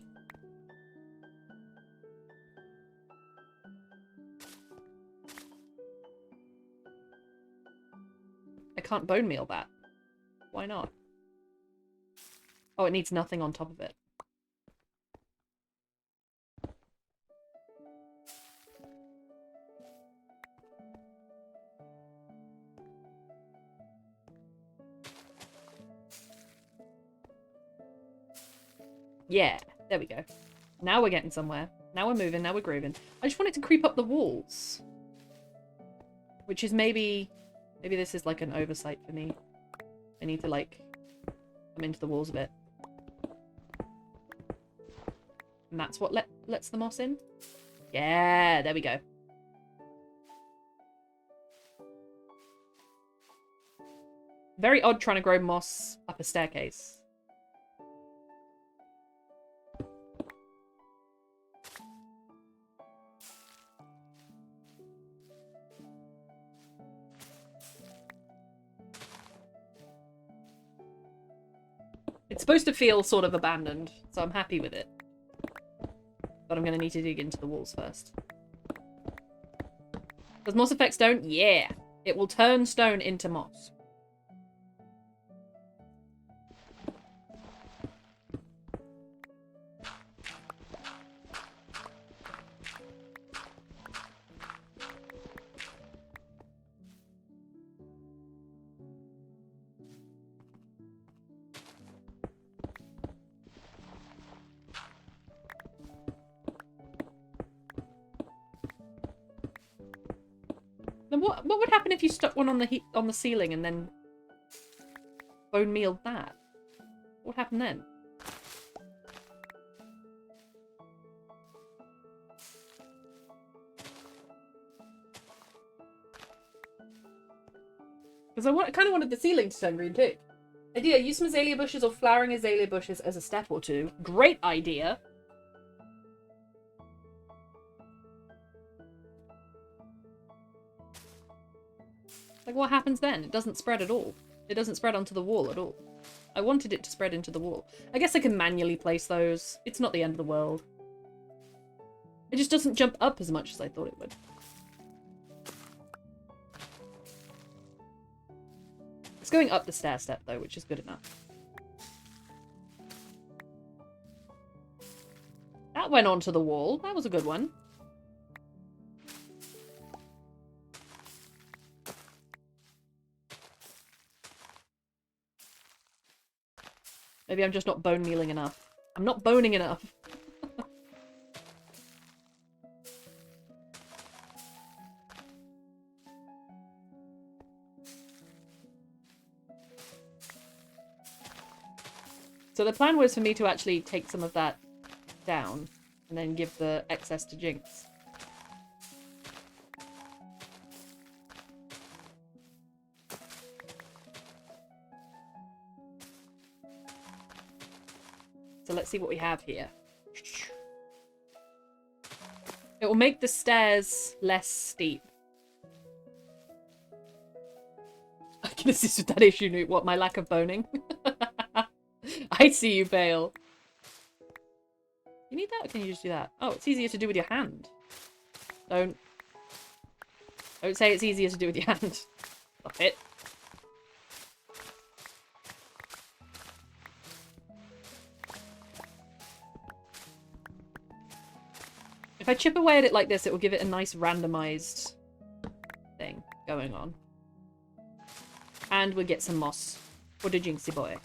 I can't bone meal that. Why not? Oh, it needs nothing on top of it. Yeah, there we go. Now we're getting somewhere. Now we're moving, now we're grooving. I just want it to creep up the walls. Which is maybe this is like an oversight for me. I need to like come into the walls a bit. And that's what lets the moss in? Yeah, there we go. Very odd trying to grow moss up a staircase. It's supposed to feel sort of abandoned, so I'm happy with it. But I'm going to need to dig into the walls first. Does moss affect stone? Yeah. It will turn stone into moss. Then what would happen if you stuck one on the ceiling and then bone mealed that? What would happen then? Because I kind of wanted the ceiling to turn green too. Idea, use some azalea bushes or flowering azalea bushes as a step or two. Great idea. Like, what happens then? It doesn't spread at all. It doesn't spread onto the wall at all. I wanted it to spread into the wall. I guess I can manually place those. It's not the end of the world. It just doesn't jump up as much as I thought it would. It's going up the stair step, though, which is good enough. That went onto the wall. That was a good one. Maybe I'm just not bone mealing enough. I'm not boning enough. So the plan was for me to actually take some of that down and then give the excess to Jinx. So let's see what we have here. It will make the stairs less steep. I can assist with that issue, Newt. What, my lack of boning? I see you, Bale. You need that, or can you just do that? Oh, it's easier to do with your hand. Don't say it's easier to do with your hand. Stop it. If I chip away at it like this, it will give it a nice randomized thing going on. And we'll get some moss for the Jinxie boy.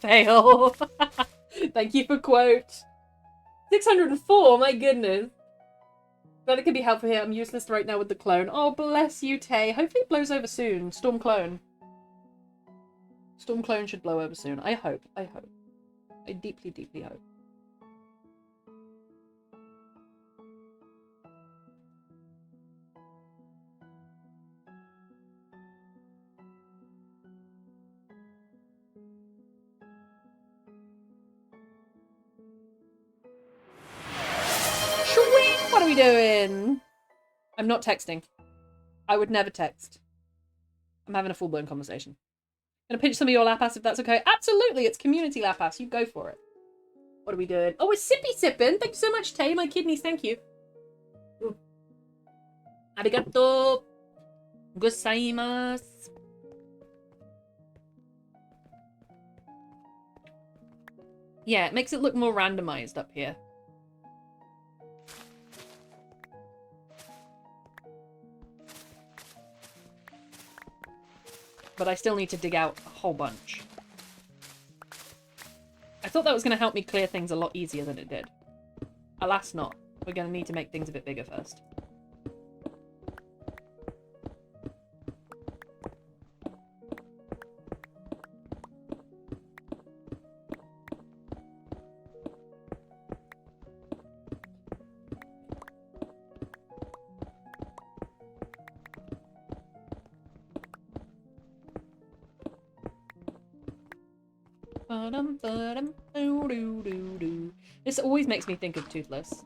Pale. Thank you for quote. 604, my goodness. But it could be helpful here. I'm useless right now with the clone. Oh, bless you, Tay. Hopefully it blows over soon. Storm clone. Storm clone should blow over soon. I hope. I hope. I deeply, deeply hope. What are we doing? I'm not texting. I would never text. I'm having a full-blown conversation. Gonna pinch some of your lapas if that's okay. Absolutely, it's community lapas. You go for it. What are we doing? Oh, we're sippy sipping. Thank you so much, Tay. My kidneys, thank you. Arigato. Gozaimasu. Yeah, it makes it look more randomized up here. But I still need to dig out a whole bunch. thought that was going to help me clear things a lot easier than it did. Alas not. We're going to need to make things a bit bigger first. This always makes me think of Toothless.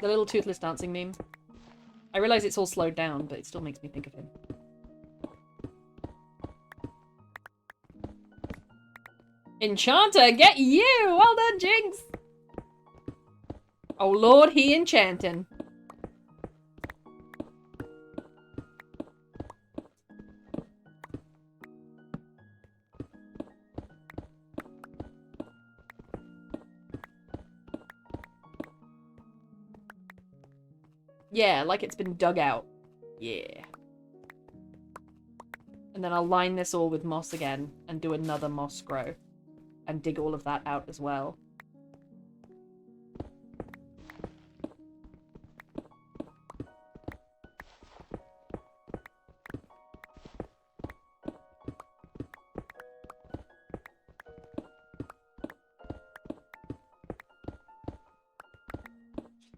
The little Toothless dancing meme. I realize it's all slowed down, but it still makes me think of him. Enchanter, get you! Well done, Jinx! Oh lord, he enchanting. Yeah, like it's been dug out. Yeah. And then I'll line this all with moss again and do another moss grow. And dig all of that out as well.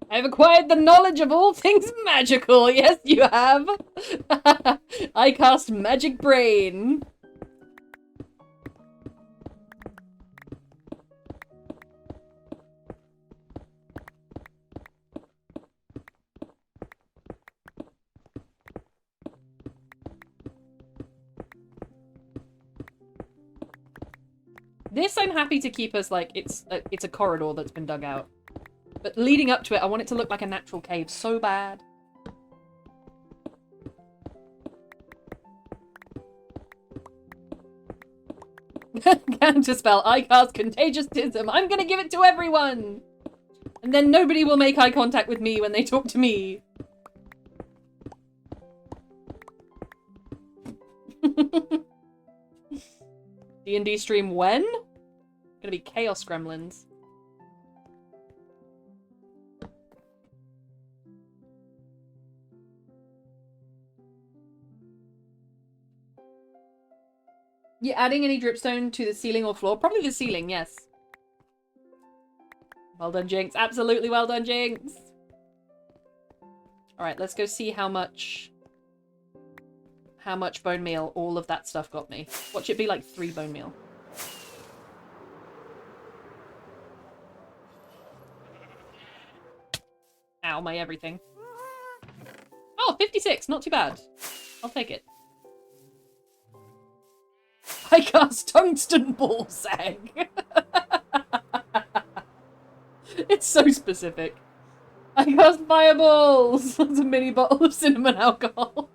I've acquired the knowledge of all things magical. Yes, you have. I cast Magic Brain. This I'm happy to keep as like it's a corridor that's been dug out. But leading up to it, I want it to look like a natural cave so bad. Counterspell. I cast Contagiousism. I'm gonna give it to everyone! And then nobody will make eye contact with me when they talk to me. D&D stream when? Gonna be Chaos Gremlins. You adding any dripstone to the ceiling or floor? Probably the ceiling, yes. Well done, Jinx. Absolutely well done, Jinx. Alright, let's go see how much bone meal all of that stuff got me. Watch it be like 3 bone meal. Ow, my everything. Oh, 56. Not too bad. I'll take it. I cast Tungsten Ball Sag. It's so specific. I cast Fireballs. That's a mini bottle of cinnamon alcohol.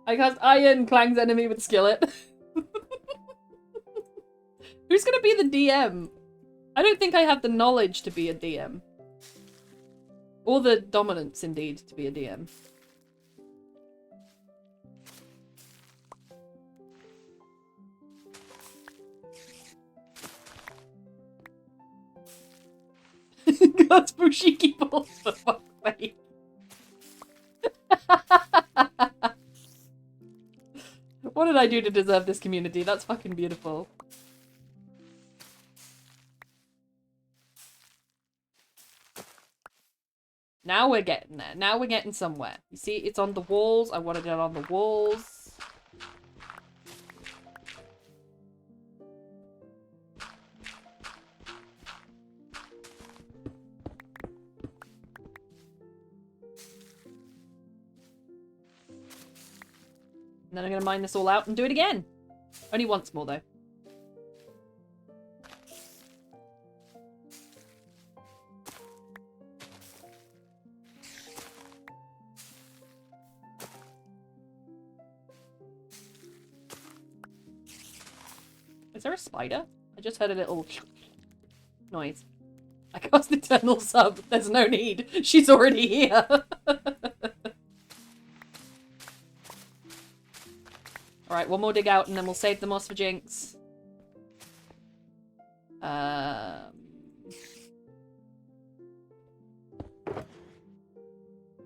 I cast Iron, Clang's enemy with Skillet. Who's gonna be the DM? I don't think I have the knowledge to be a DM. Or the dominance, indeed, to be a DM. God's Bushiki balls, for fuck's sake. What did I do to deserve this community? That's fucking beautiful. Now we're getting there. Now we're getting somewhere. You see, it's on the walls. I wanted it on the walls. And then I'm going to mine this all out and do it again. Only once more, though. Is there a spider? I just heard a little noise. I cast Eternal Sub. There's no need. She's already here. Alright, one more dig out and then we'll save the moss for Jinx.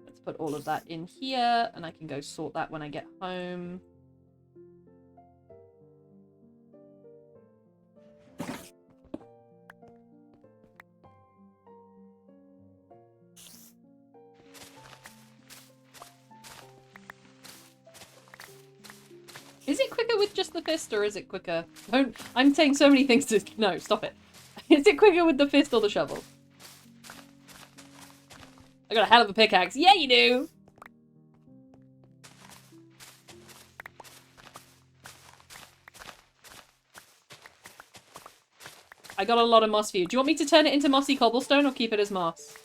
Let's put all of that in here and I can go sort that when I get home. Is it quicker with just the fist, or is it quicker? I'm saying so many things to... No, stop it. Is it quicker with the fist or the shovel? I got a hell of a pickaxe. Yeah, you do! I got a lot of moss for you. Do you want me to turn it into mossy cobblestone or keep it as moss?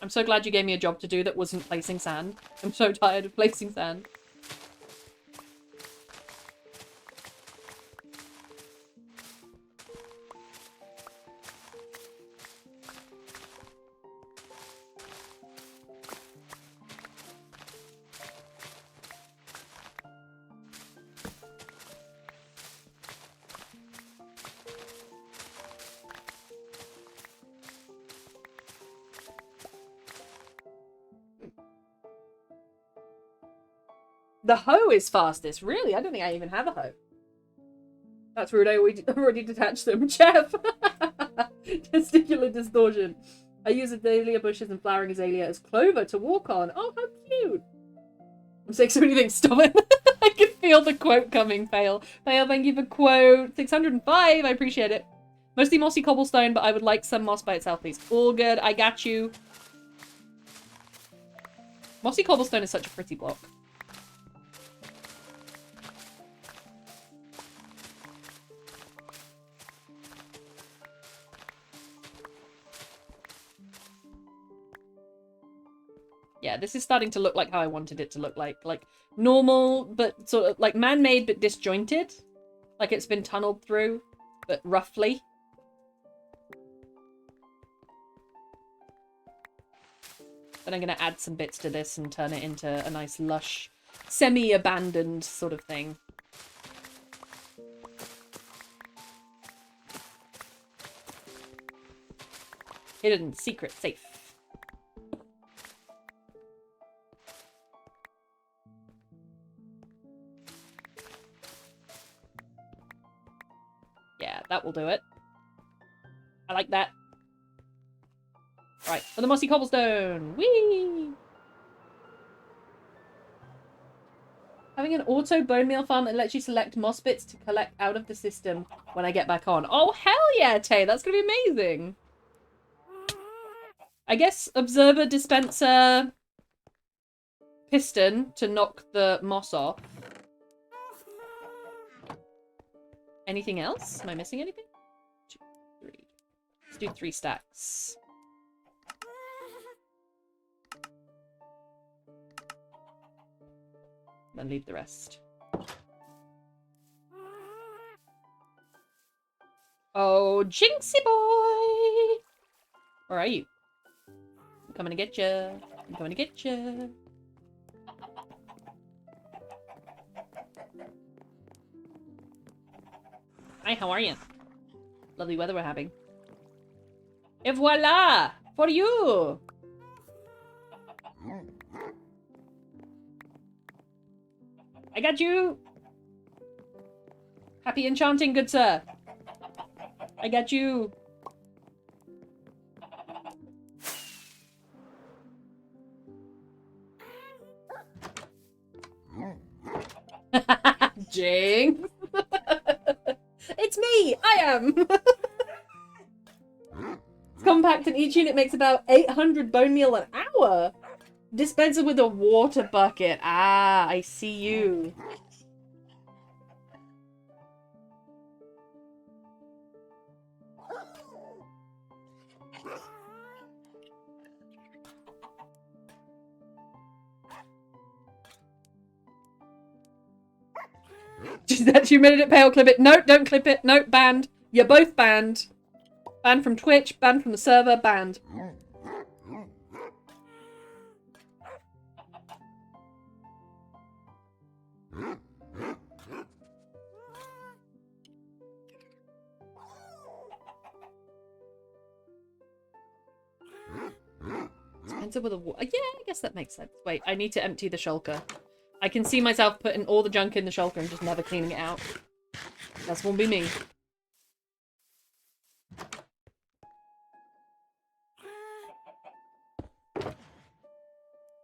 I'm so glad you gave me a job to do that wasn't placing sand. I'm so tired of placing sand. The hoe is fastest. Really? I don't think I even have a hoe. That's rude. I already detached them. Jeff! Testicular distortion. I use azalea bushes and flowering azalea as clover to walk on. Oh, how cute! I'm saying so many things. Stop it. I can feel the quote coming. Fail. Fail, thank you for quote. 605. I appreciate it. Mostly mossy cobblestone, but I would like some moss by itself, please. All good. I got you. Mossy cobblestone is such a pretty block. Yeah, this is starting to look like how I wanted it to look like. Like, normal, but sort of, like, man-made, but disjointed. Like it's been tunneled through, but roughly. Then I'm gonna add some bits to this and turn it into a nice, lush, semi-abandoned sort of thing. Hidden secret safe. Yeah, that will do it. I like that. Right, for the mossy cobblestone. Whee! Having an auto bone meal farm that lets you select moss bits to collect out of the system when I get back on. Oh, hell yeah, Tay! That's gonna be amazing! I guess observer dispenser piston to knock the moss off. Anything else? Am I missing anything? 2, 3. Let's do 3 stacks. Then leave the rest. Oh, Jinxie boy! Where are you? I'm coming to get you. I'm coming to get you. Hi, how are you? Lovely weather we're having. Et voila! For you! I got you! Happy enchanting, good sir. I got you. Jinx! It's me! I am! It's compact and each unit makes about 800 bone meal an hour. Dispenser with a water bucket. Ah, I see you. Is that 2 minute pale? Clip it. No, don't clip it. No, banned. You're both banned. Banned from Twitch, banned from the server, banned. Enter with a wall. Yeah, I guess that makes sense. Wait, I need to empty the shulker. I can see myself putting all the junk in the shulker and just never cleaning it out. That won't be me.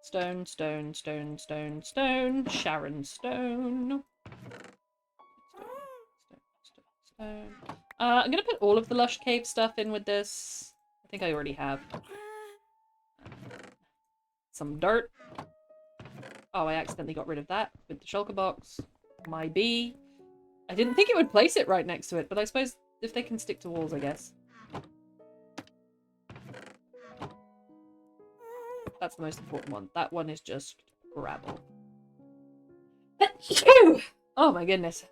Stone, stone, stone, stone, stone. Sharon stone. Stone. I'm gonna put all of the Lush Cave stuff in with this. I think I already have. Some dirt. Oh, I accidentally got rid of that with the shulker box. My bee. I didn't think it would place it right next to it, but I suppose if they can stick to walls, I guess. That's the most important one. That one is just gravel. Oh my goodness.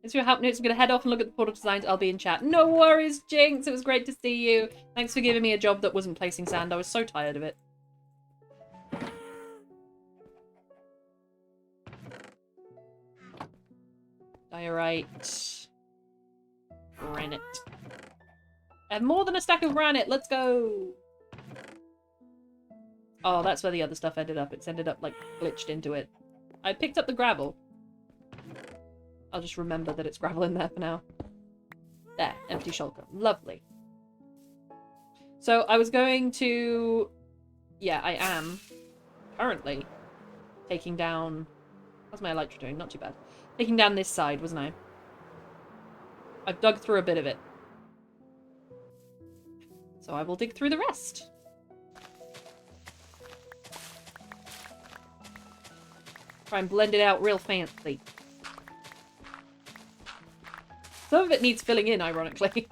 Thanks for your help, Newts. I'm going to head off and look at the portal designs. I'll be in chat. No worries, Jinx. It was great to see you. Thanks for giving me a job that wasn't placing sand. I was so tired of it. Diorite. Granite. I have more than a stack of granite. Let's go. Oh, that's where the other stuff ended up. It's ended up, like, glitched into it. I picked up the gravel. I'll just remember that it's gravel in there for now. There, empty shulker. Lovely. So I was going to... Yeah, I am currently taking down... How's my elytra doing? Not too bad. Taking down this side, wasn't I? I've dug through a bit of it. So I will dig through the rest. Try and blend it out real fancy. Some of it needs filling in, ironically.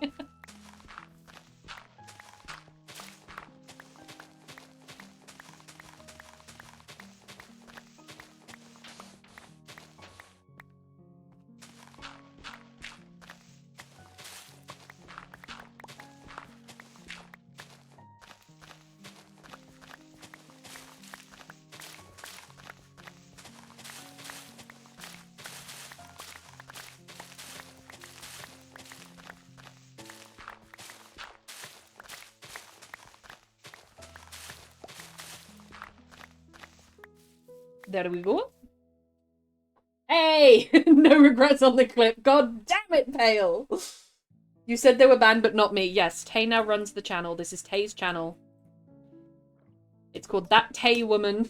There we go. Hey! No regrets on the clip. God damn it, Pale! You said they were banned, but not me. Yes, Tay now runs the channel. This is Tay's channel. It's called That Tay Woman.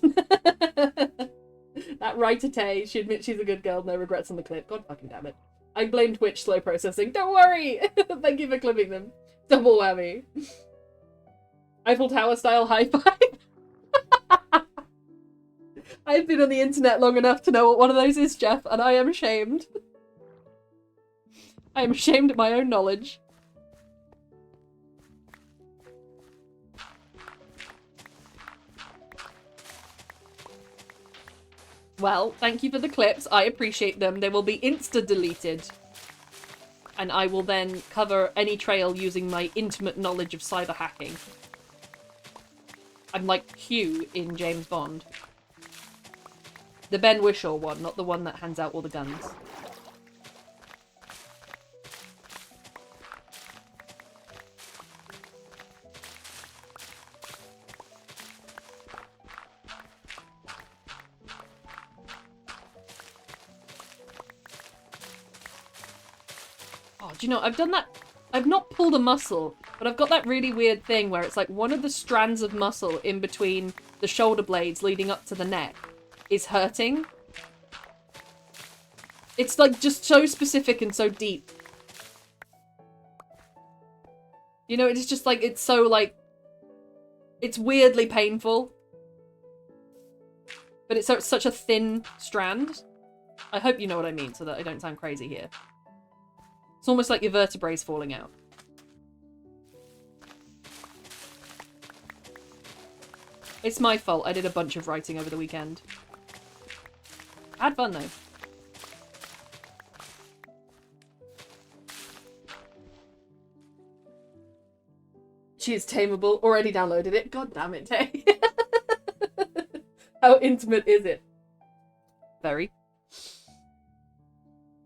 That writer Tay. She admits she's a good girl. No regrets on the clip. God fucking damn it. I blame Twitch slow processing. Don't worry! Thank you for clipping them. Double whammy. Eiffel Tower style high five. I've been on the internet long enough to know what one of those is, Jeff, and I am ashamed. I am ashamed at my own knowledge. Well, thank you for the clips. I appreciate them. They will be insta-deleted. And I will then cover any trail using my intimate knowledge of cyber hacking. I'm like Q in James Bond. The Ben Whishaw one, not the one that hands out all the guns. Oh, do you know, I've done that... I've not pulled a muscle, but I've got that really weird thing where it's like one of the strands of muscle in between the shoulder blades leading up to the neck is hurting. It's like just so specific and so deep. You know, it's just like, it's so like, it's weirdly painful. But it's such a thin strand. I hope you know what I mean so that I don't sound crazy here. It's almost like your vertebrae's falling out. It's my fault. I did a bunch of writing over the weekend. I had fun, though. She is tameable. Already downloaded it. God damn it, Tay. How intimate is it? Very.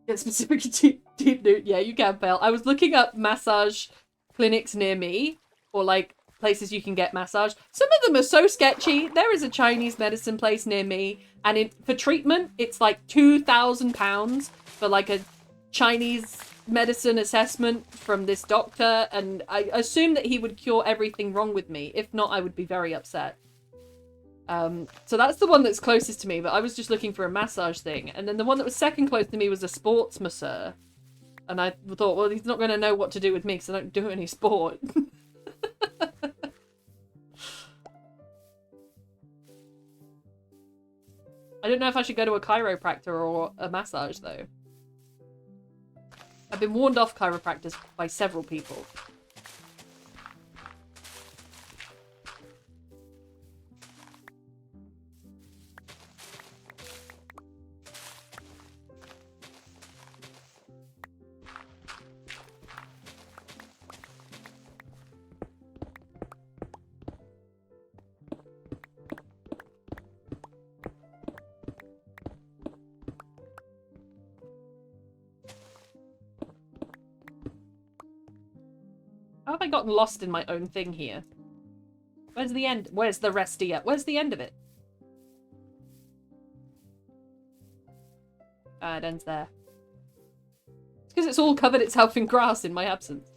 Get specific deep nude. Yeah, you can fail. I was looking up massage clinics near me, or like places you can get massage. Some of them are so sketchy. There is a Chinese medicine place near me, and for treatment, it's like £2,000 for like a Chinese medicine assessment from this doctor, and I assume that he would cure everything wrong with me. If not, I would be very upset. So that's the one that's closest to me, but I was just looking for a massage thing. And then the one that was second close to me was a sports masseur. And I thought, well, he's not going to know what to do with me because I don't do any sport. I don't know if I should go to a chiropractor or a massage, though. I've been warned off chiropractors by several people. How have I gotten lost in my own thing here? Where's the end? Where's the resty at? Where's the end of it? Ah, it ends there. It's because it's all covered itself in grass in my absence.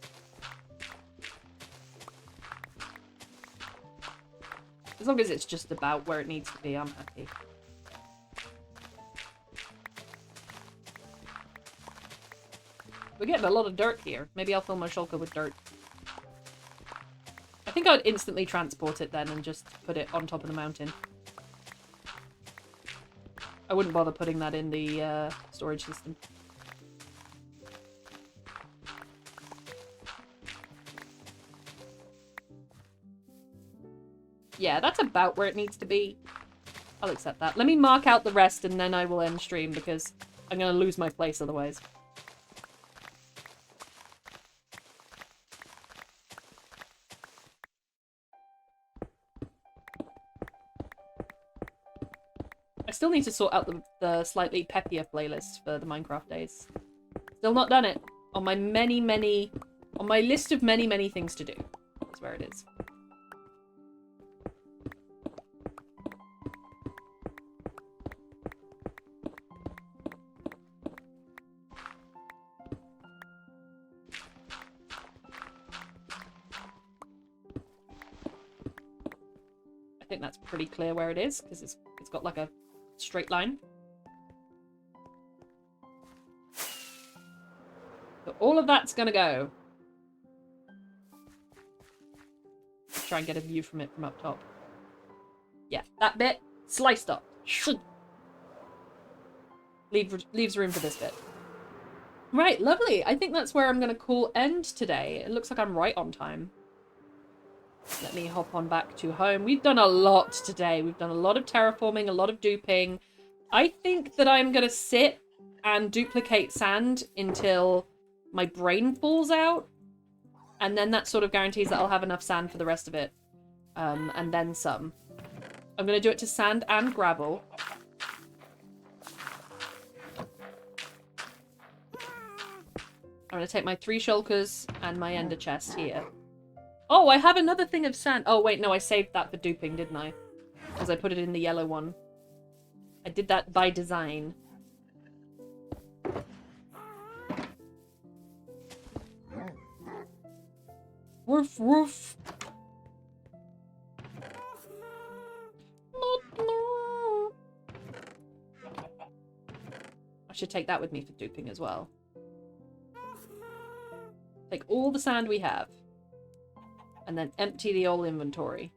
As long as it's just about where it needs to be, I'm happy. We're getting a lot of dirt here. Maybe I'll fill my shulker with dirt. I think I'd instantly transport it then and just put it on top of the mountain. I wouldn't bother putting that in the storage system. Yeah, that's about where it needs to be. I'll accept that. Let me mark out the rest and then I will end stream because I'm going to lose my place otherwise. I still need to sort out the slightly peppier playlist for the Minecraft days. Still not done it. On my on my list of many things to do. That's where it is. I think that's pretty clear where it is because it's got like a straight line. So all of that's gonna go. Try and get a view from it from up top. Yeah, that bit sliced up. Leaves room for this bit. Right, lovely. I think that's where I'm gonna call end today. It looks like I'm right on time. Let me hop on back to home. We've done a lot today. We've done a lot of terraforming, a lot of duping. I think that I'm going to sit and duplicate sand until my brain falls out. And then that sort of guarantees that I'll have enough sand for the rest of it. And then some. I'm going to do it to sand and gravel. I'm going to take my 3 shulkers and my ender chest here. Oh, I have another thing of sand. Oh, wait, no, I saved that for duping, didn't I? Because I put it in the yellow one. I did that by design. Woof, woof. I should take that with me for duping as well. Take all the sand we have. And then empty the old inventory.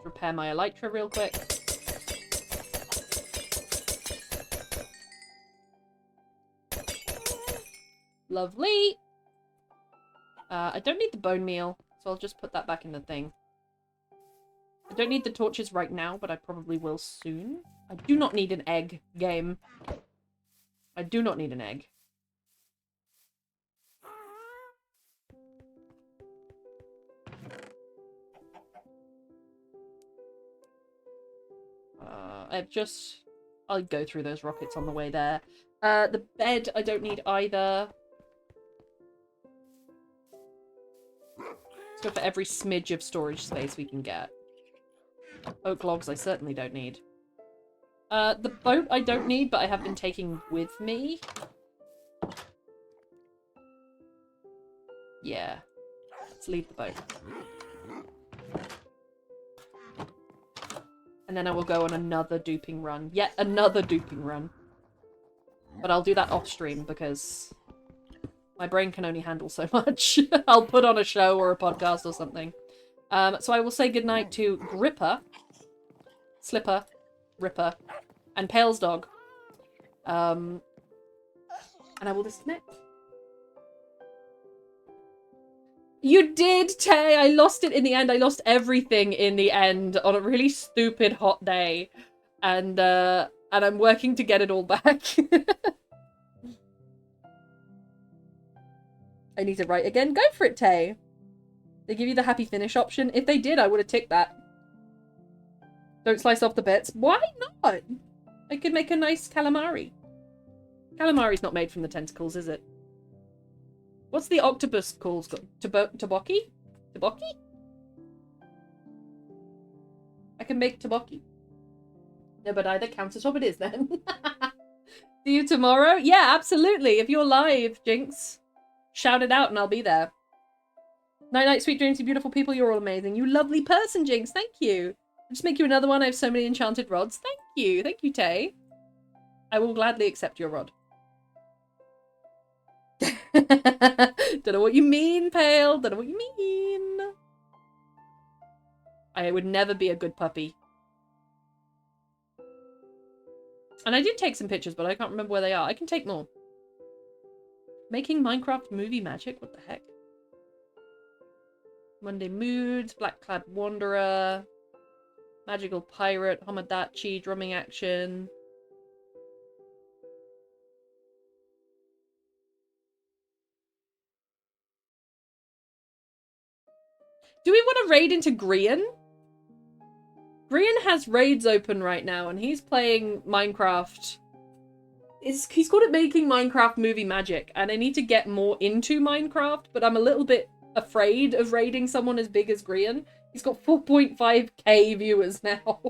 Repair my elytra real quick. Lovely. I don't need the bone meal, so I'll just put that back in the thing. I don't need the torches right now, but I probably will soon. I do not need an egg, game. I do not need an egg. I've just I'll go through those rockets on the way there. The bed I don't need either. Let's go for every smidge of storage space we can get. Oak logs I certainly don't need. The boat I don't need, but I have been taking with me. Yeah. Let's leave the boat. And then I will go on another duping run. Yet another duping run. But I'll do that off stream because my brain can only handle so much. I'll put on a show or a podcast or something. So I will say goodnight to Gripper, Slipper, Ripper, and Pale's dog. And I will disconnect. You did, Tay! I lost it in the end. I lost everything in the end on a really stupid hot day. And I'm working to get it all back. I need to write again. Go for it, Tay. They give you the happy finish option. If they did, I would have ticked that. Don't slice off the bits. Why not? I could make a nice calamari. Calamari's not made from the tentacles, is it? What's the octopus called? Tobocchi? Tobocchi? I can make tobocchi. No, but either countertop it is then. See you tomorrow? Yeah, absolutely. If you're live, Jinx, shout it out and I'll be there. Night night, sweet dreams, you beautiful people. You're all amazing. You lovely person, Jinx. Thank you. I'll just make you another one. I have so many enchanted rods. Thank you. Thank you, Tay. I will gladly accept your rod. Don't know what you mean, Pale. Don't know what you mean. I would never be a good puppy. And I did take some pictures, but I can't remember where they are. I can take more. Making Minecraft movie magic? What the heck? Monday Moods, Black Clad Wanderer, Magical Pirate, Homadachi, Drumming Action. Do we want to raid into Grian? Grian has raids open right now, and he's playing Minecraft. He's called it Making Minecraft Movie Magic, and I need to get more into Minecraft, but I'm a little bit afraid of raiding someone as big as Grian. He's got 4.5k viewers now.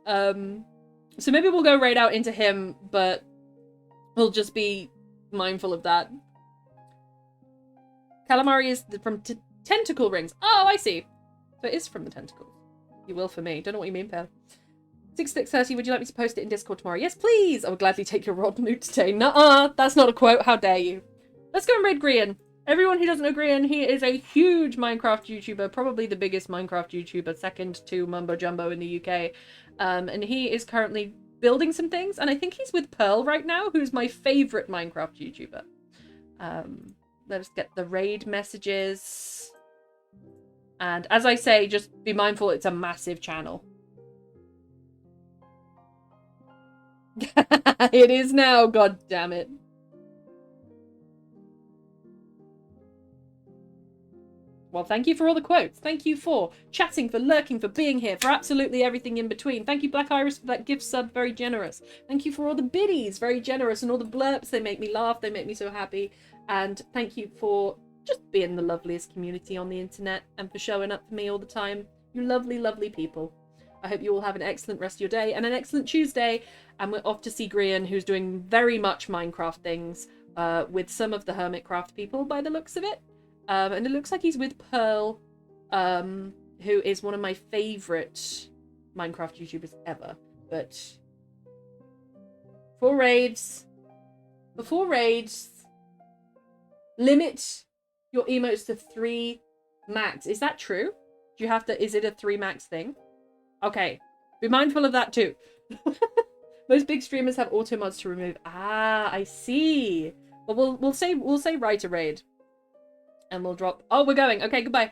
So maybe we'll go raid out into him, but we'll just be mindful of that. Calamari is from Tentacle Rings. Oh, I see. So it is from the tentacles. You will for me. Don't know what you mean, pal. 6:30, would you like me to post it in Discord tomorrow? Yes, please! I would gladly take your rod mood today. Nuh-uh, that's not a quote. How dare you? Let's go and raid Grian. Everyone who doesn't know Grian, he is a huge Minecraft YouTuber, probably the biggest Minecraft YouTuber, second to Mumbo Jumbo in the UK. And he is currently building some things, and I think he's with Pearl right now, who's my favourite Minecraft YouTuber. Let us get the raid messages. And as I say, just be mindful it's a massive channel. It is now, god damn it. Well, thank you for all the quotes. Thank you for chatting, for lurking, for being here, for absolutely everything in between. Thank you, Black Iris, for that gift sub. Very generous. Thank you for all the biddies. Very generous. And all the blurps. They make me laugh. They make me so happy. And thank you for just being the loveliest community on the internet and for showing up for me all the time. You lovely, lovely people. I hope you all have an excellent rest of your day and an excellent Tuesday. And we're off to see Grian, who's doing very much Minecraft things with some of the Hermitcraft people by the looks of it. And it looks like he's with Pearl, who is one of my favourite Minecraft YouTubers ever. But before raids, limit your emotes to 3 max. Is that true? Do you have to? Is it a 3 max thing? Okay, be mindful of that too. Most big streamers have auto mods to remove. Ah, I see. Well, we'll say write a raid. And we'll drop... Oh, we're going. Okay, goodbye.